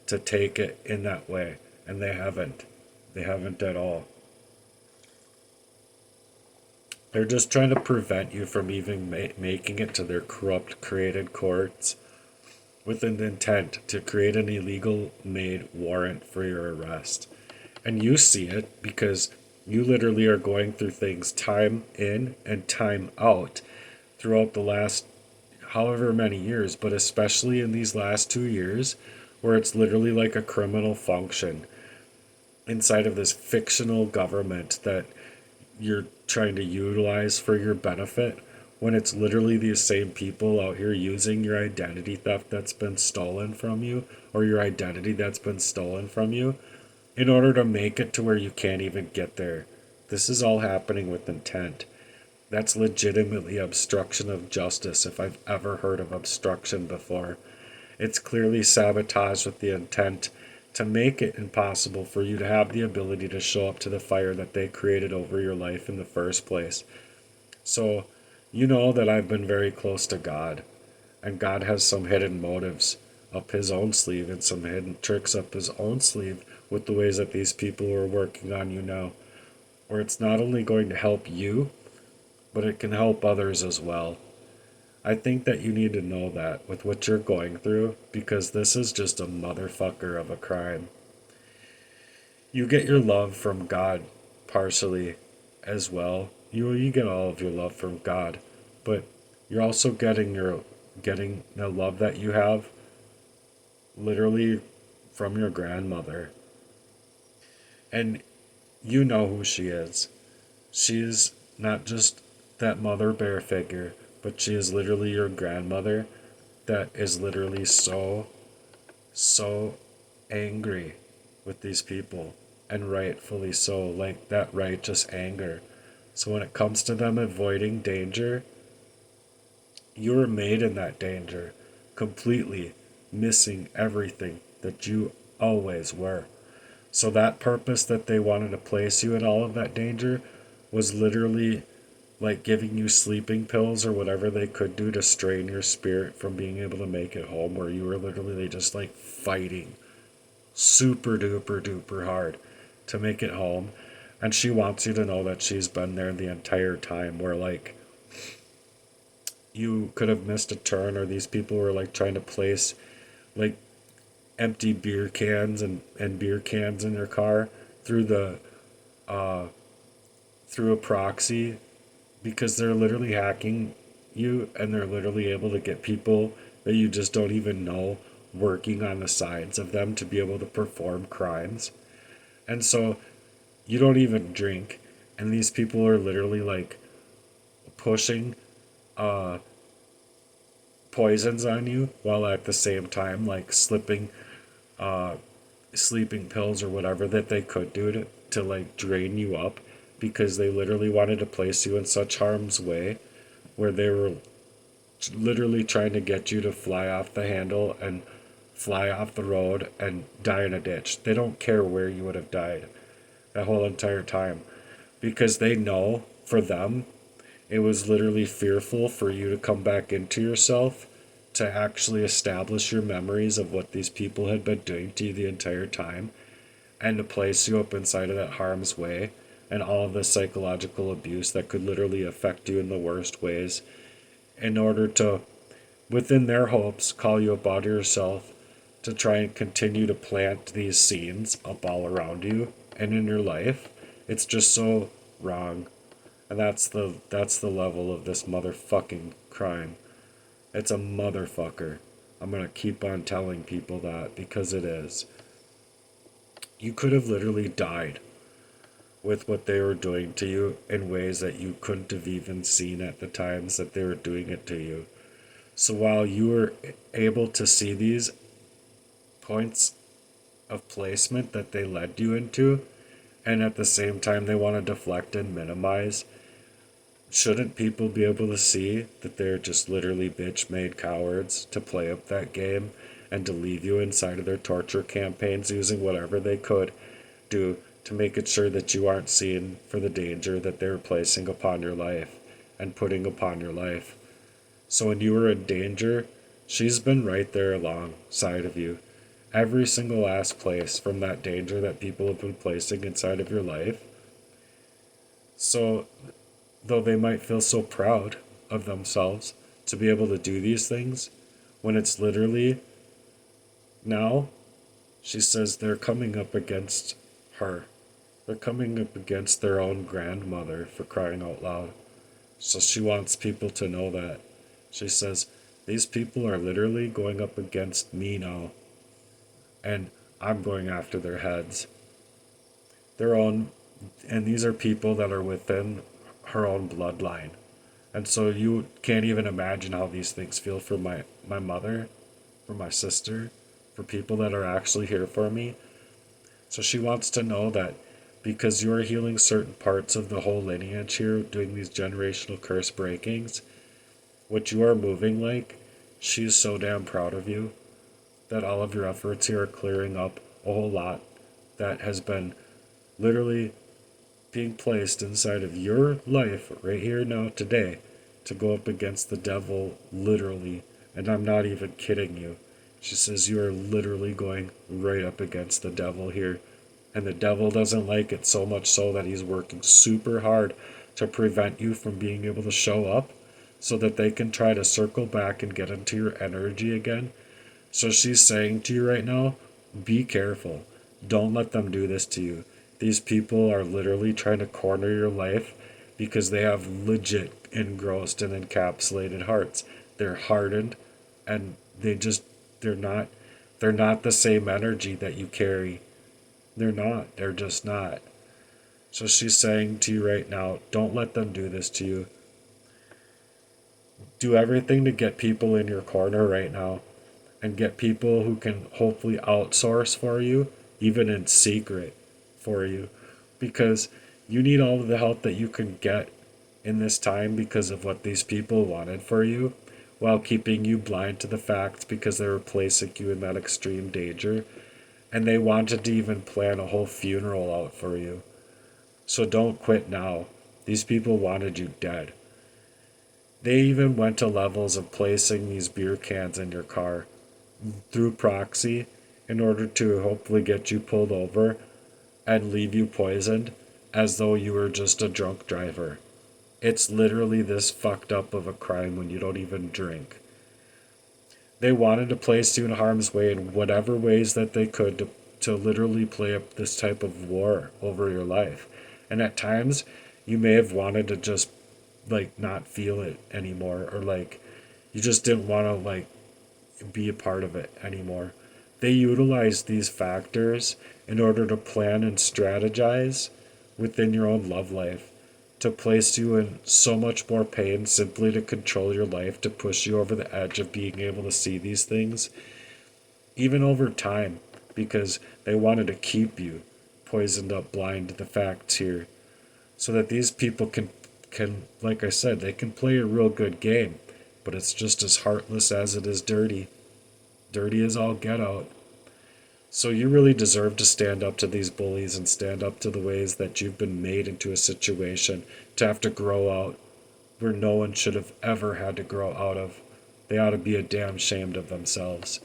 to take it in that way, and they haven't. They haven't at all. They're just trying to prevent you from even making it to their corrupt created courts with an intent to create an illegal made warrant for your arrest. And you see it because you literally are going through things time in and time out throughout the last however many years, but especially in these last 2 years, where it's literally like a criminal function inside of this fictional government that you're trying to utilize for your benefit, when it's literally these same people out here using your identity theft that's been stolen from you, or your identity that's been stolen from you, in order to make it to where you can't even get there. This is all happening with intent. That's legitimately obstruction of justice if I've ever heard of obstruction before. It's clearly sabotage with the intent to make it impossible for you to have the ability to show up to the fire that they created over your life in the first place. So, you know that I've been very close to God, and God has some hidden motives up his own sleeve and some hidden tricks up his own sleeve with the ways that these people are working on you now, where it's not only going to help you, but it can help others as well. I think that you need to know that with what you're going through, because this is just a motherfucker of a crime. You get your love from God partially as well. You get all of your love from God, but you're also getting the love that you have literally from your grandmother. And you know who she is. She is not just that mother bear figure, but she is literally your grandmother that is literally so angry with these people, and rightfully so, like that righteous anger. So when it comes to them avoiding danger, you were made in that danger, completely missing everything that you always were. So that purpose that they wanted to place you in all of that danger was literally like giving you sleeping pills or whatever they could do to strain your spirit from being able to make it home, where you were literally just like fighting super duper duper hard to make it home. And she wants you to know that she's been there the entire time, where like you could have missed a turn, or these people were like trying to place like empty beer cans and beer cans in your car through the uh through a proxy, because they're literally hacking you, and they're literally able to get people that you just don't even know working on the sides of them to be able to perform crimes. And so you don't even drink, and these people are literally like pushing uh poisons on you, while at the same time like slipping uh sleeping pills or whatever that they could do to like drain you up, because they literally wanted to place you in such harm's way, where they were literally trying to get you to fly off the handle and fly off the road and die in a ditch. They don't care where you would have died that whole entire time, because they know for them it was literally fearful for you to come back into yourself, to actually establish your memories of what these people had been doing to you the entire time, and to place you up inside of that harm's way and all of the psychological abuse that could literally affect you in the worst ways, in order to, within their hopes, call you up out of yourself, to try and continue to plant these seeds up all around you and in your life. It's just so wrong. And that's the level of this motherfucking crime. It's a motherfucker. I'm gonna keep on telling people that, because it is. You could have literally died with what they were doing to you in ways that you couldn't have even seen at the times that they were doing it to you. So while you were able to see these points of placement that they led you into, and at the same time they want to deflect and minimize, shouldn't people be able to see that they're just literally bitch made cowards to play up that game, and to leave you inside of their torture campaigns, using whatever they could do to make it sure that you aren't seen for the danger that they're placing upon your life and putting upon your life? So when you were in danger, she's been right there alongside of you. Every single last place from that danger that people have been placing inside of your life. So, though they might feel so proud of themselves to be able to do these things, when it's literally now, she says they're coming up against her. They're coming up against their own grandmother, for crying out loud. So she wants people to know that. She says, these people are literally going up against me now, and I'm going after their heads. Their own, and these are people that are within her own bloodline. And so you can't even imagine how these things feel for my mother, for my sister, for people that are actually here for me. So she wants to know that because you're healing certain parts of the whole lineage here, doing these generational curse breakings, what you are moving like, she's so damn proud of you that all of your efforts here are clearing up a whole lot that has been literally being placed inside of your life right here now today, to go up against the devil, literally. And I'm not even kidding you. She says you are literally going right up against the devil here. And the devil doesn't like it, so much so that he's working super hard to prevent you from being able to show up, so that they can try to circle back and get into your energy again. So she's saying to you right now, be careful. Don't let them do this to you. These people are literally trying to corner your life, because they have legit engrossed and encapsulated hearts. They're hardened, and they're not the same energy that you carry. They're not. They're just not. So she's saying to you right now, don't let them do this to you. Do everything to get people in your corner right now and get people who can hopefully outsource for you, even in secret for you, because you need all of the help that you can get in this time because of what these people wanted for you, while keeping you blind to the facts because they were placing you in that extreme danger. And they wanted to even plan a whole funeral out for you. So don't quit now. These people wanted you dead. They even went to levels of placing these beer cans in your car through proxy in order to hopefully get you pulled over and leave you poisoned as though you were just a drunk driver. It's literally this fucked up of a crime when you don't even drink. They wanted to place you in harm's way in whatever ways that they could to literally play up this type of war over your life. And at times, you may have wanted to just like not feel it anymore, or like you just didn't want to like be a part of it anymore. They utilize these factors in order to plan and strategize within your own love life, to place you in so much more pain simply to control your life, to push you over the edge of being able to see these things, even over time, because they wanted to keep you poisoned up blind to the facts here, so that these people can like I said, they can play a real good game, but it's just as heartless as it is dirty. Dirty as all get out. So you really deserve to stand up to these bullies and stand up to the ways that you've been made into a situation to have to grow out where no one should have ever had to grow out of. They ought to be a damn ashamed of themselves.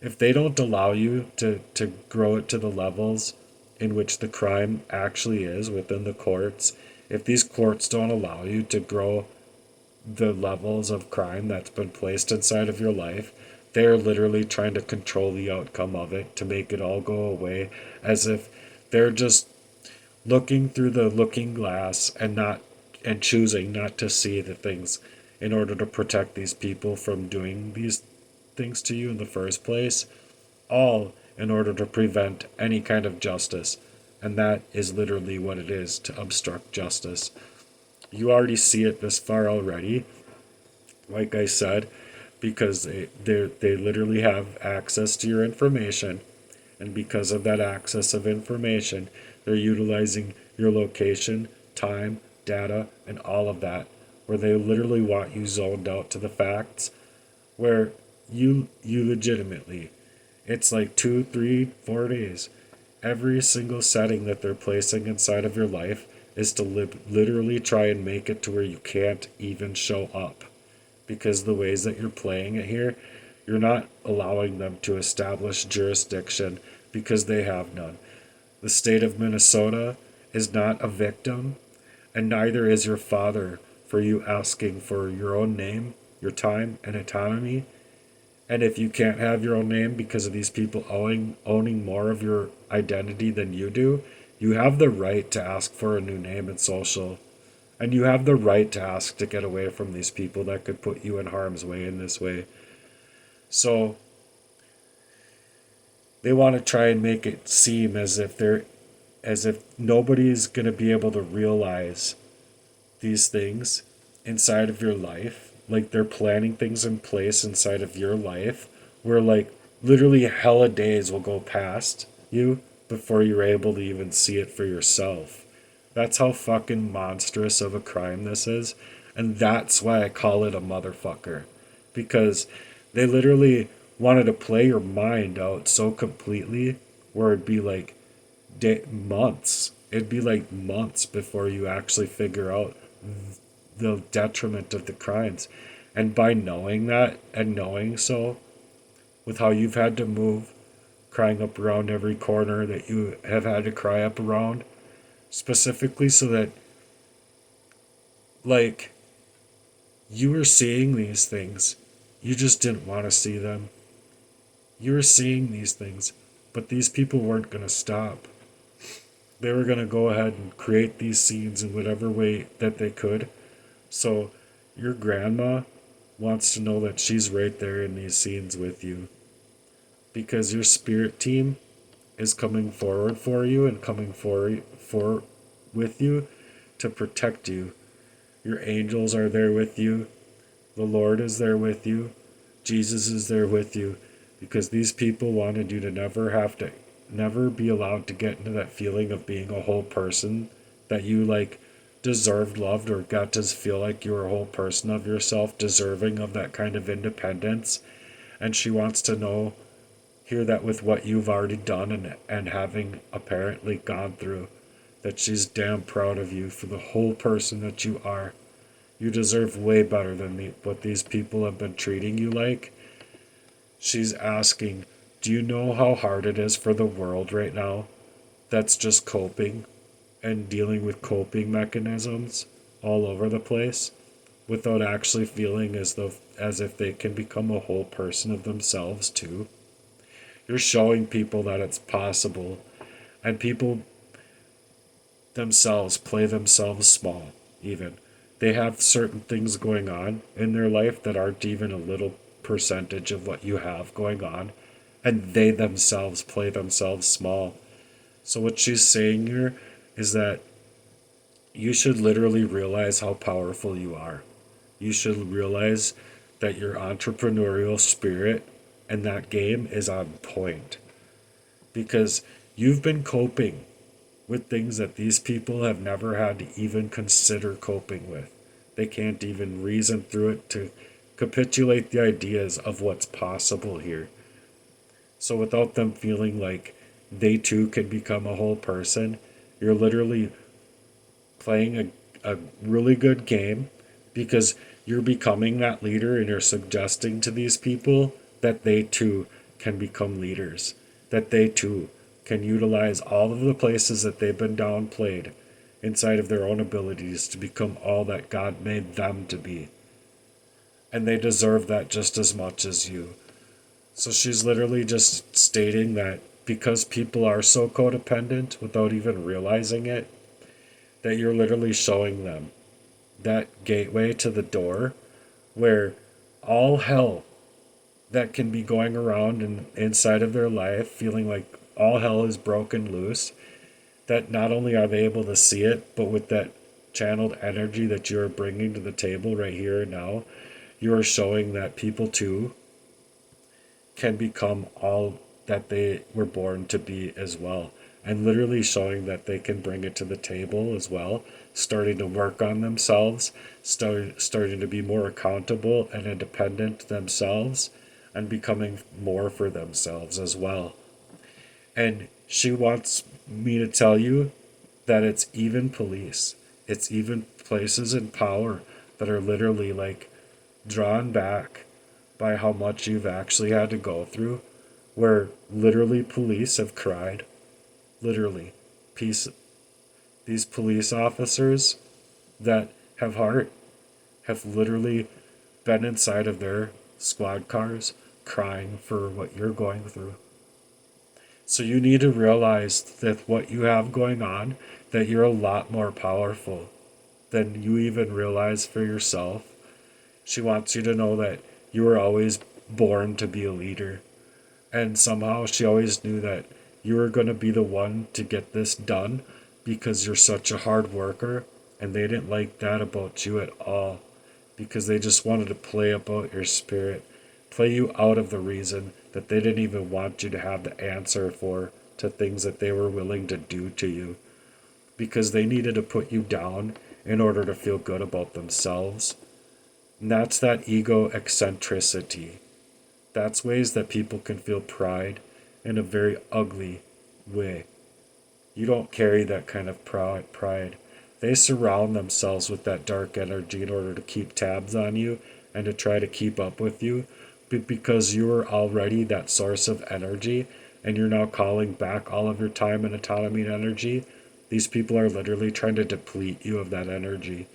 If they don't allow you to grow it to the levels in which the crime actually is within the courts, if these courts don't allow you to grow the levels of crime that's been placed inside of your life, they are literally trying to control the outcome of it to make it all go away, as if they're just looking through the looking glass and choosing not to see the things in order to protect these people from doing these things to you in the first place, all in order to prevent any kind of justice. And that is literally what it is, to obstruct justice. You already see it this far already, like I said, because they literally have access to your information. And because of that access of information, they're utilizing your location, time, data, and all of that, where they literally want you zoned out to the facts, where you legitimately, it's like 2, 3, 4 days. Every single setting that they're placing inside of your life is to literally try and make it to where you can't even show up. Because the ways that you're playing it here, you're not allowing them to establish jurisdiction because they have none. The state of Minnesota is not a victim, and neither is your father for you asking for your own name, your time, and autonomy. And if you can't have your own name because of these people owning more of your identity than you do, you have the right to ask for a new name and social. And you have the right to ask to get away from these people that could put you in harm's way in this way. So they want to try and make it seem as if nobody's going to be able to realize these things inside of your life. Like they're planning things in place inside of your life where like literally hella days will go past you before you're able to even see it for yourself. That's how fucking monstrous of a crime this is. And that's why I call it a motherfucker. Because they literally wanted to play your mind out so completely where it'd be like months. It'd be like months before you actually figure out the detriment of the crimes. And by knowing that and knowing so, with how you've had to move, crying up around every corner that you have had to cry up around, specifically so that, like, you were seeing these things. You just didn't want to see them. You were seeing these things, but these people weren't going to stop. They were going to go ahead and create these scenes in whatever way that they could. So your grandma wants to know that she's right there in these scenes with you. Because your spirit team is coming forward for you and coming for with you to protect you. Your angels are there with you. The Lord is there with you. Jesus is there with you, because these people wanted you to never be allowed to get into that feeling of being a whole person, that you like deserved loved or got to feel like you were a whole person of yourself, deserving of that kind of independence. And she wants to hear that with what you've already done and having apparently gone through, that she's damn proud of you for the whole person that you are. You deserve way better than what these people have been treating you like. She's asking, do you know how hard it is for the world right now that's just coping and dealing with coping mechanisms all over the place without actually feeling as if they can become a whole person of themselves too? You're showing people that it's possible, and people themselves play themselves small even. They have certain things going on in their life that aren't even a little percentage of what you have going on, and they themselves play themselves small. So what she's saying here is that you should literally realize how powerful you are. You should realize that your entrepreneurial spirit and that game is on point, because you've been coping with things that these people have never had to even consider coping with. They can't even reason through it to capitulate the ideas of what's possible here. So without them feeling like they too can become a whole person, you're literally playing a really good game, because you're becoming that leader and you're suggesting to these people that they too can become leaders, that they too can utilize all of the places that they've been downplayed inside of their own abilities to become all that God made them to be. And they deserve that just as much as you. So she's literally just stating that because people are so codependent without even realizing it, that you're literally showing them that gateway to the door where all hell that can be going around and inside of their life, feeling like all hell is broken loose, that not only are they able to see it, but with that channeled energy that you're bringing to the table right here and now, you are showing that people too can become all that they were born to be as well. And literally showing that they can bring it to the table as well, starting to work on themselves, starting to be more accountable and independent themselves, and becoming more for themselves as well. And she wants me to tell you that it's even police, it's even places in power that are literally like drawn back by how much you've actually had to go through, where literally police have cried. Literally, these police officers that have heart have literally been inside of their squad cars crying for what you're going through. So you need to realize that what you have going on, that you're a lot more powerful than you even realize for yourself. She wants you to know that you were always born to be a leader. And somehow she always knew that you were going to be the one to get this done because you're such a hard worker. And they didn't like that about you at all, because they just wanted to play about your spirit, play you out of the reason that they didn't even want you to have the answer for to things that they were willing to do to you, because they needed to put you down in order to feel good about themselves. And that's that ego eccentricity. That's ways that people can feel pride in a very ugly way. You don't carry that kind of pride. They surround themselves with that dark energy in order to keep tabs on you and to try to keep up with you. But because you are already that source of energy and you're now calling back all of your time and autonomy and energy, these people are literally trying to deplete you of that energy.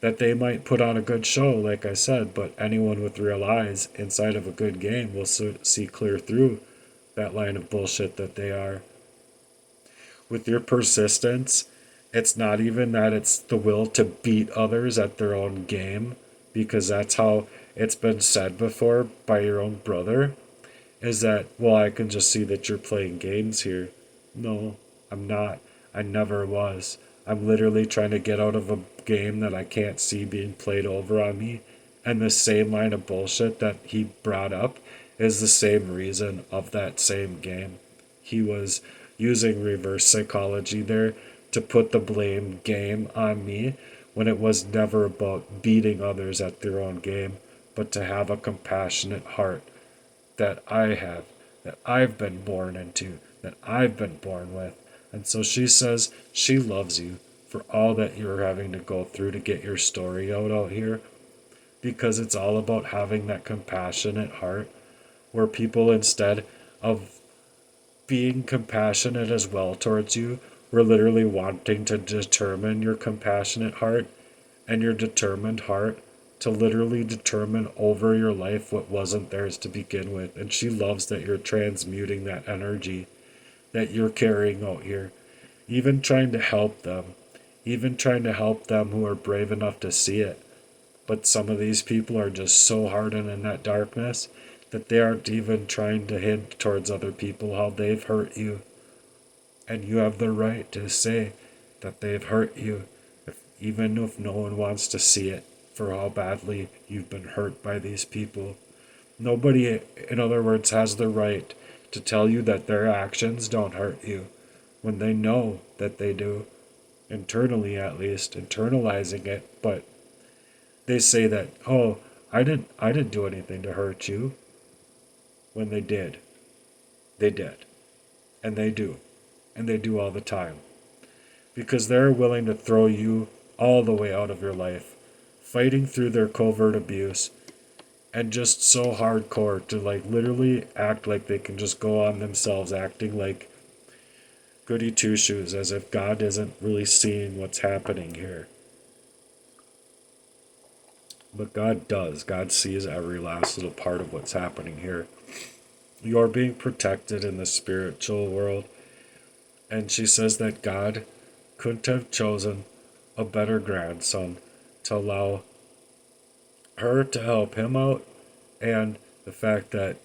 That they might put on a good show, like I said, but anyone with real eyes inside of a good game will see clear through that line of bullshit that they are. With your persistence, it's not even that it's the will to beat others at their own game, because that's how it's been said before by your own brother. is that, well, I can just see that you're playing games here. No, I'm not. I never was. I'm literally trying to get out of a game that I can't see being played over on me. And the same line of bullshit that he brought up is the same reason of that same game. He was using reverse psychology there to put the blame game on me when it was never about beating others at their own game, but to have a compassionate heart that I have, that I've been born into, that I've been born with. And so she says she loves you for all that you're having to go through to get your story out here, because it's all about having that compassionate heart where people, instead of being compassionate as well towards you, were literally wanting to determine your compassionate heart and your determined heart to literally determine over your life what wasn't theirs to begin with. And she loves that you're transmuting that energy that you're carrying out here, even trying to help them, even trying to help them who are brave enough to see it. But some of these people are just so hardened in that darkness that they aren't even trying to hint towards other people how they've hurt you. And you have the right to say that they've hurt you, even if no one wants to see it, for how badly you've been hurt by these people. Nobody, in other words, has the right to tell you that their actions don't hurt you when they know that they do, internally at least, internalizing it. But they say that, oh, I didn't do anything to hurt you, when they did. They did. And they do. And they do all the time. Because they're willing to throw you all the way out of your life, fighting through their covert abuse, and just so hardcore to like literally act like they can just go on themselves, acting like goody two shoes, as if God isn't really seeing what's happening here. But God does. God sees every last little part of what's happening here. You're being protected in the spiritual world. And she says that God couldn't have chosen a better grandson to allow her to help him out, and the fact that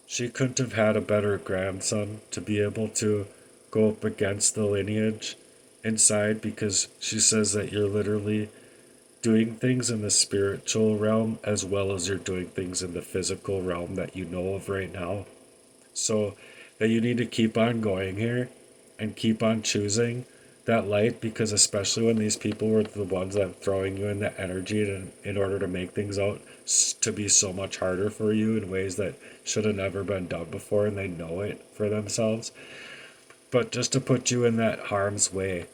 she couldn't have had a better grandson to be able to go up against the lineage inside, because she says that you're literally doing things in the spiritual realm as well as you're doing things in the physical realm that you know of right now. So that you need to keep on going here and keep on choosing that light, because especially when these people were the ones that are throwing you in the energy in order to make things out to be so much harder for you in ways that should have never been done before, and they know it for themselves. But just to put you in that harm's way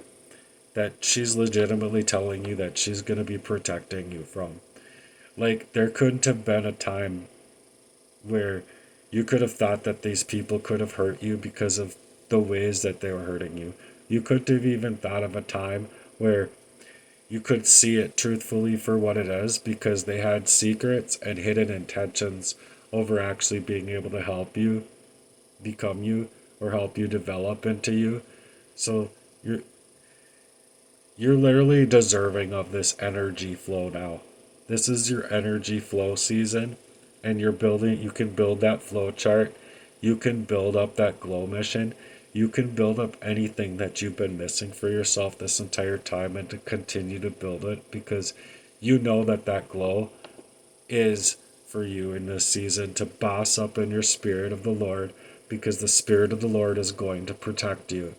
that she's legitimately telling you that she's going to be protecting you from. Like, there couldn't have been a time where you could have thought that these people could have hurt you because of the ways that they were hurting you. You couldn't have even thought of a time where you could see it truthfully for what it is, because they had secrets and hidden intentions over actually being able to help you become you or help you develop into you. So you're literally deserving of this energy flow now. This is your energy flow season, and you can build that flow chart. You can build up that glow mission. You can build up anything that you've been missing for yourself this entire time, and to continue to build it, because you know that that glow is for you in this season to boss up in your spirit of the Lord, because the spirit of the Lord is going to protect you.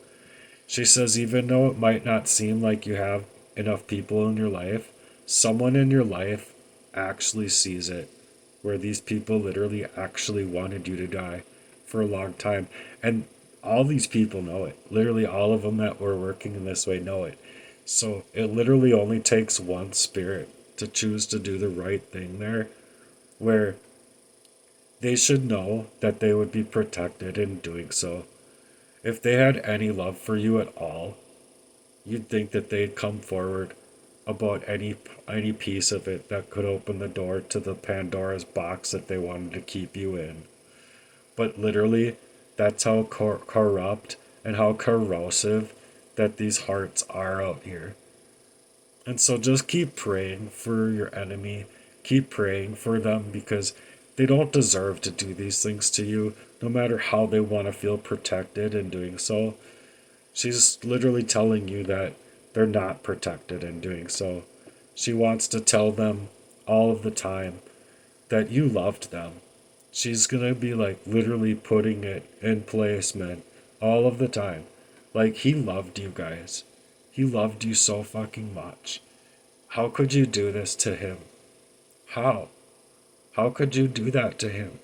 She says, even though it might not seem like you have enough people in your life, someone in your life actually sees it, where these people literally actually wanted you to die for a long time. And all these people know it. Literally all of them that were working in this way know it. So it literally only takes one spirit to choose to do the right thing there, where they should know that they would be protected in doing so. If they had any love for you at all, you'd think that they'd come forward about any piece of it that could open the door to the Pandora's box that they wanted to keep you in. But literally, that's how corrupt and how corrosive that these hearts are out here. And so just keep praying for your enemy. Keep praying for them, because They don't deserve to do these things to you, no matter how they want to feel protected in doing so. She's literally telling you that they're not protected in doing so. She wants to tell them all of the time that you loved them. She's gonna be like literally putting it in place, man, all of the time. Like, he loved you guys. He loved you so fucking much. How could you do this to him? How? How could you do that to him?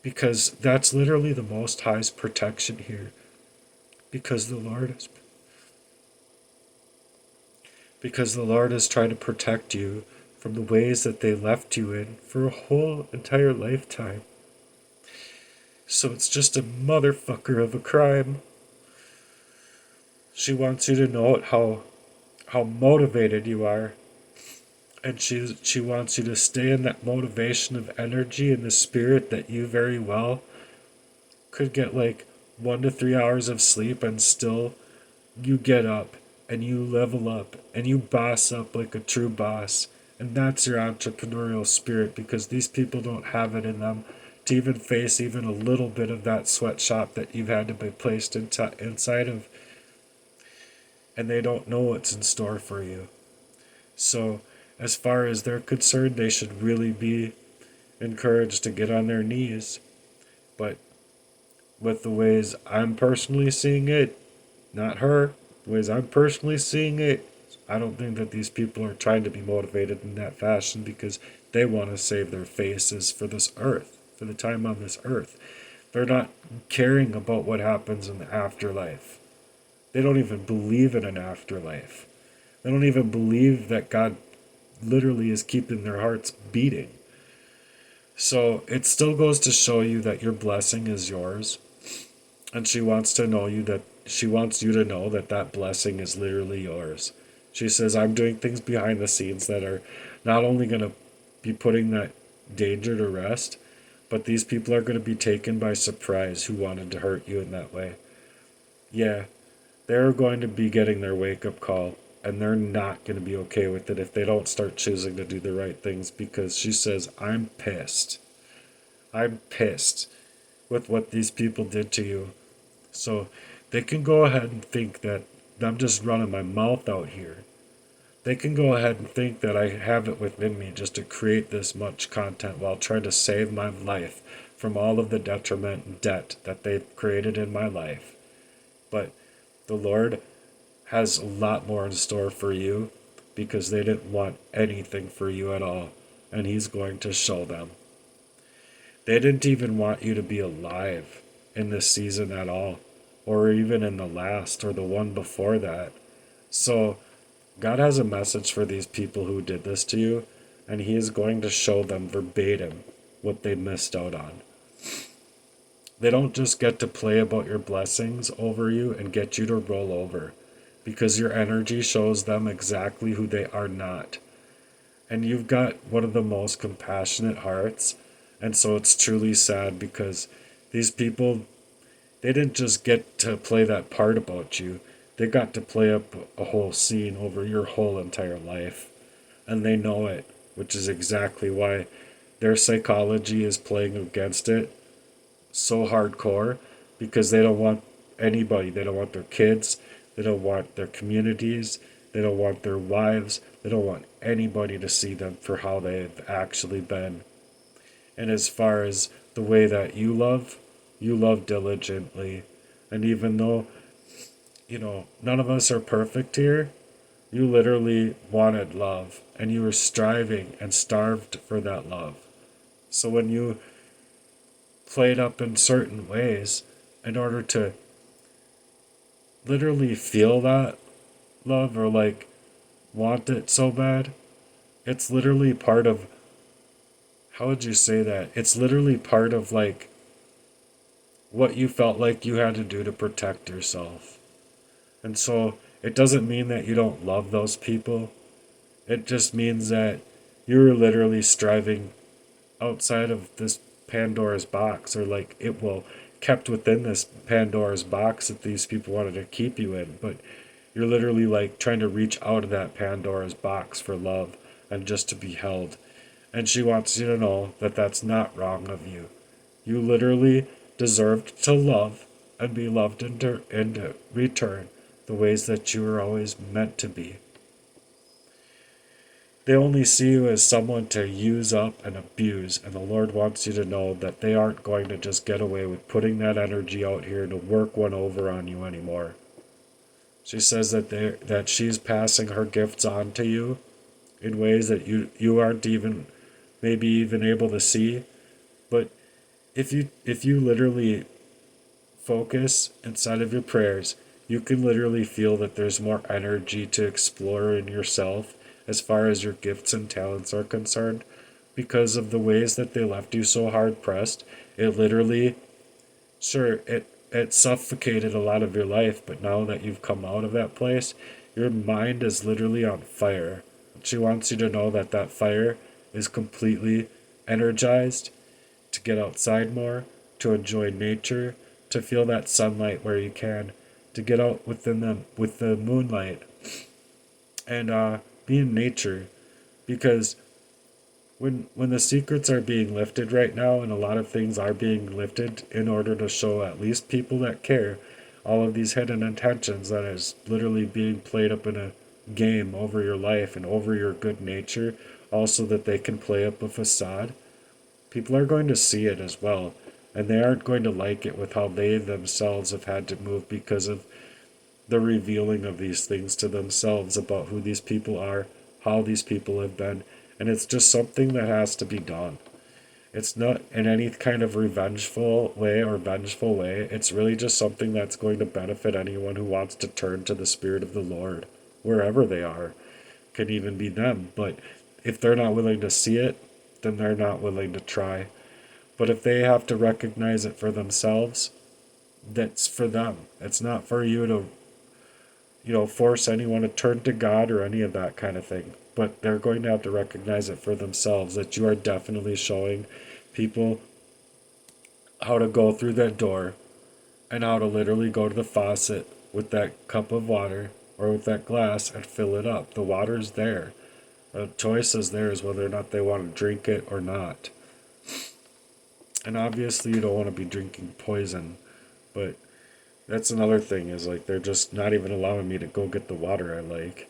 Because that's literally the Most High's protection here. Because the Lord is trying to protect you from the ways that they left you in for a whole entire lifetime. So it's just a motherfucker of a crime. She wants you to know how motivated you are. And she wants you to stay in that motivation of energy and the spirit that you very well could get like 1 to 3 hours of sleep, and still you get up and you level up and you boss up like a true boss. And that's your entrepreneurial spirit, because these people don't have it in them to even face even a little bit of that sweatshop that you've had to be placed inside of. And they don't know what's in store for you. So, as far as they're concerned, they should really be encouraged to get on their knees. But with the ways I'm personally seeing it, not her, the ways I'm personally seeing it, I don't think that these people are trying to be motivated in that fashion, because they want to save their faces for this earth, for the time on this earth. They're not caring about what happens in the afterlife. They don't even believe in an afterlife. They don't even believe that God literally is keeping their hearts beating. So it still goes to show you that your blessing is yours. And she wants you to know that that blessing is literally yours. She says, I'm doing things behind the scenes that are not only going to be putting that danger to rest, but these people are going to be taken by surprise who wanted to hurt you in that way. Yeah, they're going to be getting their wake-up call, and they're not going to be okay with it if they don't start choosing to do the right things, because she says, I'm pissed. I'm pissed with what these people did to you. So they can go ahead and think that I'm just running my mouth out here. They can go ahead and think that I have it within me just to create this much content while trying to save my life from all of the detriment and debt that they've created in my life. But the Lord has a lot more in store for you, because they didn't want anything for you at all, and He's going to show them. They didn't even want you to be alive in this season at all, or even in the last or the one before that. So God has a message for these people who did this to you, and He is going to show them verbatim what they missed out on. They don't just get to play about your blessings over you and get you to roll over, because your energy shows them exactly who they are not. And you've got one of the most compassionate hearts, and so it's truly sad, because these people, they didn't just get to play that part about you. They got to play up a whole scene over your whole entire life. And they know it, which is exactly why their psychology is playing against it so hardcore, because they don't want anybody. They don't want their kids. They don't want their communities. They don't want their wives. They don't want anybody to see them for how they've actually been. And as far as the way that you love diligently. And even though, none of us are perfect here, you literally wanted love, and you were striving and starved for that love. So when you played up in certain ways in order to literally feel that love, or like want it so bad, it's literally part of, how would you say that? It's literally part of like what you felt like you had to do to protect yourself. And so it doesn't mean that you don't love those people. It just means that you're literally striving outside of this Pandora's box, or like it will kept within this Pandora's box that these people wanted to keep you in. But you're literally like trying to reach out of that Pandora's box for love and just to be held. And she wants you to know that that's not wrong of you. You literally deserved to love and be loved in return the ways that you were always meant to be. They only see you as someone to use up and abuse, and the Lord wants you to know that they aren't going to just get away with putting that energy out here to work one over on you anymore. She says that she's passing her gifts on to you in ways that you aren't even maybe even able to see. But if you literally focus inside of your prayers, you can literally feel that there's more energy to explore in yourself as far as your gifts and talents are concerned, because of the ways that they left you so hard pressed. It literally, sure, it suffocated a lot of your life, but now that you've come out of that place, your mind is literally on fire. She wants you to know that that fire is completely energized to get outside more, to enjoy nature, to feel that sunlight where you can, to get out with the moonlight and be in nature, because when the secrets are being lifted right now, and a lot of things are being lifted in order to show at least people that care all of these hidden intentions that is literally being played up in a game over your life and over your good nature, also that they can play up a facade. People are going to see it as well, and they aren't going to like it with how they themselves have had to move because of the revealing of these things to themselves about who these people are, how these people have been, and it's just something that has to be done. It's not in any kind of revengeful way or vengeful way. It's really just something that's going to benefit anyone who wants to turn to the Spirit of the Lord, wherever they are. Can even be them. But if they're not willing to see it, then they're not willing to try. But if they have to recognize it for themselves, that's for them. It's not for you to, force anyone to turn to God or any of that kind of thing. But they're going to have to recognize it for themselves, that you are definitely showing people how to go through that door and how to literally go to the faucet with that cup of water or with that glass and fill it up. The water's there. The choice is theirs whether or not they want to drink it or not. And obviously you don't want to be drinking poison, but that's another thing, is like they're just not even allowing me to go get the water I like.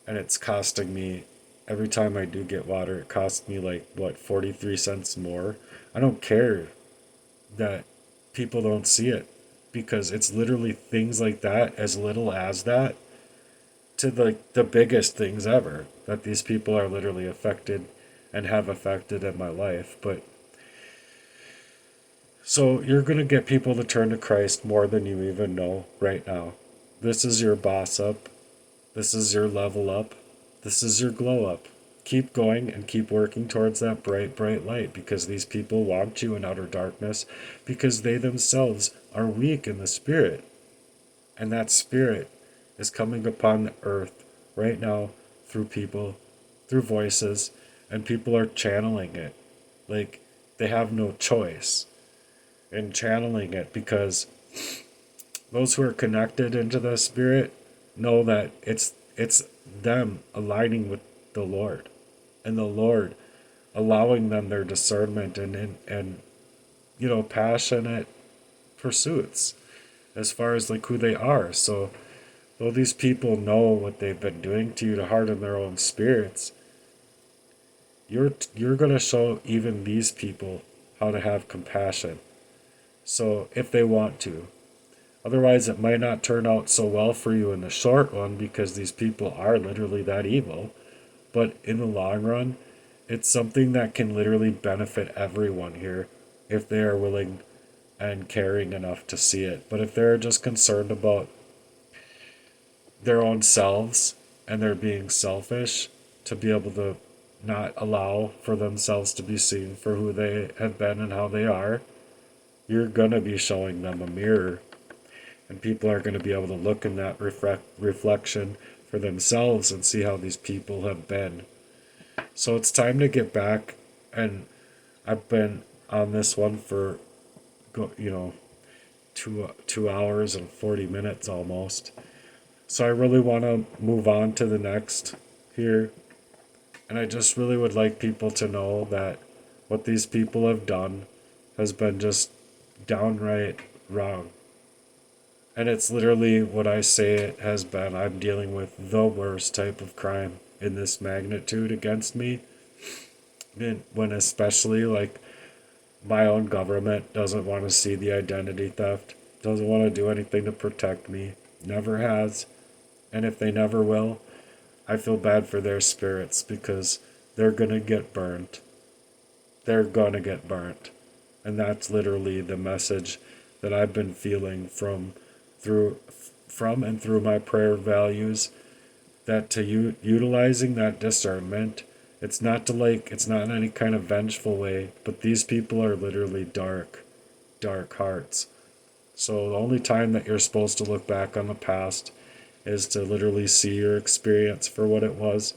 And it's costing me, every time I do get water, it costs me like, what, 43 cents more? I don't care that people don't see it, because it's literally things like that, as little as that, to the biggest things ever that these people are literally affected and have affected in my life. But so you're going to get people to turn to Christ more than you even know right now. This is your boss up. This is your level up. This is your glow up. Keep going and keep working towards that bright, bright light, because these people want you in outer darkness, because they themselves are weak in the spirit. And that spirit is coming upon the earth right now through people, through voices, and people are channeling it. Like, they have no choice in channeling it, because those who are connected into the spirit know that it's them aligning with the Lord, and the Lord allowing them their discernment and passionate pursuits as far as like who they are. So though these people know what they've been doing to you to harden their own spirits, you're going to show even these people how to have compassion. So if they want to. Otherwise, it might not turn out so well for you in the short run, because these people are literally that evil. But in the long run, it's something that can literally benefit everyone here if they are willing and caring enough to see it. But if they're just concerned about their own selves and they're being selfish to be able to not allow for themselves to be seen for who they have been and how they are, you're going to be showing them a mirror. And people are going to be able to look in that reflection for themselves and see how these people have been. So it's time to get back. And I've been on this one for, 2 hours and 40 minutes almost. So I really want to move on to the next here. And I just really would like people to know that what these people have done has been just downright wrong. And it's literally what I say it has been. I'm dealing with the worst type of crime in this magnitude against me. And when especially like my own government doesn't want to see the identity theft, doesn't want to do anything to protect me, never has, and if they never will, I feel bad for their spirits because they're gonna get burnt. They're gonna get burnt. And that's literally the message that I've been feeling through from and through my prayer values, that to utilizing that discernment, it's not in any kind of vengeful way, but these people are literally dark hearts. So the only time that you're supposed to look back on the past is to literally see your experience for what it was,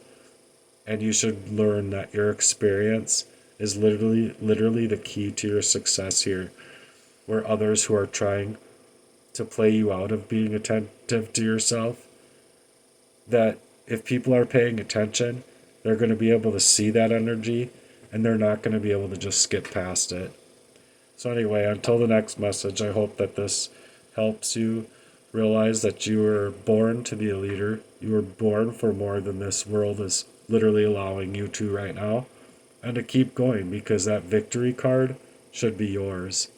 and you should learn that your experience is literally the key to your success here, where others who are trying to play you out of being attentive to yourself, that if people are paying attention, they're going to be able to see that energy, and they're not going to be able to just skip past it. So anyway, until the next message, I hope that this helps you realize that you were born to be a leader. You were born for more than this world is literally allowing you to right now, and to keep going, because that victory card should be yours.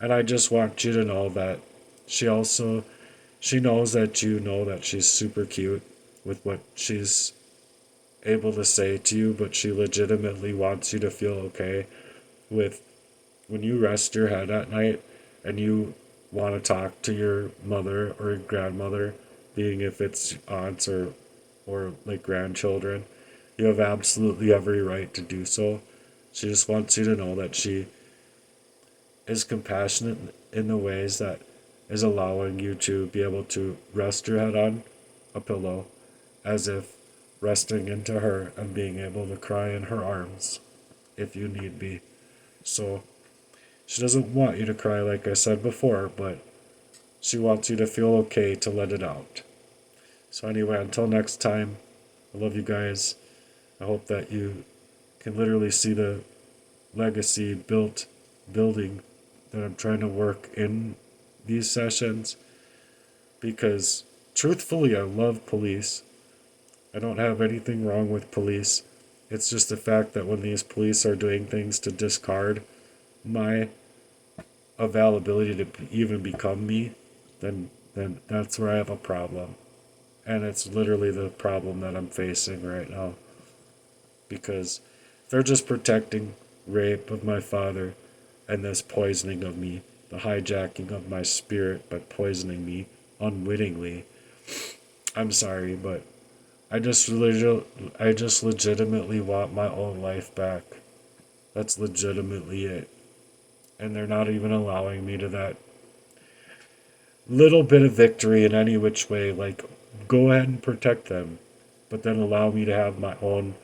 And I just want you to know that she knows that you know that she's super cute with what she's able to say to you, but she legitimately wants you to feel okay with when you rest your head at night and you want to talk to your mother or your grandmother, being if it's aunts or like grandchildren, you have absolutely every right to do so. She just wants you to know that she is compassionate in the ways that is allowing you to be able to rest your head on a pillow as if resting into her and being able to cry in her arms if you need be. So she doesn't want you to cry, like I said before, but she wants you to feel okay to let it out. So anyway, until next time, I love you guys. I hope that you can literally see the legacy building that I'm trying to work in these sessions, because truthfully I love police. I don't have anything wrong with police. It's just the fact that when these police are doing things to discard my availability to even become me, then that's where I have a problem. And it's literally the problem that I'm facing right now. Because they're just protecting rape of my father and this poisoning of me, the hijacking of my spirit by poisoning me unwittingly. I'm sorry, but I just legitimately want my own life back. That's legitimately it. And they're not even allowing me to that little bit of victory in any which way. Like, go ahead and protect them, but then allow me to have my own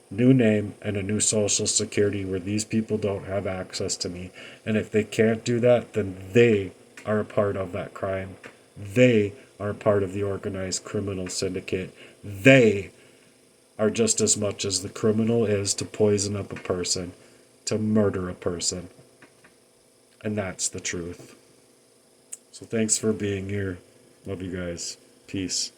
new name and a new social security where these people don't have access to me. And if they can't do that, then they are a part of that crime. They are a part of the organized criminal syndicate. They are just as much as the criminal is to poison up a person, to murder a person. And that's the truth. So thanks for being here. Love you guys. Peace.